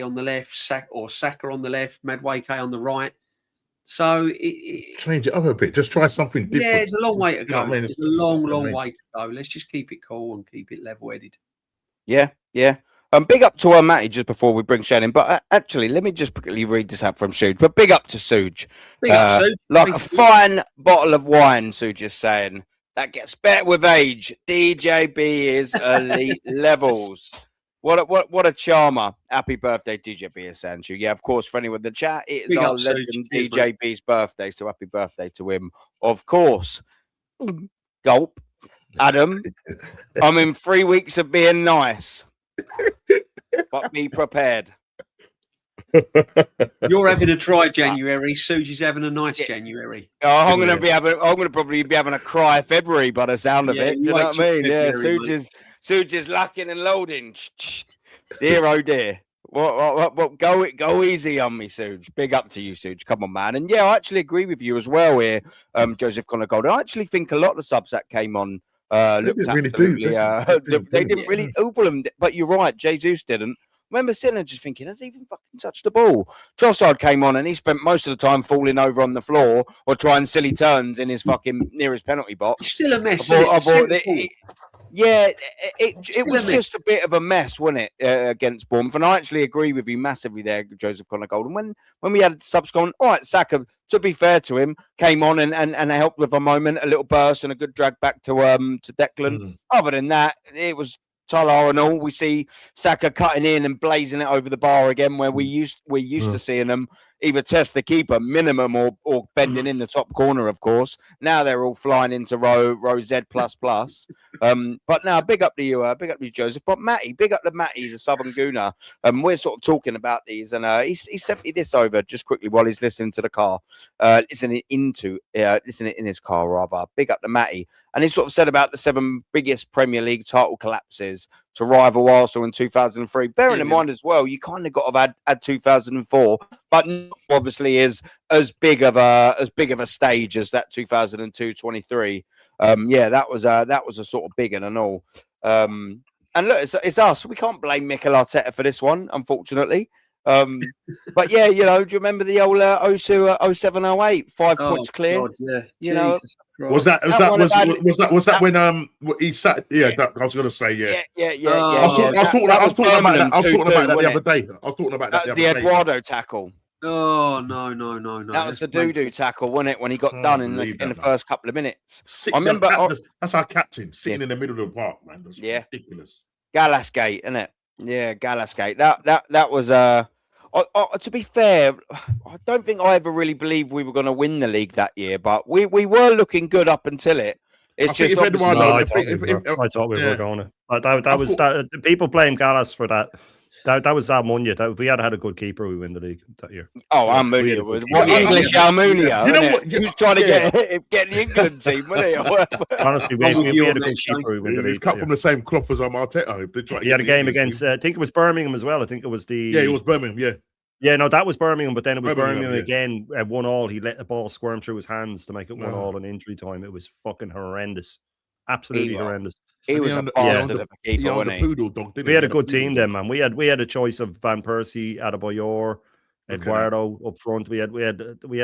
on the left, Saka on the left, Madueke on the right. So
change it up a bit. Just try something different.
Yeah, it's a long way to go. It's a long way to go. Let's just keep it cool and keep it level-headed.
Yeah. Big up to Matty just before we bring Shane in. But actually, let me just quickly read this out from Suge. But big up to Suge.
Big up, Suge.
Like a fine bottle of wine, Suge is saying. That gets better with age. DJB is elite levels. What a charmer. Happy birthday, DJB is saying to you. Yeah, of course, for anyone in the chat, it is
big
our
up,
legend DJB's birthday. So happy birthday to him. Of course. Gulp. Adam, I'm in 3 weeks of being nice. But be prepared.
You're having a dry January. Suge is having a nice January.
Oh, I'm gonna probably be having a cry February by the sound of it. You know what I mean? Yeah, Suge is locking and loading. Dear oh dear. What go easy on me, Suge. Big up to you, Suge. Come on, man. And yeah, I actually agree with you as well here, Joseph Connor Gold. I actually think a lot of the subs that came on looked absolutely. They didn't really over them, but you're right. Jesus didn't. I remember sitting there just thinking, has he even fucking touched the ball? Trossard came on and he spent most of the time falling over on the floor or trying silly turns in his fucking nearest penalty box.
Still a mess.
It was just a bit of a mess, wasn't it, against Bournemouth? And I actually agree with you massively there, Joseph Connor Gold. And when we had subs going, all right, Saka, to be fair to him, came on and helped with a moment, a little burst and a good drag back to Declan. Other than that, it was Salah and all. We see Saka cutting in and blazing it over the bar again, where we used to seeing them either test the keeper minimum or bending in the top corner, of course. Now they're all flying into row Z plus. But now big up to you, Joseph. But Matty, big up to Matty, the Southern Gooner. We're sort of talking about these, and he sent me this over just quickly while he's listening to the car, listening in his car rather. Big up to Matty. And he sort of said about the 7 biggest Premier League title collapses to rival Arsenal in 2003. Bearing in mind as well, you kind of got to add 2004, but obviously is as big of a stage as that 2002-23. That was a sort of big one and all. And look, it's us. We can't blame Mikel Arteta for this one, unfortunately. But yeah, do you remember the old 07, 08, 5 points clear?
God, yeah.
You know,
was that when he sat? Yeah, I was gonna say
yeah.
I was talking about that the other day. I was talking about that.
That was the Eduardo tackle.
Oh no!
That was the doo-doo tackle, wasn't it? When he got done in the first couple of minutes. I remember
that's our captain sitting in the middle of the park, man. That's ridiculous.
Gallasgate, isn't it? Yeah, Gallasgate. That was to be fair, I don't think I ever really believed we were going to win the league that year, but we were looking good up until it. It's just
I thought we were going to. That was people blame Gallas for that. That was Almunia. If we had had a good keeper, we win the league that year.
Oh, Almunia was what English Almunia. You know what? He was trying to get the England team, wasn't he?
Honestly, we had a good keeper. We win the league.
He's cut from the same cloth as Arteta.
He had a game against. I think it was Birmingham as well. I think it was
it was Birmingham. Yeah.
Yeah, no, that was Birmingham, but then it was Birmingham again at 1-1. He let the ball squirm through his hands to make it 1-1 in injury time. It was fucking horrendous. Absolutely horrendous.
He was a bastard of a keeper, wasn't he?
Poodle dog,
we had a good team then, man. We had a choice of Van Persie, Adebayor, Eduardo up front. We had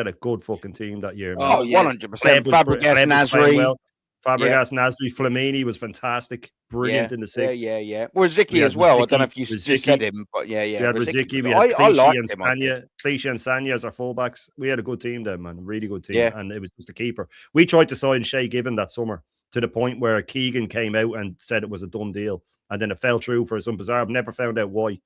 a good fucking team that year. Man.
Oh, 100%. Fabregas, Nasri.
Fabregas, Nasri, Flamini was fantastic, brilliant in the six.
Yeah. Well, Zicki as well. I don't know if you just said him, but yeah.
We had Riziki, we had Clichy and Sanya as our fullbacks. We had a good team then, man. Really good team.
Yeah.
And it was just a keeper. We tried to sign Shay Given that summer to the point where Keegan came out and said it was a done deal. And then it fell through for some bizarre. I've never found out why.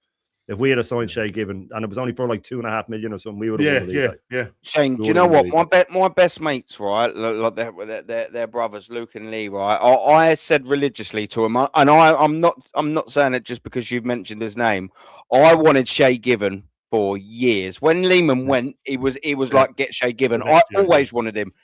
If we had assigned Shay Given, and it was only for like 2.5 million or something, we would have won the league.
Yeah.
Shane, do you know what? My best mates, right? Like their brothers, Luke and Lee, right? I said religiously to him, and I'm not saying it just because you've mentioned his name. I wanted Shay Given for years. When Lehman went, he was like, get Shay Given. I always wanted him.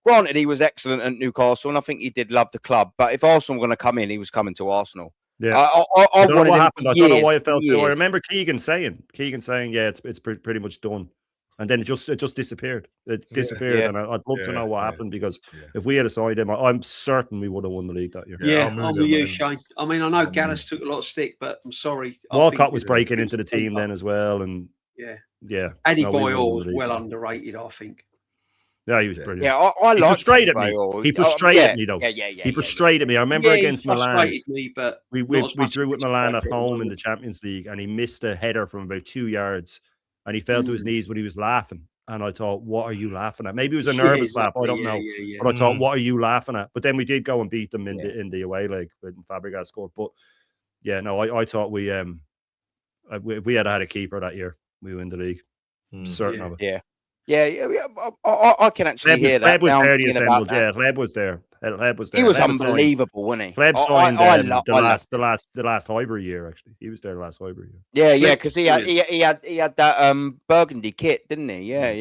Granted, he was excellent at Newcastle, and I think he did love the club. But if Arsenal were going to come in, he was coming to Arsenal.
Yeah,
I
don't know what happened. I don't know why it fell through. I remember Keegan saying, yeah, it's pretty much done, and then it just disappeared. It disappeared, and I'd love to know what happened because if we had assigned him, I'm certain we would have won the league that year.
Yeah, I'm with you, Shane. I mean, I know Gallas took a lot of stick, but I'm sorry.
Walcott was breaking into the team then as well, and yeah.
Adebayor was well underrated, I think.
Yeah, he was brilliant.
Yeah, I liked
me. He frustrated me, though.
He
frustrated me. I remember against Milan.
Me, but
we drew with Milan at home in the Champions League, and he missed a header from about 2 yards, and he fell to his knees when he was laughing. And I thought, what are you laughing at? Maybe it was a nervous laugh. I don't know. But I thought, what are you laughing at? But then we did go and beat them in the away leg when Fabregas scored. But yeah, no, I thought we had had a keeper that year, we win the league. Certain of it.
Yeah. Yeah, I can actually hear that.
Leb was there, Leb was there. Leb was there.
He was unbelievable, wasn't he?
Leb signed the last Highbury year, actually. He was there the last Highbury year.
Yeah, because he had that burgundy kit, didn't he? Yeah.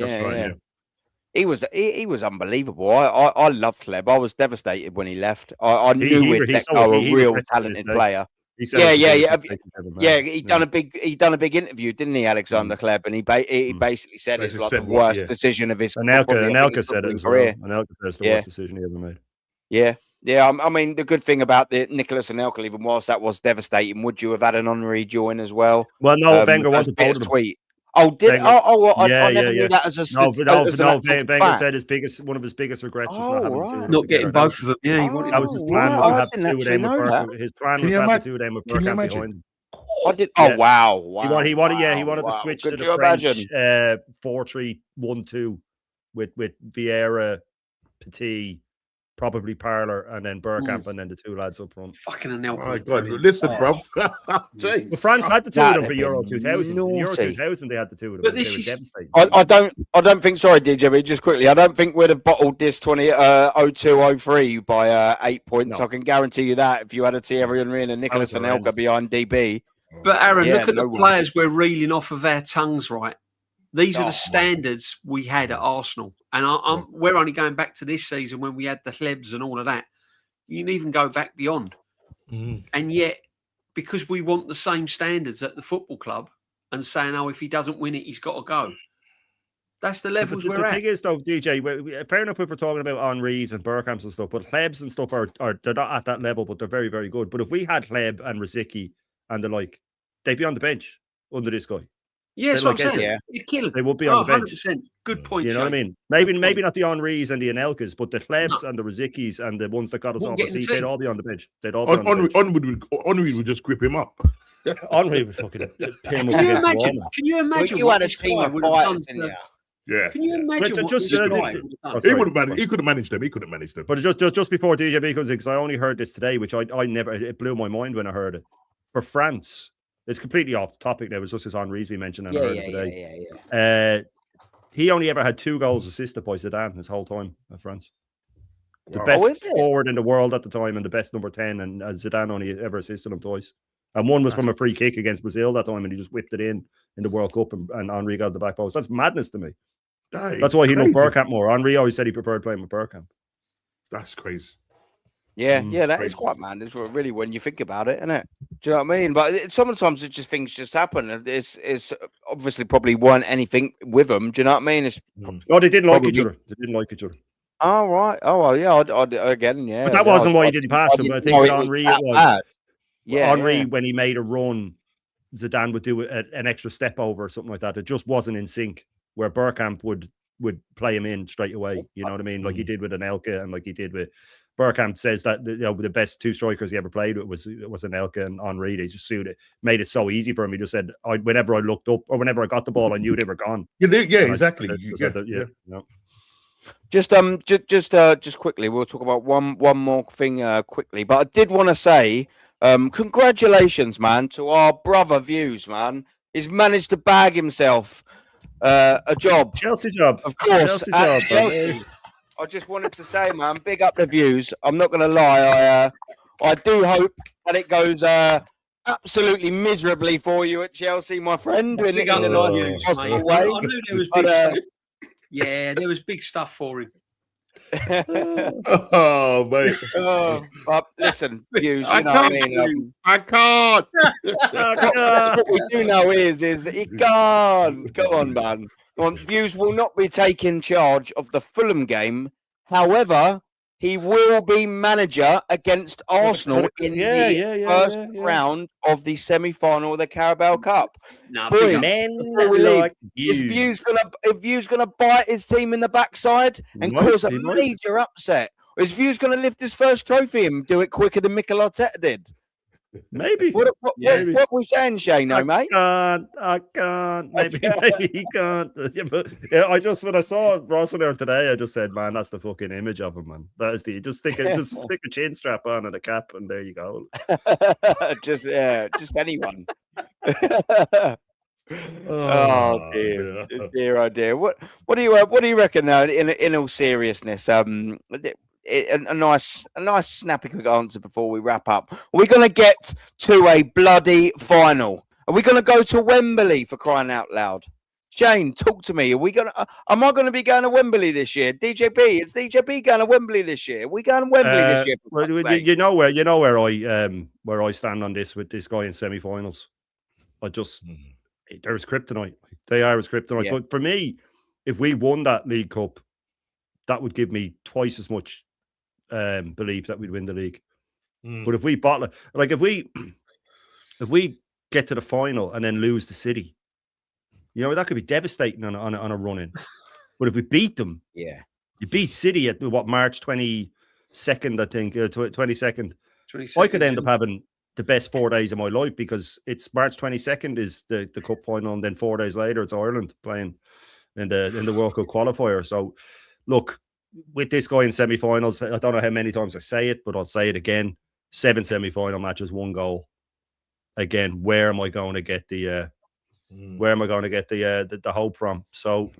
He was unbelievable. I loved Leb. I was devastated when he left. I knew we'd let go a real talented player. He done a big interview, didn't he, Alexander Kleb? And he basically said it's like the worst decision of his career.
Anelka said it as well. Anelka said it's the worst decision he ever made.
Yeah. I mean, the good thing about the Nicholas Anelka, even whilst that was devastating, would you have had an honorary join as well?
Well, no, Wenger wasn't told him.
Tweet. Oh, did I never knew that as a
Wenger said one of his biggest regrets was
not getting both of them. Yeah,
that was his plan. Was to have two of them with his plan was to have two of them with Bergkamp behind him.
I did. Oh wow!
He wanted to switch to the French 4-3-1-2 with Vieira, Petit, probably Parler, and then Bergkamp, and then the two lads up front.
Fucking Anelka.
Oh my God, listen, bro.
France had the two of them for Euro 2000. Euro 2000, they had the two of them.
But this is
devastating.
I don't think. Sorry, DJ, but just quickly, I don't think we'd have bottled this 02-03 by 8 points. No. I can guarantee you that if you had a Thierry Henry and a Nicholas Anelka behind DB.
But Aaron, look at the players we're reeling off of our tongues, right? These are the standards we had at Arsenal. And we're only going back to this season when we had the Hlebs and all of that. You can even go back beyond. And yet, because we want the same standards at the football club and saying, if he doesn't win it, he's got to go. That's the levels
the
we're at.
thing is, though, DJ, fair enough if we're talking about Henri's and Bergkamps and stuff, but Hlebs and stuff are they're not at that level, but they're very, very good. But if we had Hleb and Rosicky and the like, they'd be on the bench under this guy.
Yeah, that's what I'm
like
saying.
Yeah.
You'd kill him.
They would be on the bench.
100%. Good point,
You know what I
Shane.
mean? Maybe not the Henri's and the Anelkas, but the Hlebs and the Rozickis and the ones that got us
Won't
off
get
our
in the
seat, they'd
team.
all be on the bench. They'd all be on the bench.
Henri would just grip him up.
Henri would fucking pin him up
Can you
against the
imagine?
wall.
Can you imagine?
You
what
had a
this
team
guy
of
would have done
fighters, didn't
to-
you?
Yeah.
Can you imagine
But
what
just-
this guy
just-
would have done?
Oh,
He
sorry.
would have managed. He could have managed them. He could have managed them.
But just before DJ comes in, because I only heard this today, which I never, it blew my mind when I heard it. For France, it's completely off topic now. It was just as Henri's been mentioned, and I heard it today. He only ever had 2 goals assisted by Zidane his whole time at France. The best forward in the world at the time and the best number 10, and Zidane only ever assisted him twice. And one was from a free kick against Brazil that time, and he just whipped it in the World Cup, and Henri got the back post. That's madness to me. That's why he loved Bergkamp more. Henri always said he preferred playing with Bergkamp.
That's crazy.
Yeah, that is quite mad. It's really when you think about it, isn't it? Do you know what I mean? But sometimes it just things just happen. And it's obviously probably weren't anything with them. Do you know what I mean? It's
No, they didn't like each other. They didn't like each other.
oh right. Oh well, yeah. I'd again, yeah.
But that wasn't why he didn't pass him. I think with Henri it was.
Bad. Yeah,
Henri, when he made a run, Zidane would do an extra step over or something like that. It just wasn't in sync. Where Bergkamp would play him in straight away. You know what I mean? Like he did with Anelka and like he did with Bergkamp. Says that the best 2 strikers he ever played with was Anelka and Henri. They just made it so easy for him. He just said, whenever I looked up or whenever I got the ball, I knew they were gone.
Yeah, exactly.
No.
Just quickly, we'll talk about one more thing quickly. But I did want to say, congratulations, man, to our brother Views, man. He's managed to bag himself a job.
Chelsea job.
Of course.
Chelsea job.
Chelsea. I just wanted to say, man, big up the Views. I'm not going to lie. I do hope that it goes absolutely miserably for you at Chelsea, my friend, in the nicest possible way.
I knew there was big stuff. Yeah, there was big stuff for him.
Oh, mate.
But listen, Views, you know what I mean?
I can't.
What we do know is he can't. Come on, man. Views will not be taking charge of the Fulham game. However, he will be manager against Arsenal in the first round of the semi-final of the Carabao Cup. Boys, before we leave, is Views gonna bite his team in the backside and cause a major upset? Or is Views gonna lift his first trophy and do it quicker than Mikel Arteta did?
Maybe.
What are we saying, Shane? No, mate.
I can't. Maybe he can't. I just when I saw Ross there today, I just said, "Man, that's the fucking image of him, man. That is the just stick a chin strap on and a cap, and there you go."
just anyone. Oh dear. What do you reckon though? In all seriousness, a nice snappy quick answer before we wrap up. Are we going to get to a bloody final? Are we going to go to Wembley, for crying out loud? Shane, talk to me. Am I going to be going to Wembley this year? DJB, is DJB going to Wembley this year? Are we going to Wembley this year?
Well, where I stand on this with this guy in semi-finals. There's kryptonite. They are as kryptonite. Yeah. But for me, if we won that League Cup, that would give me twice as much belief that we'd win the league. But if we bottle it, like if we get to the final and then lose the City, that could be devastating on a run in. But if we beat them, you beat City at March 22nd, I think, 22nd. I could end up having the best 4 days of my life because it's March 22nd is the cup final, and then 4 days later it's Ireland playing in the World Cup qualifier. So look, with this guy in semi-finals, I don't know how many times I say it, but I'll say it again: 7 semi-final matches, 1 goal. Again, where am I going to get the hope from? So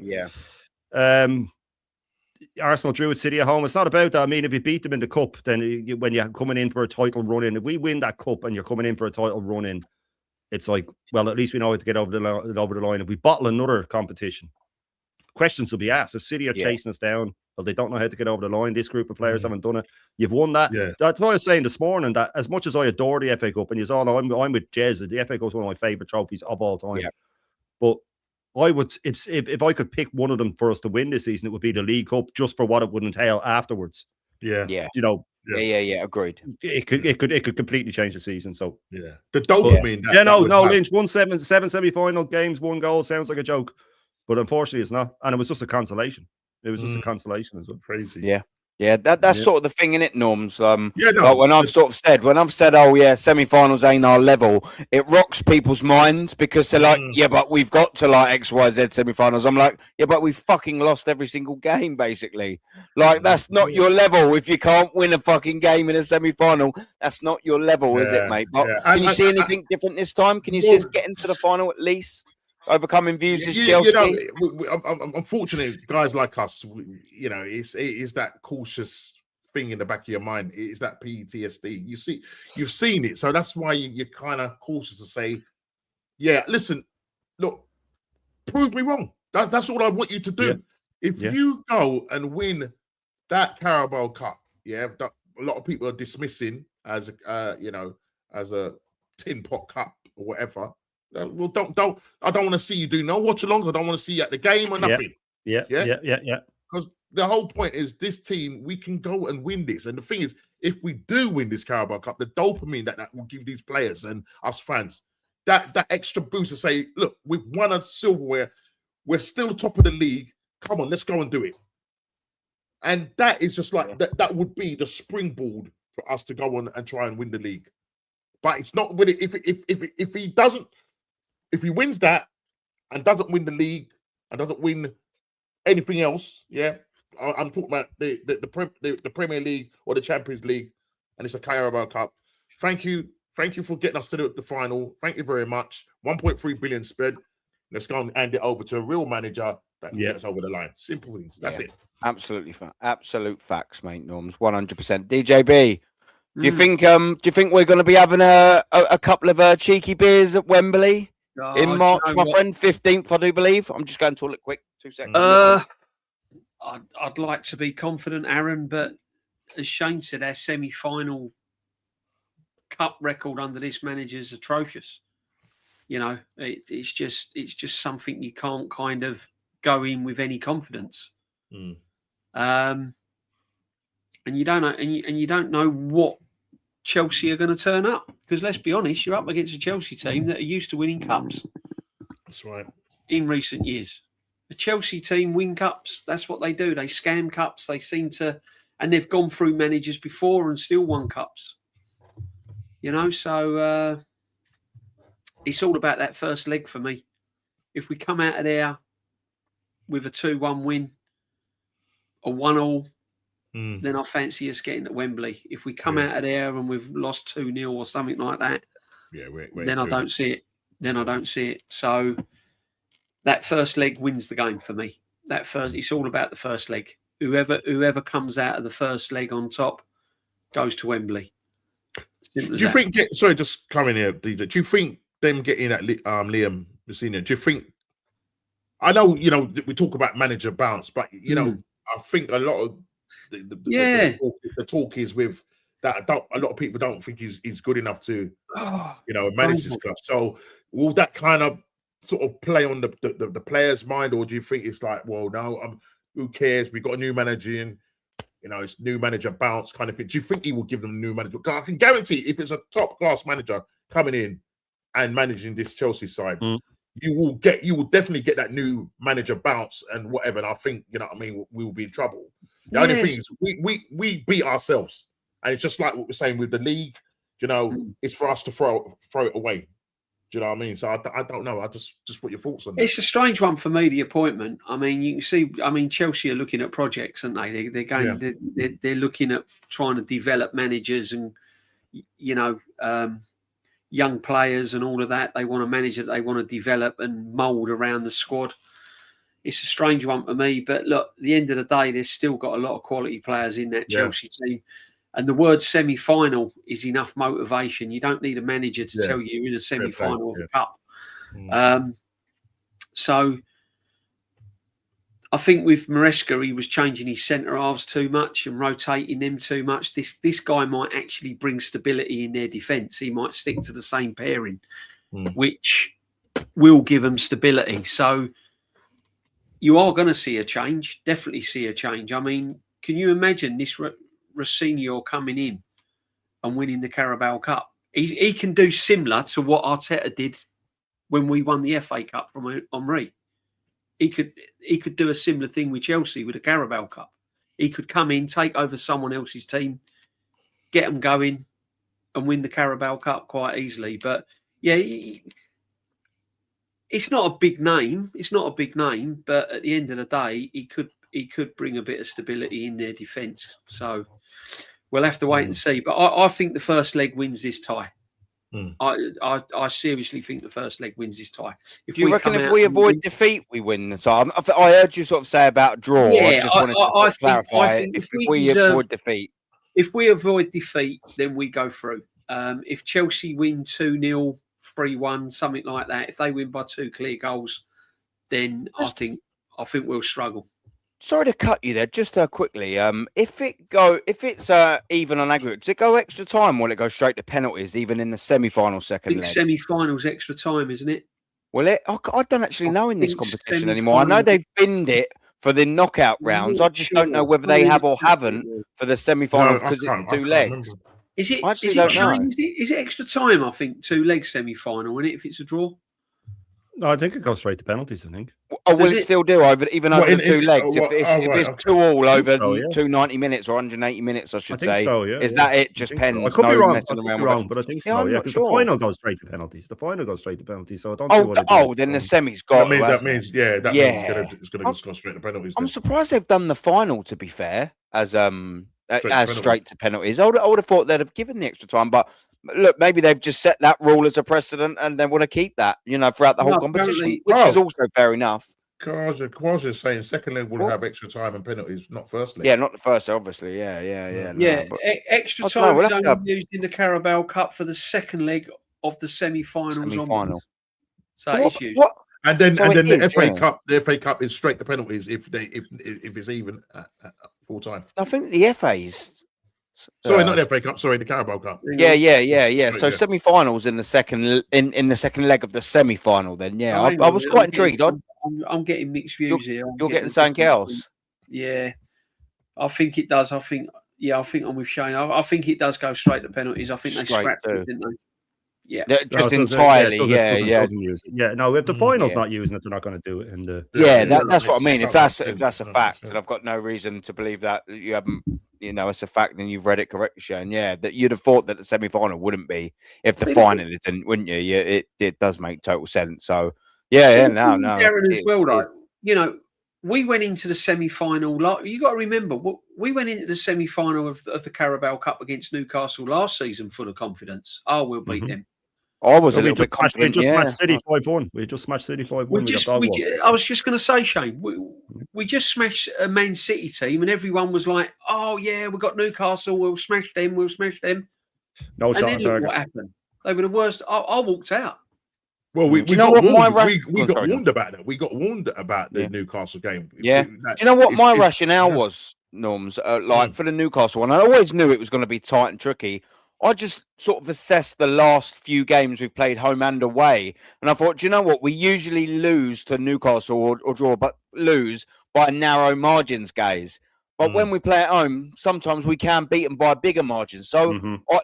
Arsenal drew at City at home. It's not about that. I mean, if you beat them in the cup, then when you're coming in for a title run-in, if we win that cup and you're coming in for a title run-in, it's like, well, at least we know how to get over the line. If we bottle another competition, questions will be asked. If City are chasing us down, well, they don't know how to get over the line. This group of players haven't done it. You've won that. Yeah. That's what I was saying this morning, that as much as I adore the FA Cup, and you all know I'm with Jez, the FA Cup is one of my favourite trophies of all time. Yeah. But I would, if I could pick one of them for us to win this season, it would be the League Cup, just for what it would entail afterwards.
Yeah.
You know,
yeah. Agreed.
it could completely change the season. So
yeah, the dopamine.
no, Lynch won seven semi-final games, 1 goal. Sounds like a joke, but unfortunately, it's not. And it was just a consolation. It was just a consolation as well.
Crazy.
Yeah, that's sort of the thing in it, Norms. Like when I've said, oh yeah, semi-finals ain't our level, it rocks people's minds because they're like, yeah, but we've got to like XYZ semi-finals. I'm like, yeah, but we've fucking lost every single game, basically. Like that's not your level. If you can't win a fucking game in a semi-final, that's not your level, is it, mate? But can you see anything different this time? Can you see us getting to the final at least? Overcoming views as Chelsea.
Unfortunately, guys like us, it's that cautious thing in the back of your mind. It's that PTSD. You've seen it, so that's why you're kind of cautious to say, "Yeah, listen, look, prove me wrong." That's all I want you to do. Yeah. If you go and win that Carabao Cup, that a lot of people are dismissing as as a tin pot cup or whatever. Well, I don't want to see you do no watch-alongs. I don't want to see you at the game or nothing.
Yeah.
Because the whole point is this team, we can go and win this. And the thing is, if we do win this Carabao Cup, the dopamine that will give these players and us fans, that extra boost to say, look, we've won a silverware. We're still top of the league. Come on, let's go and do it. And that is just like, that would be the springboard for us to go on and try and win the league. But it's not really, if he doesn't, if he wins that and doesn't win the league and doesn't win anything else, I'm talking about the Premier League or the Champions League, and it's a Carabao Cup. Thank you for getting us to the final. Thank you very much. 1.3 billion spent. Let's go and hand it over to a real manager that can get us over the line. Simple things. That's it.
Absolutely, absolute facts, mate. Norms, 100%. DJB. Do you think we're going to be having a couple of cheeky beers at Wembley? In March, my friend, 15th, I do believe. I'm just going to look quick. 2 seconds.
I'd like to be confident, Aaron, but as Shane said, our semi-final cup record under this manager is atrocious. It's just something you can't kind of go in with any confidence. And you don't know, and you don't know what Chelsea are going to turn up, because let's be honest, you're up against a Chelsea team that are used to winning cups.
That's right.
In recent years, the Chelsea team win cups. That's what they do. They scam cups. They seem to, and they've gone through managers before and still won cups. So it's all about that first leg for me. If we come out of there with a 2-1 win, a 1-1. Then I fancy us getting to Wembley. If we come out of there and we've lost 2-0 or something like that, then I don't see it. So that first leg wins the game for me. It's all about the first leg. Whoever comes out of the first leg on top goes to Wembley.
Do you think? Sorry, just coming here, DJ. Do you think them getting at Liam Messina? Do you think? I know we talk about manager bounce, but I think a lot of the talk is with that. A lot of people don't think he's good enough to manage this club. So will that kind of sort of play on the players' mind, or do you think it's like, well, no, who cares? We got a new manager in. It's new manager bounce kind of thing. Do you think he will give them a new manager? Because I can guarantee if it's a top class manager coming in and managing this Chelsea side, you will definitely get that new manager bounce and whatever. And I think, we will be in trouble. The only thing is we beat ourselves. And it's just like what we're saying with the league, it's for us to throw it away. Do you know what I mean? So I don't know. I just what your thoughts on that?
It's a strange one for me, the appointment. I mean, you can see. I mean, Chelsea are looking at projects, aren't they? They're going. Yeah. They're looking at trying to develop managers and young players and all of that. They want to manage it. They want to develop and mould around the squad. It's a strange one for me, but look, at the end of the day, there's still got a lot of quality players in that Chelsea team. And the word semi-final is enough motivation. You don't need a manager to tell you you're in a semi-final of a cup. So I think with Maresca, he was changing his centre halves too much and rotating them too much. This guy might actually bring stability in their defence. He might stick to the same pairing, which will give them stability. So you are going to see a change, definitely see a change. I mean, can you imagine this Rossinior coming in and winning the Carabao Cup? He can do similar to what Arteta did when we won the FA Cup from Henry. He could do a similar thing with Chelsea with the Carabao Cup. He could come in, take over someone else's team, get them going, and win the Carabao Cup quite easily. But yeah, it's not a big name. It's not a big name, but at the end of the day, he could bring a bit of stability in their defence. So we'll have to wait and see. But I think the first leg wins this tie. I seriously think the first leg wins this tie.
Do you reckon if we avoid defeat, we win the tie? I heard you sort of say about draw.
Yeah,
I just wanted to clarify if we avoid defeat.
If we avoid defeat, then we go through. If Chelsea win 2-0, 3-1, something like that, if they win by 2 clear goals, then I think we'll struggle.
Sorry to cut you there, just quickly. If it's even on aggregate, does it go extra time or will it go straight to penalties, even in the semi-final second leg?
Semi-finals extra time, isn't it?
Will it? I don't actually know in this competition anymore. I know they've binned it for the knockout rounds. I just don't know whether they have or haven't for the semi-finals because it's 2 legs.
Is it?
I actually don't know.
Is it extra time? I think 2 legs semi-final, isn't it? If it's a draw.
No, I think it goes straight to penalties. I think.
Oh, will it still do even over the 2 legs? If it's 2 all over 290 minutes or 180 minutes, I should say.
So, yeah,
is that it? Just pens.
I could be wrong.
But
I think so. Yeah, because the final goes straight to penalties. The final goes straight to penalties. So I don't.
Then the semis got.
That means it's going to go straight to penalties.
I'm surprised they've done the final. To be fair, as straight to penalties. I would have thought they'd have given the extra time, but. Look, maybe they've just set that rule as a precedent and they want to keep that, throughout the whole competition, which is also fair enough.
Kwaz is saying second leg will have extra time and penalties, not first leg.
Yeah, not the first, obviously. Yeah.
Extra time is only used in the Carabao Cup for the second leg of the semi-finals. So it's used.
And then the FA Cup is straight to penalties if it's even full time.
I think the FA's.
Sorry, not the FA Cup. Sorry, the Carabao Cup.
Yeah. So semi-finals in the second leg of the semi-final. Then I was quite intrigued.
I'm getting mixed views here.
You're getting something else.
Yeah, I think it does. I think I'm with Shane. I think it does go straight to penalties. I think they scrapped it, didn't they? Yeah,
just entirely.
Yeah. No, if the final's not using it, they're not going to do it. In the
that's what I mean. If that's a fact, and I've got no reason to believe that you haven't, it's a fact, and you've read it correctly, Shane. Yeah, that you'd have thought that the semi-final wouldn't be if the final isn't, wouldn't you? Yeah, it does make total sense. So
Darren as well, though. We went into the semi-final. You got to remember, we went into the semi-final of the Carabao Cup against Newcastle last season full of confidence. Oh, we'll beat them.
I was a little bit confident.
We just smashed City 5-1. We just smashed City 5-1.
I was just going to say, Shane, we just smashed a Man City team, and everyone was like, "Oh yeah, we got Newcastle. We'll smash them. We'll smash them."
No shot.
And then look what happened. They were the worst. I walked out.
Well, we got warned about that. We got warned about the Newcastle game.
Yeah. Do you know what my rationale was, Norms? For the Newcastle one, I always knew it was going to be tight and tricky. I just sort of assessed the last few games we've played home and away. And I thought, do you know what? We usually lose to Newcastle or draw, but lose by narrow margins, guys. But when we play at home, sometimes we can beat them by bigger margins. So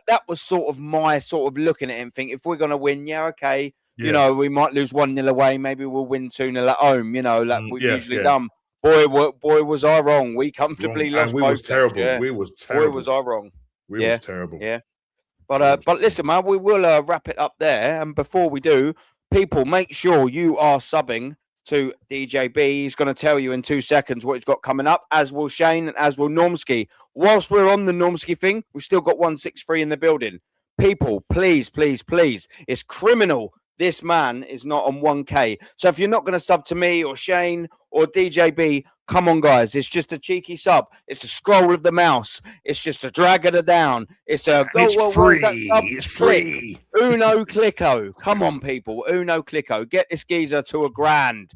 that was sort of my sort of looking at it and thinking, if we're going to win, okay. Yeah. We might lose 1-0 away. Maybe we'll win 2-0 at home, like we've usually done. Boy, was I wrong. We comfortably lost.
We was terrible. We was terrible.
Boy, was I wrong.
We was terrible.
Yeah. But listen, man, we will wrap it up there. And before we do, people, make sure you are subbing to DJB. He's going to tell you in 2 seconds what he's got coming up, as will Shane and as will Normski. Whilst we're on the Normski thing, we've still got 163 in the building. People, please, please, please. It's criminal. This man is not on 1K. So if you're not going to sub to me or Shane or DJB, come on, guys. It's just a cheeky sub. It's a scroll of the mouse. It's just a drag it down. It's a go.
It's free. It's free.
Uno clicko. Come on, people. Uno clicko. Get this geezer to $1,000.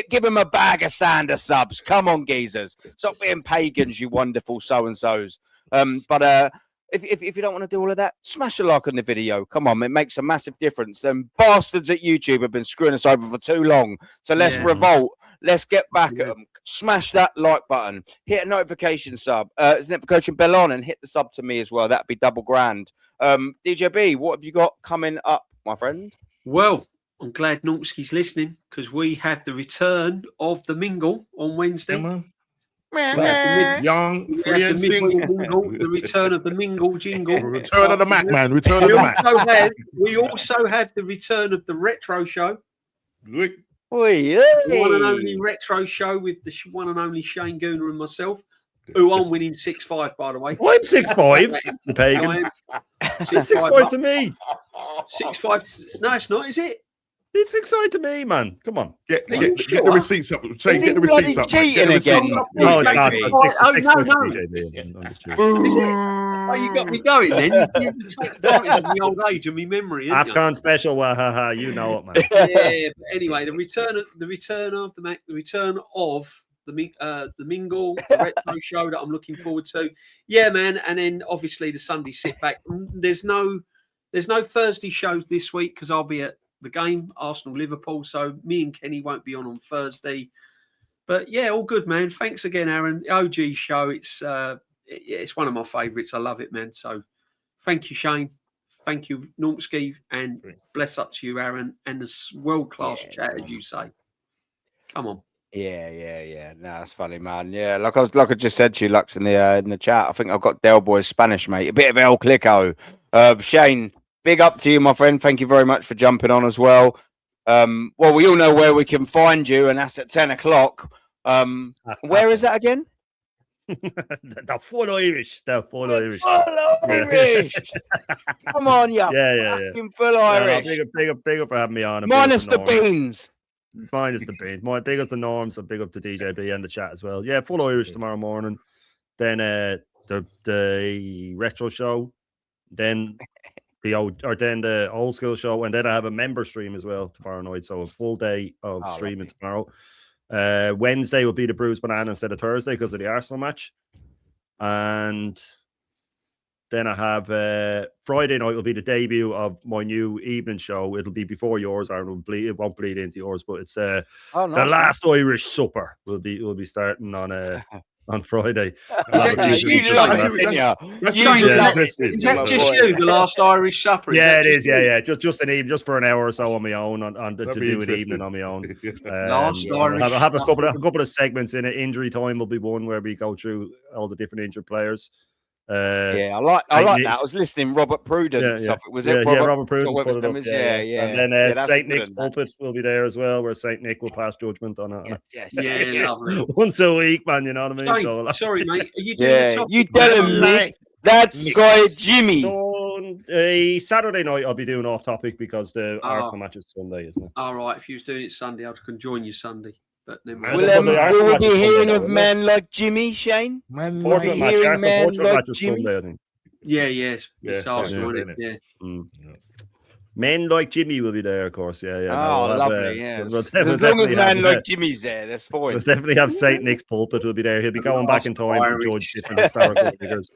Give him a bag of Sander subs. Come on, geezers. Stop being pagans, you wonderful so-and-sos. But If you don't want to do all of that, smash a like on the video. Come on, it makes a massive difference. Them bastards at YouTube have been screwing us over for too long. So let's revolt. Let's get back at them. Smash that like button. Hit a notification notification bell on, and hit the sub to me as well. That'd be double grand. DJ B, what have you got coming up, my friend?
Well, I'm glad Norski's listening because we have the return of the Mingle on Wednesday.
Young, free and single.
The return of the Mingle jingle.
Return of the Mac, man. Return of the Mac.
We also have the return of the Retro Show.
Oi,
The one and only Retro Show with the one and only Shane Gooner and myself, who I'm winning 6-5, by the way.
I'm 6'5", the pagan. 6'5" to me.
6'5". No, it's not, is it?
It's 6'5" to me, man. Come on.
Get the receipts up. Shane, get the receipts up.
Cheating again?
No, it's not. It's 6'5"
no.
to DJ. I'm just
Is it? Oh, you got me going then. You take advantage of my old age and my memory.
Afghan special, wahaha, you know it, man.
Yeah, but anyway, the return of the Mac, the return of the Mingle, the Retro Show that I'm looking forward to. Yeah, man, and then obviously the Sunday sit back. There's no Thursday shows this week because I'll be at the game, Arsenal-Liverpool, so me and Kenny won't be on Thursday. But yeah, all good, man. Thanks again, Aaron. OG show, it's one of my favourites. I love it, man. So thank you, Shane. Thank you, Normski, and bless up to you, Aaron, and the world-class chat, as you say. Come on.
Yeah. No, that's funny, man. Yeah, like I just said to you, Lux, in the chat. I think I've got Del Boy's Spanish, mate. A bit of El Clico. Shane, big up to you, my friend. Thank you very much for jumping on as well. Well, we all know where we can find you, and that's at 10 o'clock. Where is that again?
The full Irish.
Full Irish. Come on, you fucking full Irish.
Big up for having me on.
Minus the beans.
Minus the beans. Big up the Norms and big up to DJB and the chat as well. Yeah, full Irish tomorrow morning. Then the Retro Show. Then the old school show, and then I have a member stream as well tomorrow night. So a full day of streaming tomorrow. Wednesday will be the Bruised Banana instead of Thursday because of the Arsenal match. And then I have Friday night will be the debut of my new evening show. It'll be before yours, Aaron. It won't bleed into yours, but it's the Last Irish Supper will be starting on Friday.
Is that just you, the Last Irish Supper?
Yeah, it is. Yeah. Just an evening, just for an hour or so on my own, to do an evening on my own. I have a couple of segments in it. Injury time will be one where we go through all the different injured players.
I like that. I was listening Robert Pruden stuff. Was it
Robert Pruden put it up.
Yeah.
And then St. Nick's pulpit will be there as well, where St. Nick will pass judgment on it.
Lovely.
Once a week, man. You know what I mean?
So, sorry, mate. Are you doing the topic?
You tell him, Nick. That's guy Jimmy.
Saturday night I'll be doing off topic because the Arsenal match is Sunday, isn't it?
All right. If you was doing it Sunday, I can join you Sunday. But
will we be hearing of men like Jimmy, Shane?
Portrait match is Sunday, I think.
Yes. Arsenal, yeah.
Men like Jimmy will be there, of course. Yeah.
Oh, lovely. As long as men like Jimmy's there, that's fine.
We'll definitely have St. Nick's pulpit will be there. He'll be going back in time to judge different historical figures.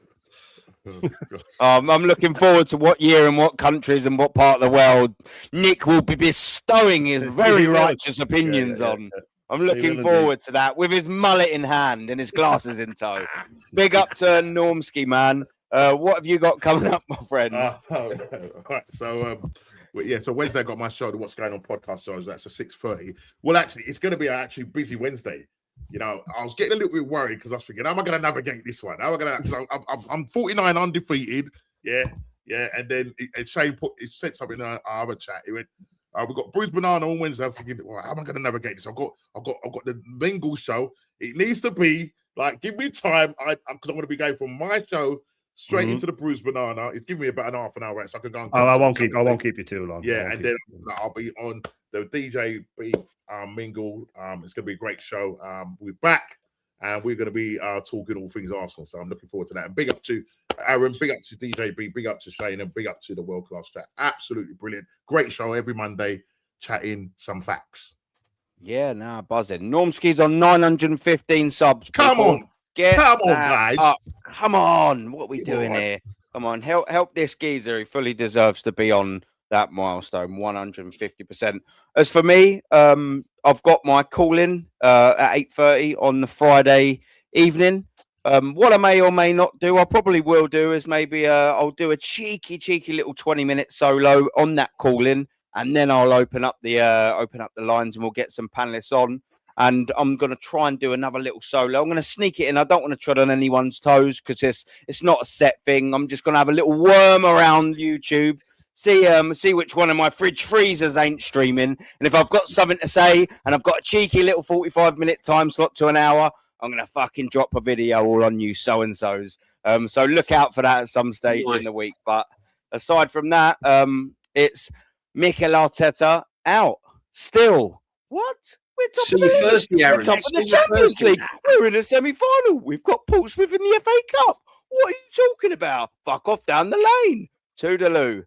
I'm looking forward to what year and what countries and what part of the world Nick will be bestowing his very righteous opinions on. I'm looking forward to that with his mullet in hand and his glasses in tow. Big up to Normski, man. What have you got coming up, my friend?
Right. So Wednesday I got my show, the What's Going On podcast shows. That's at 6:30. Well, actually, it's going to be an actually busy Wednesday. You know, I was getting a little bit worried because I was thinking, how am I going to navigate this one? How am I going to? I'm 49 undefeated. Yeah. And then Shane said something in our other chat. He went, we've got Bruised Banana on Wednesday. I'm thinking, well, how am I going to navigate this? I've got the Mingle show. It needs to be like, give me time, because I'm going to be going from my show straight into the Bruised Banana. It's giving me about an half an hour, right? So I can go.
I won't keep you too long.
Yeah, and then I'll be on the DJ Mingle. It's going to be a great show. We're back, and we're going to be talking all things Arsenal. So I'm looking forward to that. And big up to Aaron, big up to DJ B, big up to Shane, and big up to the world class chat. Absolutely brilliant, great show every Monday. Chatting some facts.
Yeah, buzzing. Normski's on 915 subs.
Come on, guys.
Up. Come on, what are we doing here? Come on, help this geezer. He fully deserves to be on that milestone, 150%. As for me, I've got my call-in at 8:30 on the Friday evening. What I may or may not do, I probably will do, is maybe I'll do a cheeky little 20-minute solo on that call-in, and then I'll open up the lines and we'll get some panelists on. And I'm going to try and do another little solo. I'm going to sneak it in. I don't want to tread on anyone's toes because it's not a set thing. I'm just going to have a little worm around YouTube, see which one of my fridge freezers ain't streaming. And if I've got something to say and I've got a cheeky little 45-minute time slot to an hour, I'm going to fucking drop a video all on you so-and-sos. So look out for that at some stage in the week. But aside from that, it's Mikel Arteta out. Still. What? We're top
See
of the
you
league.
Thursday, Aaron.
We're top of
See
the
you
Champions
Thursday.
League. We're in a semi-final. We've got Portsmouth in the FA Cup. What are you talking about? Fuck off down the lane. Toodaloo.